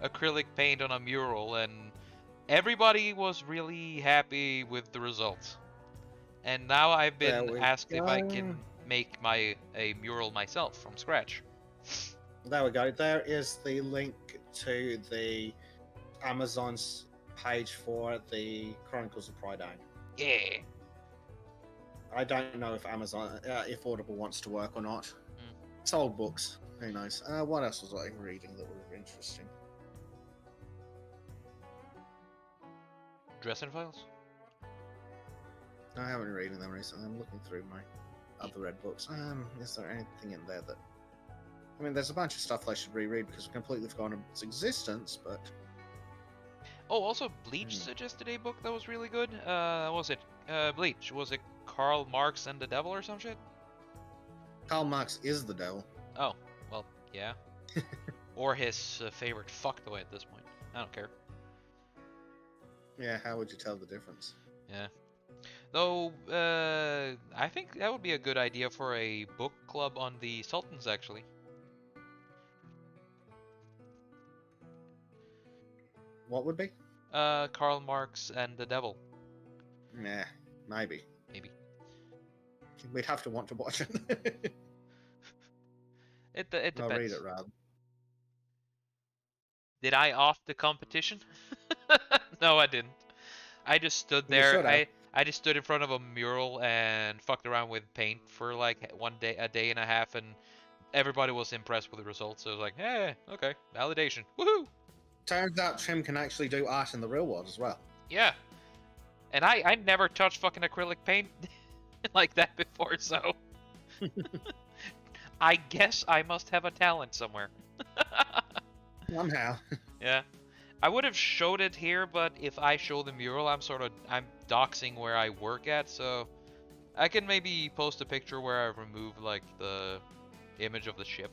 acrylic paint on a mural, and everybody was really happy with the results. And now I've been asked if I can make a mural myself from scratch. There we go. There is the link to the Amazon's page for the Chronicles of Pride. Yeah. I don't know if Amazon, if Audible wants to work or not. It's old books. Who knows? What else was I reading that was interesting? Dresden Files? I haven't been reading them recently. I'm looking through my other red books. Is there anything in there that... I mean, there's a bunch of stuff I should reread because I've completely forgotten its existence, but... Oh, also Bleach suggested a book that was really good. What was it? Bleach. Was it Karl Marx and the Devil or some shit? Karl Marx is the devil. Oh, well, yeah. Or his favorite fuckboy at this point. I don't care. Yeah, how would you tell the difference? Yeah. Though, I think that would be a good idea for a book club on the Sultans, actually. What would be? Karl Marx and the Devil. Nah, maybe. Maybe. We'd have to want to watch it. It depends. I'll read it, rather. Did I off the competition? No, I didn't. I just stood You there. should have. I just stood in front of a mural and fucked around with paint for like a day and a half, and everybody was impressed with the results. So I was like, hey, okay, validation, woohoo! Turns out Trym can actually do art in the real world as well. Yeah. And I never touched fucking acrylic paint like that before, so I guess I must have a talent somewhere. Somehow. Yeah. I would have showed it here, but if I show the mural, I'm doxing where I work at, so I can maybe post a picture where I remove like the image of the ship.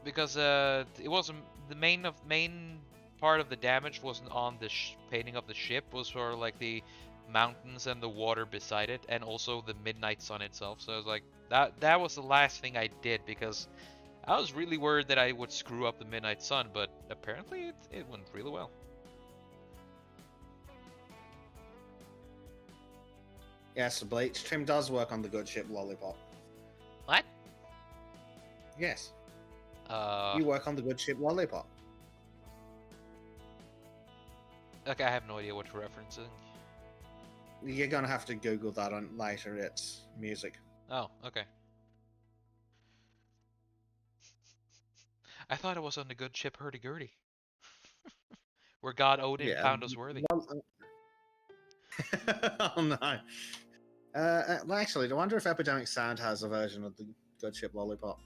Because it wasn't the main part of the damage wasn't on the painting of the ship, was sort of like the mountains and the water beside it, and also the midnight sun itself. So I was like, that was the last thing I did, because I was really worried that I would screw up the midnight sun, but apparently it went really well. Yes, the bleach. Trym does work on the good ship Lollipop. What? Yes. You work on the good ship Lollipop. Okay, I have no idea what you're referencing. You're gonna have to Google that on later. It's music. Oh, okay. I thought it was on the good ship Hurdy-Gurdy. Where God Odin found us worthy. Oh no. Well, actually, I wonder if Epidemic Sound has a version of the good ship Lollipop.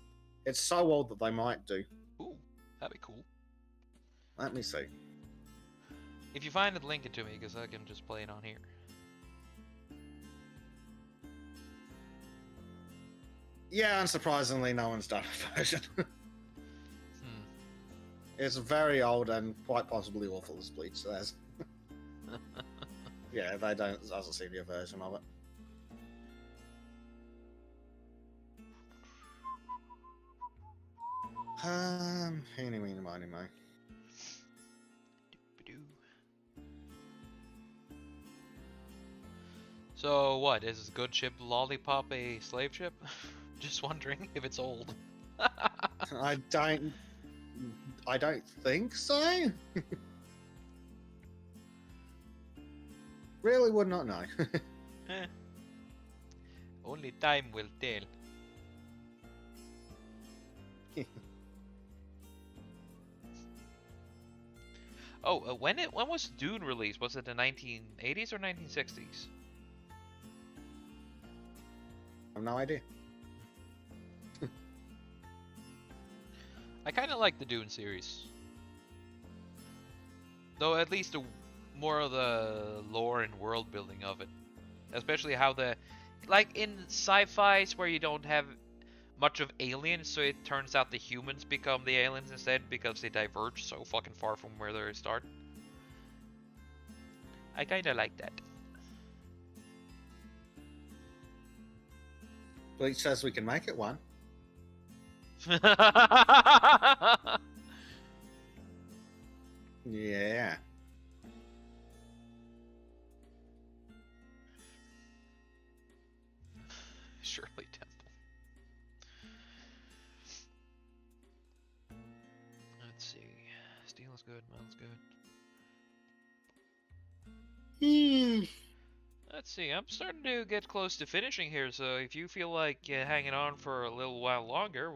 It's so old that they might do. Ooh, that'd be cool. Let me see. If you find it, link it to me, because I can just play it on here. Yeah, unsurprisingly, no one's done a version. It's very old and quite possibly awful, as Bleach says. Yeah, they doesn't see the version of it. Eeny, meeny, miny, mo. So what, is good ship Lollipop a slave ship? Just wondering if it's old. I don't think so. Really would not know. Only time will tell. Oh, when was Dune released? Was it the 1980s or 1960s? I have no idea. I kind of like the Dune series, though at least more of the lore and world building of it, especially how like in sci-fis where you don't have much of aliens, so it turns out the humans become the aliens instead because they diverge so fucking far from where they start. I kind of like that. Bleach says we can make it one. Yeah. Shirley Temple. Let's see. Steel is good, metal's good. Let's see, I'm starting to get close to finishing here, so if you feel like hanging on for a little while longer,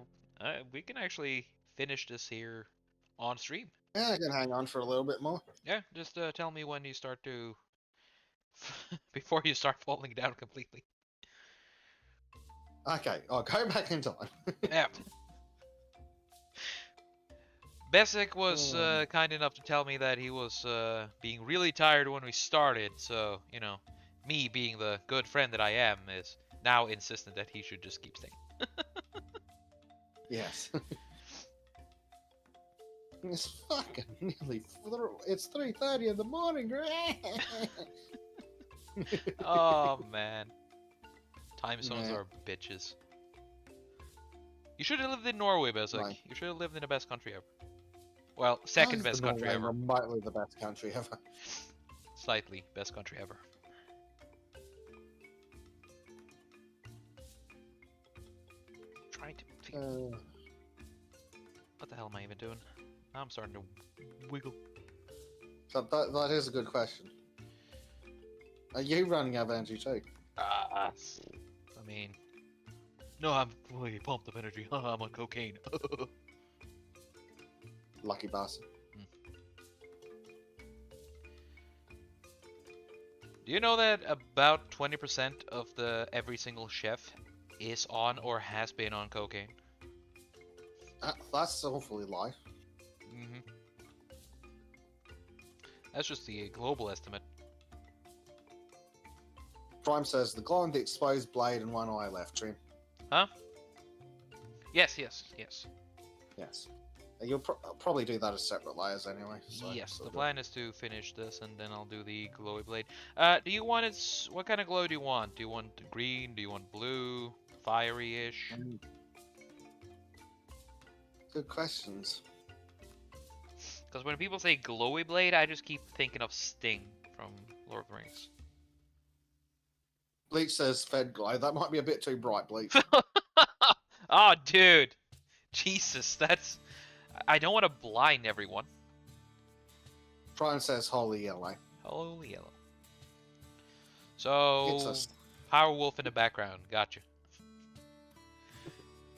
we can actually finish this here on stream. Yeah, I can hang on for a little bit more. Yeah, just tell me when you start to... before you start falling down completely. Okay, I'll go back in time. Yeah. Bezek was kind enough to tell me that he was being really tired when we started, so, you know, me being the good friend that I am is now insistent that he should just keep staying. Yes. It's fucking nearly... It's 3:30 in the morning, Oh, man. Time zones are bitches. You should have lived in Norway, Bezek. Right. You should have lived in the best country ever. Well, second best country ever. Remotely the best country ever. Slightly best country ever. Right. Uh, What the hell am I even doing? Now I'm starting to wiggle. that is a good question. Are you running out of energy too? I mean, no, I'm fully pumped of energy. I'm on cocaine. Lucky bastard. Do you know that about 20% of every single chef is on or has been on cocaine? That's awfully life. Mm-hmm. That's just the global estimate. Trym says the glow in the exposed blade and one eye left. Trym. Huh? Yes. Yes. You'll probably do that as separate layers anyway. So, Yes, so the good. plan is to finish this and then I'll do the glowy blade. Do you want it? What kind of glow do you want? Do you want green? Do you want blue? Fiery-ish? Good questions. Because when people say glowy blade, I just keep thinking of Sting from Lord of the Rings. Bleach says fed glow. That might be a bit too bright, Bleach. Oh, dude! Jesus, that's... I don't want to blind everyone. Trym says holy yellow. Holy yellow. So, It's us. Power Wolf in the background. Gotcha.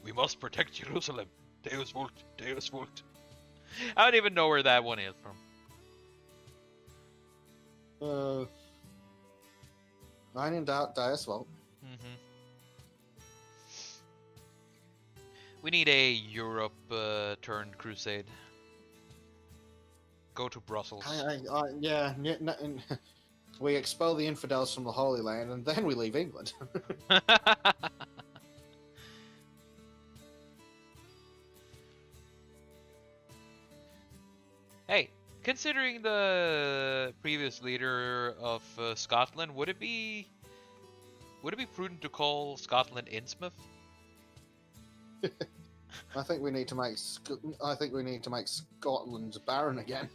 We must protect Jerusalem. Deus Vult. Deus Vult. I don't even know where that one is from. Nine in doubt, Deus Vult. Mm-hmm. We need a Europe turned crusade. Go to Brussels. Yeah. We expel the infidels from the Holy Land and then we leave England. Hey, considering the previous leader of Scotland, would it be prudent to call Scotland Innsmouth? I think we need to make Scotland barren again.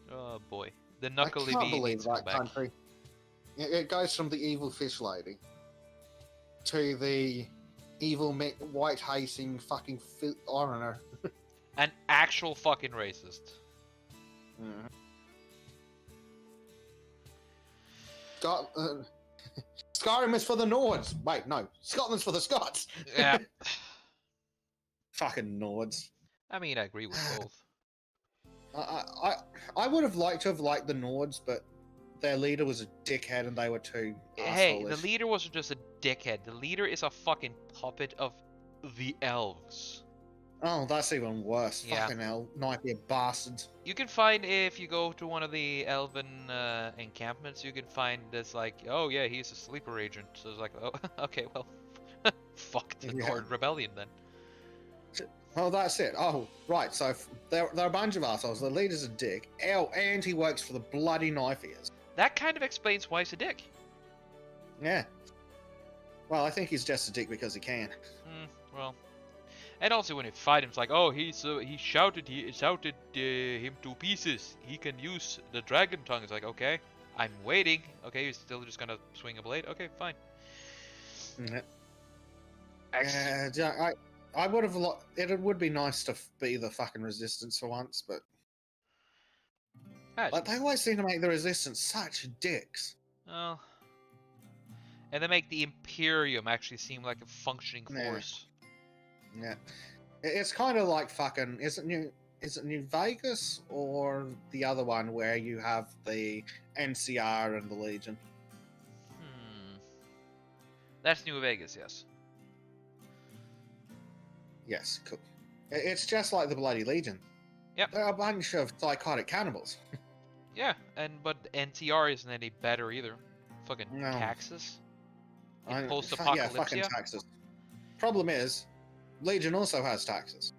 Oh boy, the I knuckly can't bee believe needs to come that back. country. It goes from the evil fish lady to the evil white hating fucking foreigner. An actual fucking racist. Mm. Skyrim is for the Nords. Wait, no, Scotland's for the Scots. Yeah. Fucking Nords. I mean, I agree with both. I would have liked to have liked the Nords, but their leader was a dickhead and they were too Hey, the arse-holish. leader wasn't just a dickhead. The leader is a fucking puppet of the elves. Oh, that's even worse. Yeah. Fucking hell, nightmare bastards. You can find, if you go to one of the elven encampments, you can find this like, oh yeah, he's a sleeper agent. So it's like, oh, okay, well, fuck the Yeah. Nord Rebellion then. Oh, that's it. Oh, right. So they're a bunch of assholes. The leader's a dick. Oh, and he works for the bloody knife ears. That kind of explains why he's a dick. Yeah. Well, I think he's just a dick because he can. Well, and also when you fight him, it's like, oh, he shouted him to pieces. He can use the dragon tongue. It's like, okay, I'm waiting. Okay, you're still just gonna swing a blade. Okay, fine. Yeah, I would have. It would be nice to be the fucking resistance for once, but like, they always seem to make the resistance such dicks. Oh. And they make the Imperium actually seem like a functioning force. Yeah, it's kind of like fucking. Is it New Vegas or the other one where you have the NCR and the Legion? That's New Vegas, yes. Yes, cool. It's just like the bloody Legion. Yep. They're a bunch of psychotic cannibals. Yeah, but NTR isn't any better either. Fucking No. taxes. Yeah, Post-apocalypse. fucking taxes. Problem is, Legion also has taxes.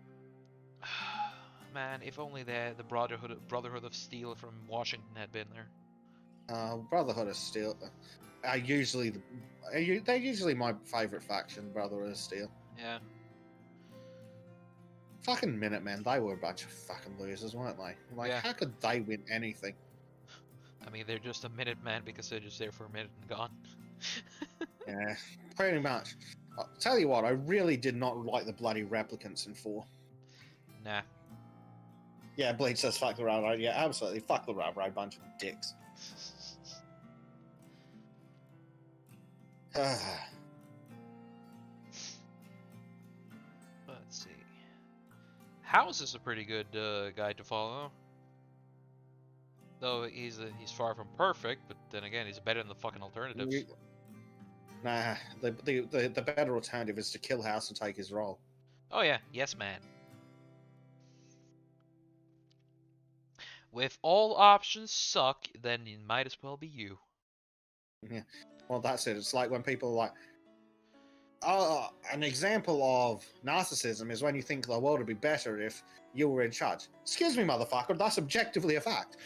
Man, if only the Brotherhood of Steel from Washington had been there. Brotherhood of Steel are usually they're usually my favorite faction. Brotherhood of Steel. Yeah. Fucking Minutemen, they were a bunch of fucking losers, weren't they? Like, Yeah. how could they win anything? I mean, they're just a Minuteman because they're just there for a minute and gone. Yeah, Pretty much. I'll tell you what, I really did not like the bloody replicants in 4. Nah. Yeah, Bleach says fuck the railroad. Yeah, absolutely. Fuck the railroad, bunch of dicks. Let's see. House is a pretty good guy to follow. Though he's far from perfect, but then again, he's better than the fucking alternatives. Nah, the better alternative is to kill House and take his role. Oh yeah, yes man. If all options suck, then it might as well be you. Yeah. Well, that's it. It's like when people are like, oh, an example of narcissism is when you think the world would be better if you were in charge. Excuse me, motherfucker, that's objectively a fact.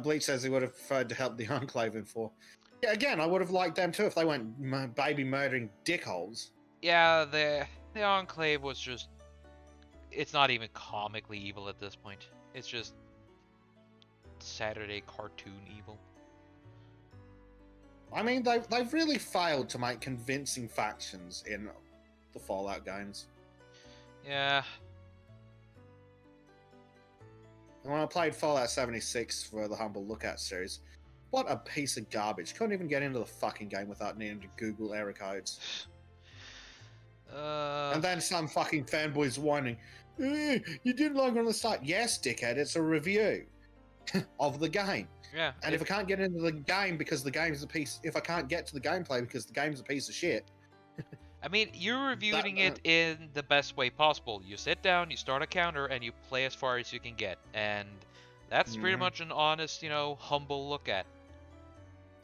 Bleach says he would have preferred to help the Enclave in 4. Yeah, again, I would have liked them too if they weren't baby murdering dickholes. Yeah, the Enclave was just... It's not even comically evil at this point. It's just Saturday cartoon evil. I mean, they've really failed to make convincing factions in the Fallout games. Yeah. And when I played Fallout 76 for the Humble Lookout series, what a piece of garbage. Couldn't even get into the fucking game without needing to Google error codes. And then some fucking fanboys whining, you didn't log on the site. Yes, dickhead, it's a review of the game. Yeah. And if I can't get into the game because the game's a piece... If I can't get to the gameplay because the game's a piece of shit... I mean, you're reviewing it in the best way possible. You sit down, you start a counter, and you play as far as you can get. And that's pretty much an honest, humble look at.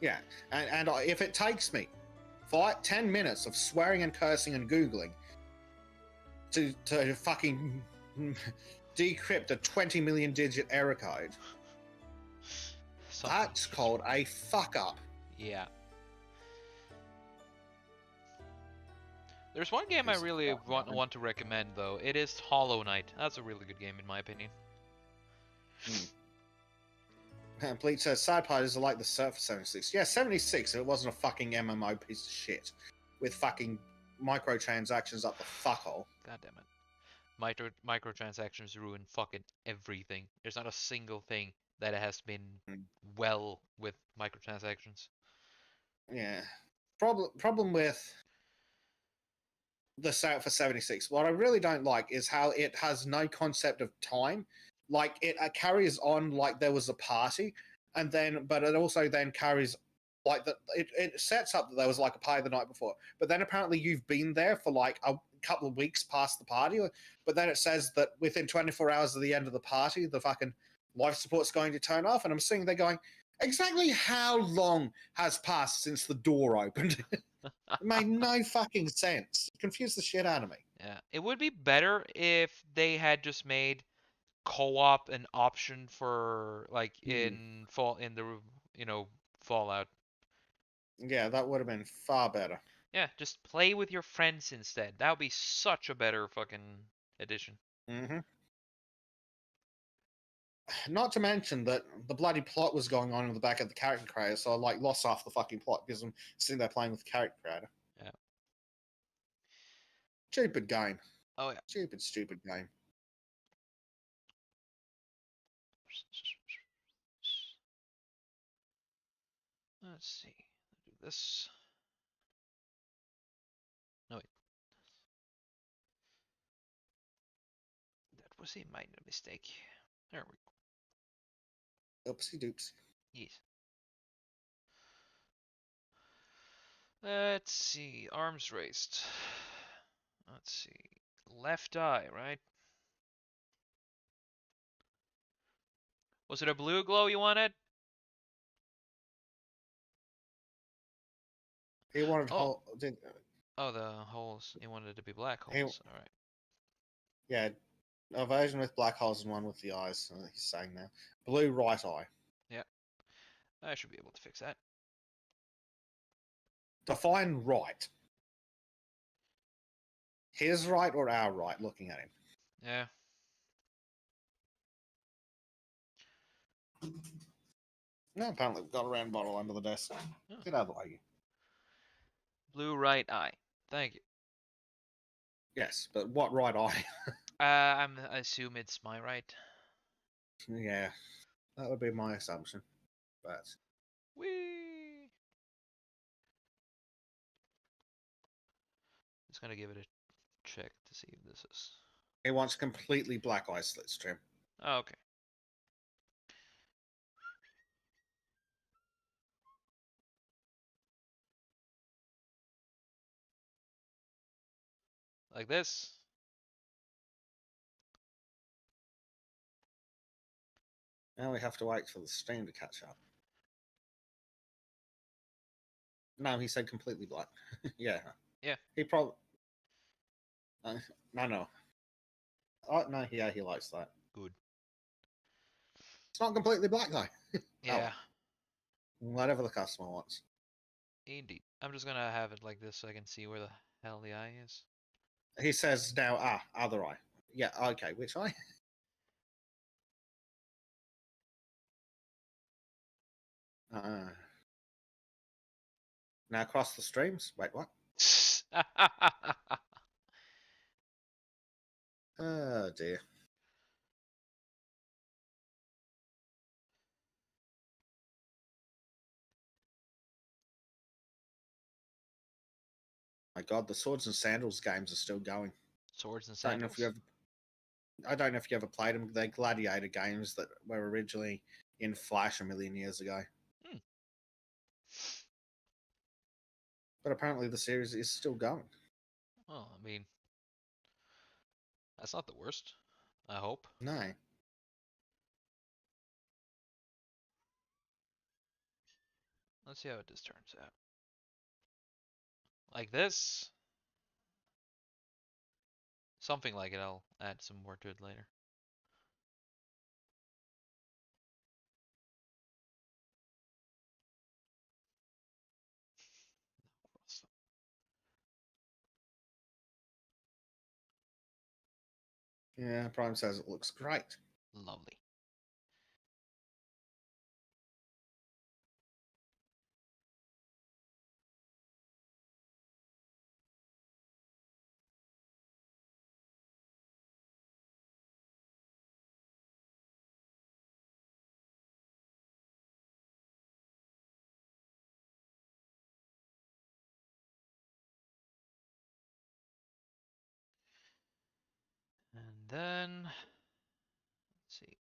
Yeah, and if it takes me 10 minutes of swearing and cursing and Googling to fucking decrypt a 20 million digit error code, that's called a fuck up. Yeah. There's one game I really want to recommend, though. It is Hollow Knight. That's a really good game, in my opinion. Bleach says, sad part is I like the Surfer 76. Yeah, 76, it wasn't a fucking MMO piece of shit. With fucking microtransactions up the fuckhole. God damn it. Microtransactions ruin fucking everything. There's not a single thing that has been well with microtransactions. Yeah. Problem with the Surfer 76, what I really don't like is how it has no concept of time. Like, it carries on like there was a party, and then, but it also then carries, like, it sets up that there was, like, a party the night before, but then apparently you've been there for, like, a couple of weeks past the party, but then it says that within 24 hours of the end of the party, the fucking life support's going to turn off, and I'm sitting there going, exactly how long has passed since the door opened? It made no fucking sense. It confused the shit out of me. Yeah, it would be better if they had just made co-op an option for like in Fallout. Yeah, that would have been far better. Yeah, just play with your friends instead. That would be such a better fucking addition. Not to mention that the bloody plot was going on in the back of the character creator, so I like lost half the fucking plot because I'm sitting there playing with the character creator. Yeah. Stupid game. Oh yeah. Stupid game. Let's see. Do this. No wait. That was a minor mistake. There we go. Oopsie doopsie. Yes. Let's see. Arms raised. Let's see. Left eye, right? Was it a blue glow you wanted? He wanted Oh, the holes. He wanted it to be black holes. All right. Yeah, a version with black holes and one with the eyes. He's saying now. Blue right eye. Yeah. I should be able to fix that. Define right. His right or our right, looking at him? Yeah. No, apparently we've got a round bottle under the desk. Oh. Get out of the way. Blue right eye. Thank you. Yes, but what right eye? I assume it's my right. Yeah, that would be my assumption. But Whee! Just gonna give it a check to see if this is. he wants completely black eye slits, Trym. Oh, okay. Like this. Now we have to wait for the stream to catch up. No, he said completely black. Yeah. Yeah. He probably. No. Oh no, yeah, he likes that. Good. It's not completely black though. Yeah. Whatever the customer wants. Indeed. I'm just gonna have it like this so I can see where the hell the eye is. He says now, other eye. Yeah, okay, which eye? Now across the streams. Wait, what? Oh dear. My God, the Swords and Sandals games are still going. Swords and Don't know sandals. if you ever. I don't know if you ever played them. They're gladiator games that were originally in Flash a million years ago. Hmm. But apparently the series is still going. Well, I mean, that's not the worst. I hope. No. Let's see how this turns out. Like this. Something like it. I'll add some more to it later. Yeah, Prime says it looks great. Lovely. And then, let's see.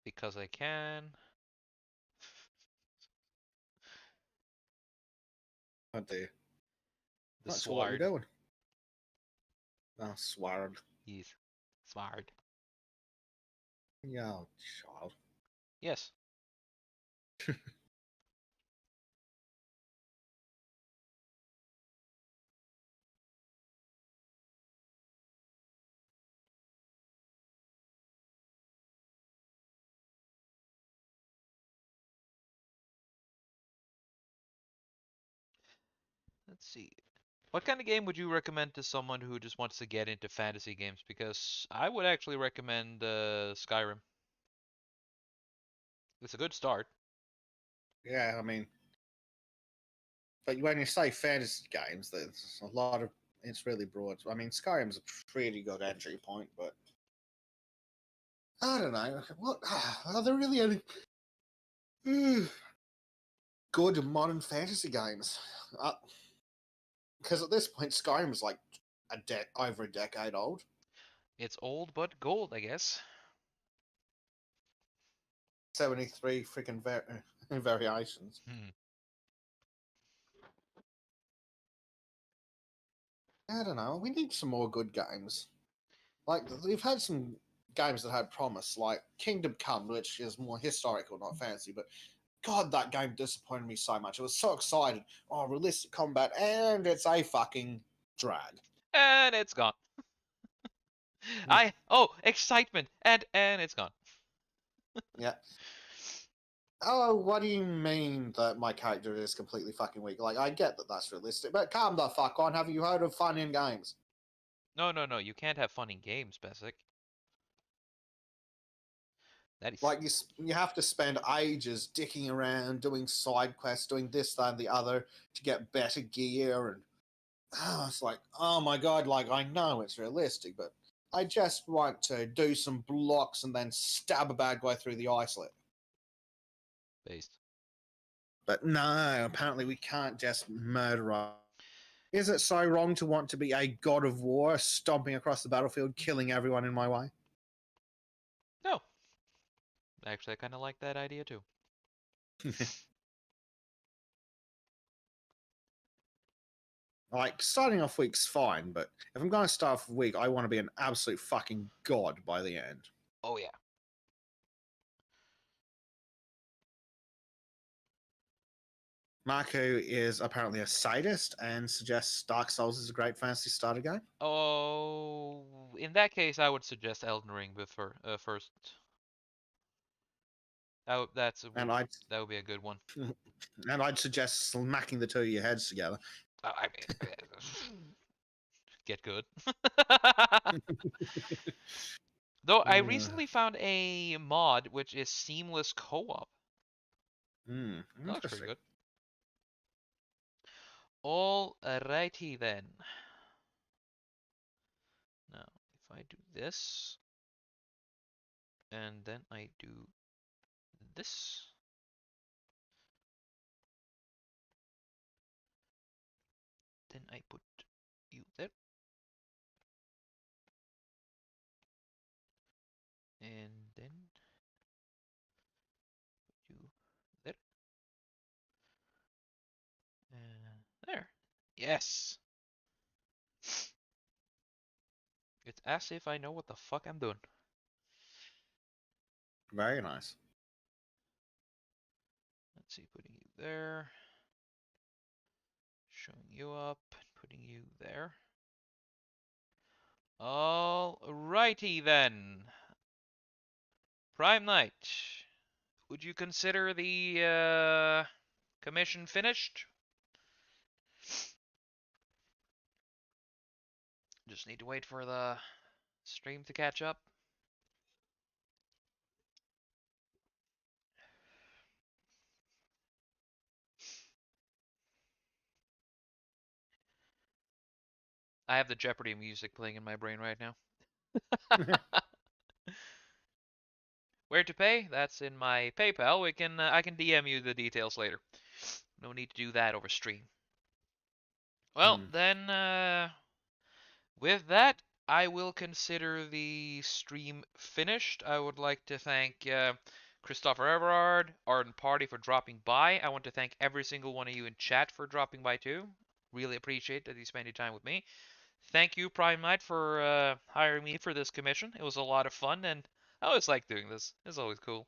Because I can. Oh dear. The Not sure what you're sword. doing. Oh, sword. He's smart. Yeah, child. Yes. Let's see. What kind of game would you recommend to someone who just wants to get into fantasy games? Because I would actually recommend Skyrim. It's a good start. Yeah, I mean, but when you say fantasy games, there's a lot of. It's really broad. I mean, Skyrim's a pretty good entry point, but I don't know. What are there really any good modern fantasy games? Because at this point, Skyrim's like over a decade old. It's old but gold, I guess. 73 freaking variations. Hmm. I don't know. We need some more good games. Like we've had some games that had promise, like Kingdom Come, which is more historical, not fantasy. But God, that game disappointed me so much. I was so excited. Oh, realistic combat, and it's a fucking drag. And it's gone. Excitement, and it's gone. Yeah. Oh, what do you mean that my character is completely fucking weak? Like, I get that that's realistic, but calm the fuck on. Have you heard of fun in games? No. You can't have fun in games, Bezek. That is Like you have to spend ages dicking around, doing side quests, doing this, that, and the other to get better gear, and it's like, oh my god! Like I know it's realistic, but I just want to do some blocks and then stab a bad guy through the eye slit. based. But no, apparently we can't just murder. Is it so wrong to want to be a god of war, stomping across the battlefield, killing everyone in my way? No. Actually, I kind of like that idea too. Like, starting off week's fine, but if I'm going to start off a week, I want to be an absolute fucking god by the end. Oh yeah. Marco is apparently a sadist and suggests Dark Souls is a great fantasy starter game. Oh, in that case, I would suggest Elden Ring first. That would be a good one. And I'd suggest smacking the two of your heads together. I mean, get good. Though I recently found a mod which is seamless co-op. That looks pretty Interesting. good. Alrighty then. Now, if I do this, and then I do this, then I put you there, and then put you there, and there. Yes! It's as if I know what the fuck I'm doing. Very nice. Let's see, putting you there, showing you up, putting you there. Alrighty then. Prime Knight, would you consider the commission finished? Just need to wait for the stream to catch up. I have the Jeopardy music playing in my brain right now. Where to pay? That's in my PayPal. I can DM you the details later. No need to do that over stream. Well, then with that, I will consider the stream finished. I would like to thank Christopher Everard, Arden Party for dropping by. I want to thank every single one of you in chat for dropping by too. Really appreciate that you spend your time with me. Thank you, Prime Knight, for hiring me for this commission. It was a lot of fun, and I always like doing this. It's always cool.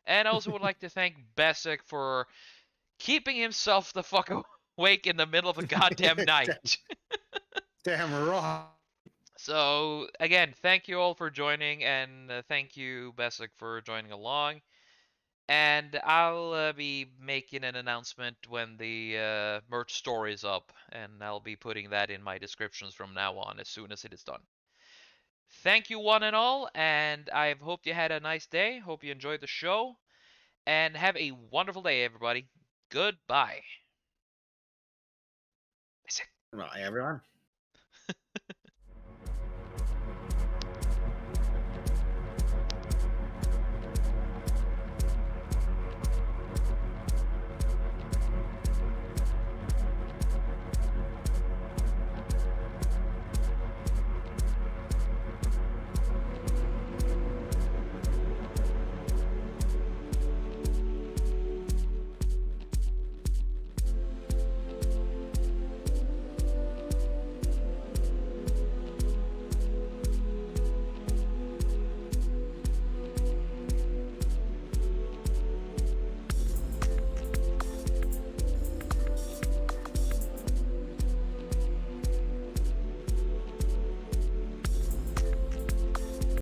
And I also would like to thank Bezek for keeping himself the fuck awake in the middle of a goddamn night. Damn right. So, again, thank you all for joining, and thank you, Bezek, for joining along. And I'll be making an announcement when the merch store is up, and I'll be putting that in my descriptions from now on as soon as it is done. Thank you, one and all, and I hope you had a nice day. Hope you enjoyed the show, and have a wonderful day, everybody. Goodbye. Right, everyone.